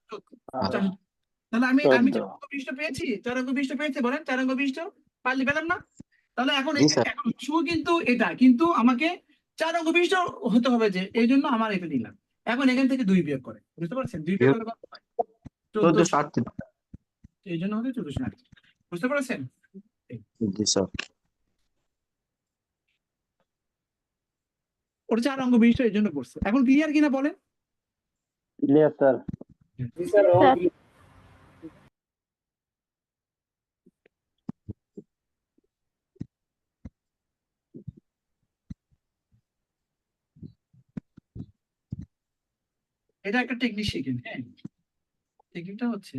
2 তাহলে আমি 4 অঙ্ক বিশিষ্ট পেয়েছি, 4 অঙ্ক বিশিষ্ট পেয়েছি, বলেন 4 অঙ্ক বিশিষ্ট পারলি, পেলাম না? তাহলে এখন জি স্যার। এখন শুধু কিন্তু এটা, কিন্তু আমাকে 4 অঙ্ক বিশিষ্ট হতে হবে, যে এই জন্য আমার এটা দিলাম। এখন এখান থেকে 2 বিয়োগ করে, বুঝতে পারছেন? 2 বিয়োগ করলে কত হয়? 14। 1438। এই জন্য হবে 1438, বুঝতে পারছেন? জি স্যার। ওটা 4 অঙ্ক বিশিষ্ট এই জন্য করছে। এখন ক্লিয়ার কিনা বলেন? Clear sir. জি স্যার। এটা একটা টেকনিক শিখেন। হ্যাঁ, টেকনিকটা হচ্ছে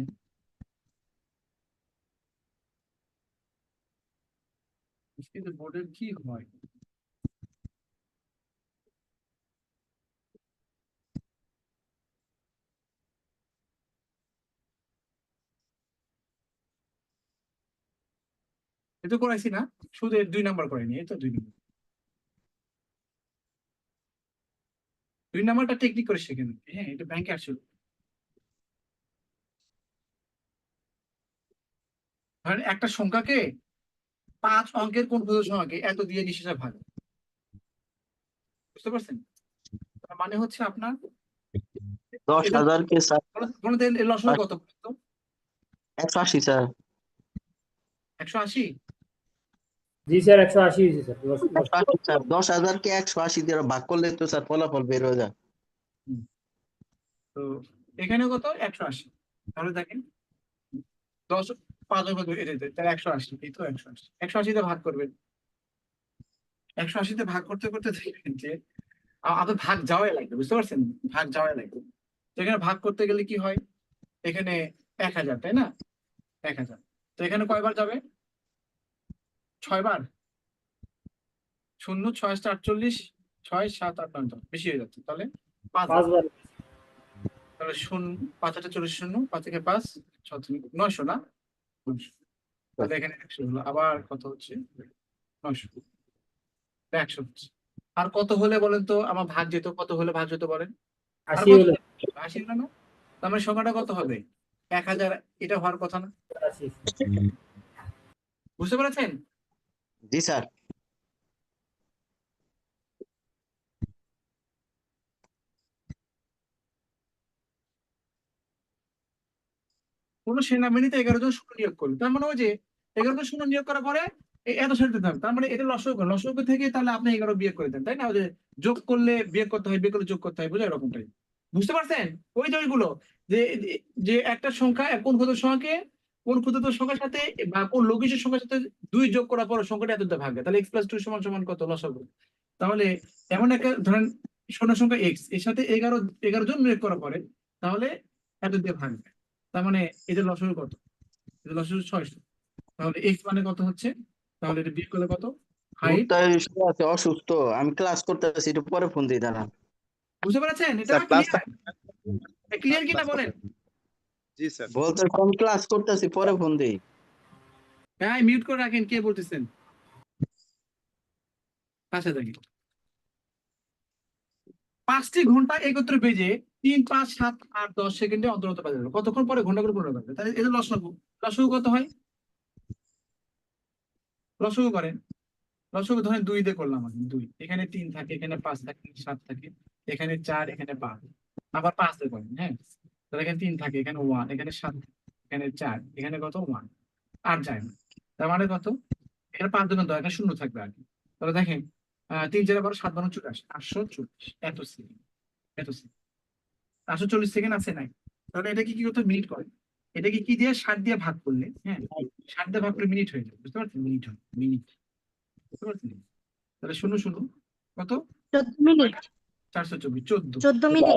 কিন্তু বোর্ডের কি হয়, এটা করাইছি না, শুধু 2 নাম্বার করেনি, এই তো 2 নাম্বারটা টেকনিক করে শিখেন। হ্যাঁ, এটা ব্যাংকে আসলে ধরেন একটা সংখ্যাকে 5 অঙ্কের কোন ক্ষুদ্র সংখ্যাকে এত দিয়ে নিঃশেষে ভাগ, বুঝতে পারছেন? তার মানে হচ্ছে আপনার 10,000 কে স্যার কোনদিন লসগু কত? 180 স্যার। 180। জি স্যার 180 জি স্যার। 180 স্যার। 10,000 কে 180 দিয়ে ভাগ করলে তো স্যার ফলাফল বের হয়ে যায়। তো এখানে কত? 180। তাহলে দেখেন 10 5 অঙ্ক তাহলে 180, এই তো 180। 180 তে ভাগ করবেন, 180 তে ভাগ করতে করতে দেখবেন যে আপনার ভাগ যাওয়াই লাগবে, বুঝতে পারছেন? ভাগ যাওয়াই লাগবে। তো এখানে ভাগ করতে গেলে কি হয়? এখানে 1000, তাই না? 1000। তো এখানে কয়বার যাবে? 6 বার। 0 6 48, 6 7 8 9 10, বেশি হয়ে যাচ্ছে। তাহলে 5 বার। 5 বার। তাহলে 0 5 8 40, 0 5 থেকে 5 6 900 না? 900। তাহলে এখানে 100 হলো, আবার কত হচ্ছে? 900, 100 হচ্ছে। আর কত হলে বলেন তো আমার ভাগ যেত? কত হলে ভাগ যেত বলেন? আর 80 কত? হলো। 80 হলো না? তার মানে সংখ্যাটা কত হবে? 1000। এটা হওয়ার কথা না, 80। বুঝতে পেরেছেন? জি স্যার। কোন সেনাবাহিনীতে 11 জন শূন্য নিয়োগ করলো, তার মানে ওই যে 11 জন শূন্য নিয়োগ করার পরে এত সারি দিতে হবে, তার মানে এটা লসগু, লসগু থেকে তাহলে আপনি 11 বিয়োগ করে দেন, তাই না? ওই যে যোগ করলে বিয়োগ করতে হয়, বিয়োগ করলে যোগ করতে হয়, বুঝে এরকমটাই, বুঝতে পারছেন? ওই যে ওইগুলো যে যে একটা সংখ্যা কোন ক্ষুদ্র সংখ্যাকে কোন ক্ষুদ্রতম সংখ্যার সাথে বা কোন লঘিষ্ঠ সংখ্যার সাথে 2 যোগ করার পর সংখ্যাটা এত দিয়ে ভাগবে, তাহলে x + 2 সমান সমান কত লসাগু। তাহলে এমন একটা ধরেন শূন্য সংখ্যা x এর সাথে 11 জন বিয়োগ করার পরে তাহলে এত দিয়ে ভাগবে, তার মানে এদের লসাগু কত, এদের লসাগু 600। তাহলে x মানে কত হচ্ছে, তাহলে এটা বিয়োগ করলে কত, হাইট। মুক্তার শুয়ে আছে অসুস্থ, আমি ক্লাস করতেছি, একটু পরে ফোন দিই দাঁড়ান। বুঝতে পেরেছেন? এটা স্যার ক্লাসটা ক্লিয়ার কিনা বলেন? জি স্যার। বলতে আমি ক্লাস করতেছি, পরে ফোন দিই। হ্যাঁ মিউট করে রাখেন, কে বলতেছেন পাশে থাকি। 5টি ঘন্টা একত্রে বেজে 3, 5, 7, 8, 10 সেকেন্ডে অন্তর অন্তর বাজে। কতক্ষণ পরে ঘন্টা করে পুনরায় বাজবে, তাহলে এটা লসাগু। লসাগু কত হয়, লসাগু করেন। লসাগু ধরেন 2 দিয়ে করলাম আমি, 2 এখানে 3 থাকে, এখানে 5 থাকে, 7 থাকে, এখানে 4, এখানে 5, আবার 5 দিয়ে করেন। হ্যাঁ, তাহলে এখানে 3 থাকে, এখানে 1, এখানে 7, এখানে 4, এখানে কত 1, আর যায় না। তার মানে কত, এখানে 5 দুগুণ 10, এখানে শূন্য থাকবে আর কি। তাহলে দেখেন 3, 4, 12, 7, 12, 84, 840 এত সেকেন্ড, এত সেকেন্ড 840 সেকেন্ড আছে নাই। তাহলে এটা কি করতে মিনিট করে, এটাকে কি দিয়ে 60 দিয়ে ভাগ করলে, হ্যাঁ 60 দিয়ে ভাগ করলে মিনিট হয়ে যাবে, বুঝতে পারছেন, মিনিট হয়, মিনিট, বুঝতে পারছেন। তাহলে শূন্য শূন্য কত, 14 মিনিট, 424, 14 14 মিনিট।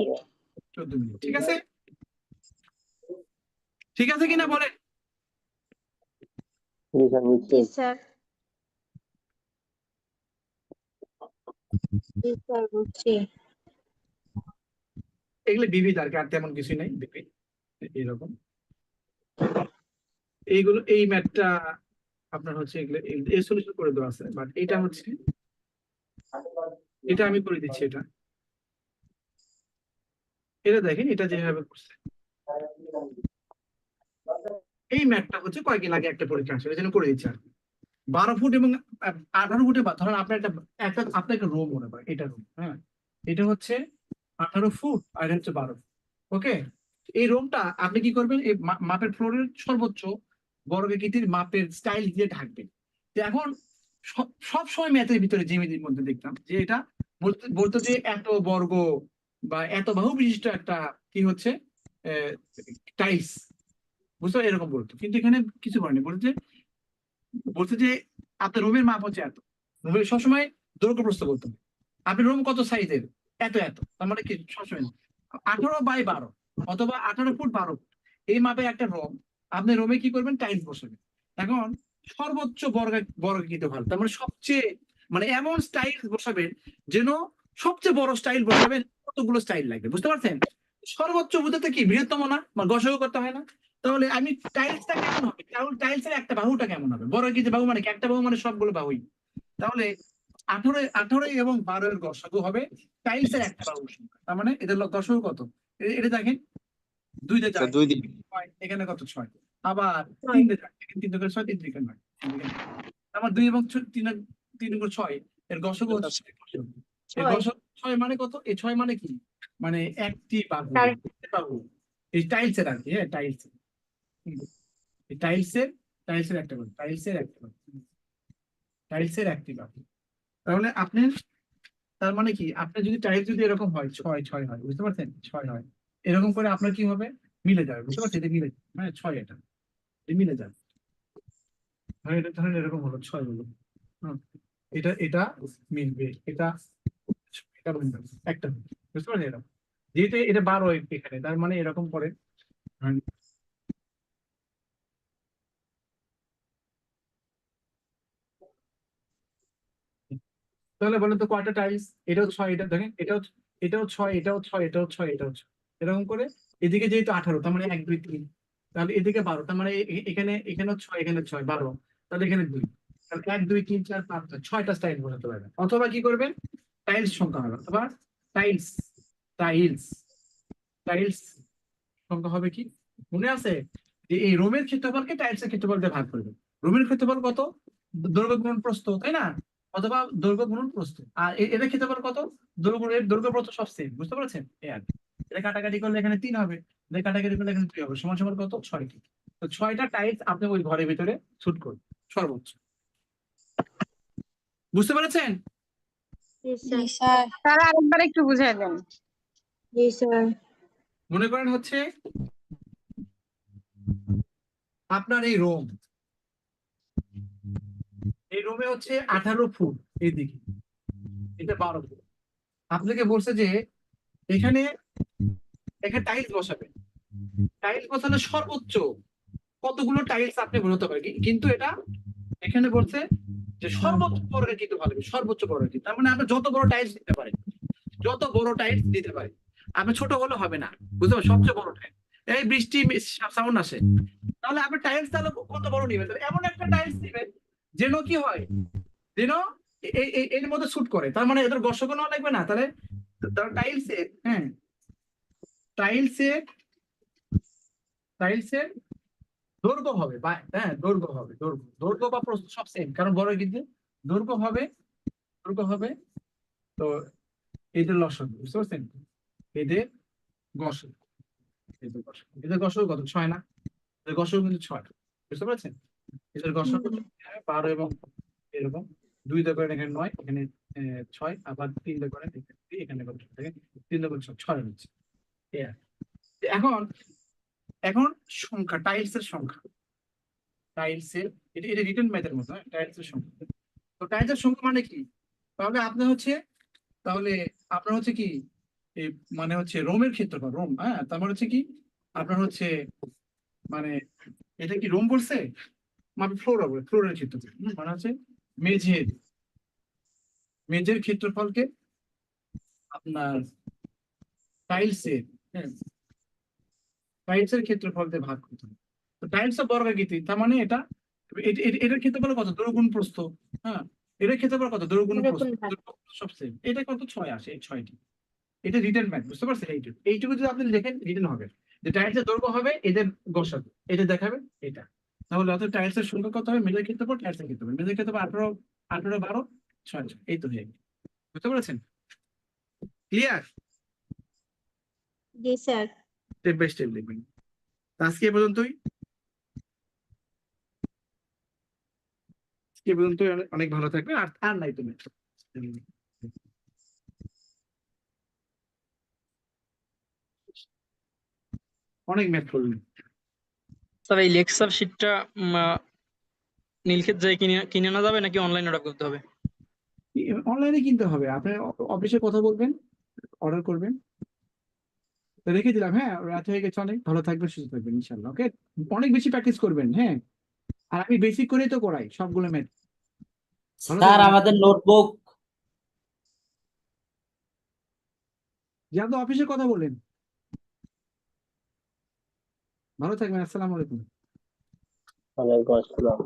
14 মিনিট, ঠিক আছে, ঠিক আছে কিনা বলেন? জি স্যার, জি স্যার বুঝছি। এগুলো বিবিধ আর কি, আর তেমন কিছু নাই, বিবিধ এরকম। এইগুলো এই ম্যাথটা আপনার হচ্ছে এগুলো এই সলিউশন করে দেওয়া আছে, বাট এটা হচ্ছে, এটা আমি করে দিচ্ছি। এটা এটা দেখেন, এটা যেভাবে করছে এই ম্যাথটা হচ্ছে কয়েকদিন আগে একটা পরীক্ষা আসলে, এই জন্য করে দিচ্ছি আর কি। 12 ফুট এবং 18 ফুটে ধরেন আপনার আপনার একটা রুম মনে করেন, এটা রুম, হ্যাঁ এটা হচ্ছে 18 ফুট আর এটা হচ্ছে 12 ফুট। ওকে, এই রুমটা আপনি কি করবেন, এই মাপের ফ্লোরের সর্বোচ্চ বর্গাকৃতির মাপের স্টাইল দিয়ে ঢাকবেন। তো এখন সব সময় ম্যাথের ভিতরে জ্যামিতির মধ্যে দেখতাম যে এটা বলতো যে এত বর্গ বা এত বাহু বিশিষ্ট একটা কি হচ্ছে টাইলস, বুঝতে এরকম বলতো, কিন্তু এখানে কিছু বলেনি, বলছে যে আপনার রুমের মাপ হচ্ছে এত, রুমের সবসময় দৈর্ঘ্য প্রস্থ বলতে হবে। আপনার রুম কত সাইজের, এত এত, তার মানে কি সবসময় 18/12 অথবা 18 ফুট 12 ফুট এই মাপে একটা রুম, আপনি রুমে কি করবেন, টাইলস বসাবেন। এখন সর্বোচ্চ বর্গাকৃত ভালো, তার মানে সবচেয়ে মানে এমন স্টাইল বসাবেন যেন সবচেয়ে বড় স্টাইল বসাবেন, কতগুলো স্টাইল লাগবে, বুঝতে পারছেন। সর্বোচ্চ বুঝতে কি বৃহত্তম না, মানে গসাগু করতে হয় না। তাহলে আমি টাইলসটা কেমন হবে, টাইলসের একটা বাহুটা কেমন হবে, বর্গাকৃত বাহু মানে কি, একটা বাহু মানে সবগুলো বাহুই। তাহলে 18 এবং 12 এর গসাগু হবে টাইলসের একটা বাহুর সংখ্যা, তার মানে এদের গসাগু কত, এটা দেখেন 2 দিয়ে 4, 2 দিন এখানে কত 6, আবার 3 দিয়ে 4, এখানে 3 দিয়ে 6, 3 দিয়ে 9, আমার 2 এবং 3 গুণ 6 এর গসাগু হচ্ছে 6। এর গসাগু 6 মানে কত, এই 6 মানে কি, মানে একটি বাহু এই টাইলসের আর কি, হ্যাঁ টাইলস, এই টাইলসের একটা বাহু, টাইলসের একটি বাহু। তাহলে আপনার তার মানে কি, আপনার যদি টাইলস যদি এরকম হয় 6 হয়, বুঝতে পারছেন, 6 হয় এরকম করে আপনার কি হবে, মিলে যাবে, বুঝতে পারছেন, এটা মিলে যাবে, মানে 6 এটা মিলে যাবে। এটা ধরেন এরকম হলো 6 হলো, এটা এটা মিলবে, এটা এটা মিলবে, একটা বুঝতে পারছেন, এরকম যেহেতু এটা 12 এখানে, তার মানে এরকম করে তাহলে বলেন তো কয়টা টাইলস, এটাও 6, এটা দেখেন এটাও 6, এটাও 6, এটাও 6, এটাও 6, এরকম করে এদিকে যেহেতু 18, তার মানে 1, 2, 3, তাহলে এদিকে 12, তার মানে এখানেও 6, এখানে 6, 12, তাহলে এখানে 2, তাহলে 1, 2, 3, 4, 5, 6টা স্টাইল বোঝাতে পারবেন। অথবা কি করবেন, টাইলস সংখ্যা হবে, অথবা টাইলস টাইলস টাইলস সংখ্যা হবে কি, মনে আছে যে এই রোমের ক্ষেত্রফলকে টাইলসের ক্ষেত্রফল দিয়ে ভাগ করবে। রোমের ক্ষেত্রফল কত, দৈর্ঘ্য গুণন প্রস্থ, তাই না, অথবা দৈর্ঘ্য গুণন প্রস্থ, আর এদের ক্ষেত্রফল কত, দৈর্ঘ্য প্রস্থ সব সেম, বুঝতে পারছেন। এটা কাটাকাটি করলে এখানে 3 হবে, এটা কাটাকাটি করলে এখানে 2 হবে, সমান সমান কত, 6টি। তো 6টা টাইলস আপনি ওই ঘরের ভিতরে শুট করুন সর্বোচ্চ, বুঝতে পেরেছেন? স্যার আরেকবার একটু বুঝাই দেন। জি স্যার। মনে করেন হচ্ছে আপনার এই রোম, এই রোমে হচ্ছে 18 ফুট এইদিকে, এটা 12 ফুট। আপনাকে বলছে যে এখানে এখানে টাইলস বসাবেন, টাইলস বসালে সর্বোচ্চ কতগুলো টাইলস আপনি বোঝাতে পারেন, কিন্তু এটা এখানে বলছে যে সর্বোচ্চ বড়টা কিন্তু ভালো, সর্বোচ্চ বড় কি, তার মানে আপনি যত বড় টাইলস দিতে পারেন, যত বড় টাইলস দিতে পারেন, আপনি ছোট হলে হবে না, বুঝতে পারছেন? সবচেয়ে বড় টাইলস, এই বৃষ্টি সাউন্ড আসে, তাহলে আপনি টাইলস তাহলে কত বড় নিবেন, এমন একটা টাইলস দিবেন যেন কি হয়, যেন এর মধ্যে শুট করে, তার মানে এদের গর্ষণ লাগবে না, তাহলে টাইলসে, হ্যাঁ টাইলসের টাইলসের দৈর্ঘ্য হবে বা হ্যাঁ দৈর্ঘ্য হবে, দৈর্ঘ্য বা প্রস্থ সব সেম, কারণ বড় কিন্তু দৈর্ঘ্য হবে, তো এদের লসক, বুঝতে পারছেন? এদের গসক, এদের গসক কত, 6 না? এদের গসক কিন্তু 6, বুঝতে পারছেন? এদের গসক 12 এবং এরকম 2 দিয়ে করেন এখানে 9, এখানে 6, আবার 3 দিয়ে করেন এখানে কত থাকে, 3 দিয়ে করেন 6 হচ্ছে। এখন সংখ্যা, টাইলসের সংখ্যা, টাইলসের এটা রিটেন ম্যাথের মতো, টাইলসের সংখ্যা। তো টাইলসের সংখ্যা মানে কি, তাহলে আপনার হচ্ছে কি এই মানে হচ্ছে রোমের ক্ষেত্রফল, রোম, হ্যাঁ তার মানে হচ্ছে কি আপনার হচ্ছে মানে এটা কি রোম বলছে, মানে ফ্লোরের ক্ষেত্রফল, মানে হচ্ছে মেঝের ক্ষেত্রফলকে আপনার টাইলসের, হ্যাঁ টাইলসের ক্ষেত্রফল দিয়ে ভাগ করতে হবে। তো টাইলসের বর্গাকৃতি, তার মানে এটার ক্ষেত্রফল কত, দৈর্ঘ্য প্রস্থ, হ্যাঁ এটার ক্ষেত্রফল কত, দৈর্ঘ্য প্রস্থ, সব সেম, এটা কত 6 আসে, এই 6টি, এটা রিটেন ম্যাথ, বুঝতে পারছেন? এইটুকু যদি আপনি লেখেন রিটেন হবে, যে টাইলসের দৈর্ঘ্য হবে এদের গসাগু, এটা দেখাবে এটা, তাহলে অত টাইলসের সংখ্যা কত হবে, মেজের ক্ষেত্রফল টাইলসের ক্ষেত্রফল, মেজের ক্ষেত্রফল 18 12 6, এই তো হয়ে গেল, বুঝতে পেরেছেন? ক্লিয়ার? জি স্যার। স্টেপ বাই স্টেপ লিখবেন। আজকে এ পর্যন্তই, অনেক ভালো থাকবেন, আর নাই তুমি, অনেক ম্যাথ করলেন। স্যার এই লেকচার শিটটা নীলক্ষেত যাই কিনে আনা যাবে নাকি অনলাইন অর্ডার করতে হবে? অনলাইনে কিনতে হবে, আপনি অফিসে কথা বলবেন, অর্ডার করবেন। তো রেখে দিলাম, হ্যাঁ রাত হয়ে গেছে অনেক, ভালো থাকবেন, সুস্থ থাকবেন ইনশাল্লাহ, ওকে? অনেক বেশি প্র্যাকটিস করবেন, হ্যাঁ আর আমি বেসিক করেই তো করাই সবগুলো ম্যাথ। স্যার আমাদের নোটবুক, যান তো অফিসে কথা বলেন, ভালো থাকবেন, আসসালামু আলাইকুম। ওয়ালাইকুম আসসালাম।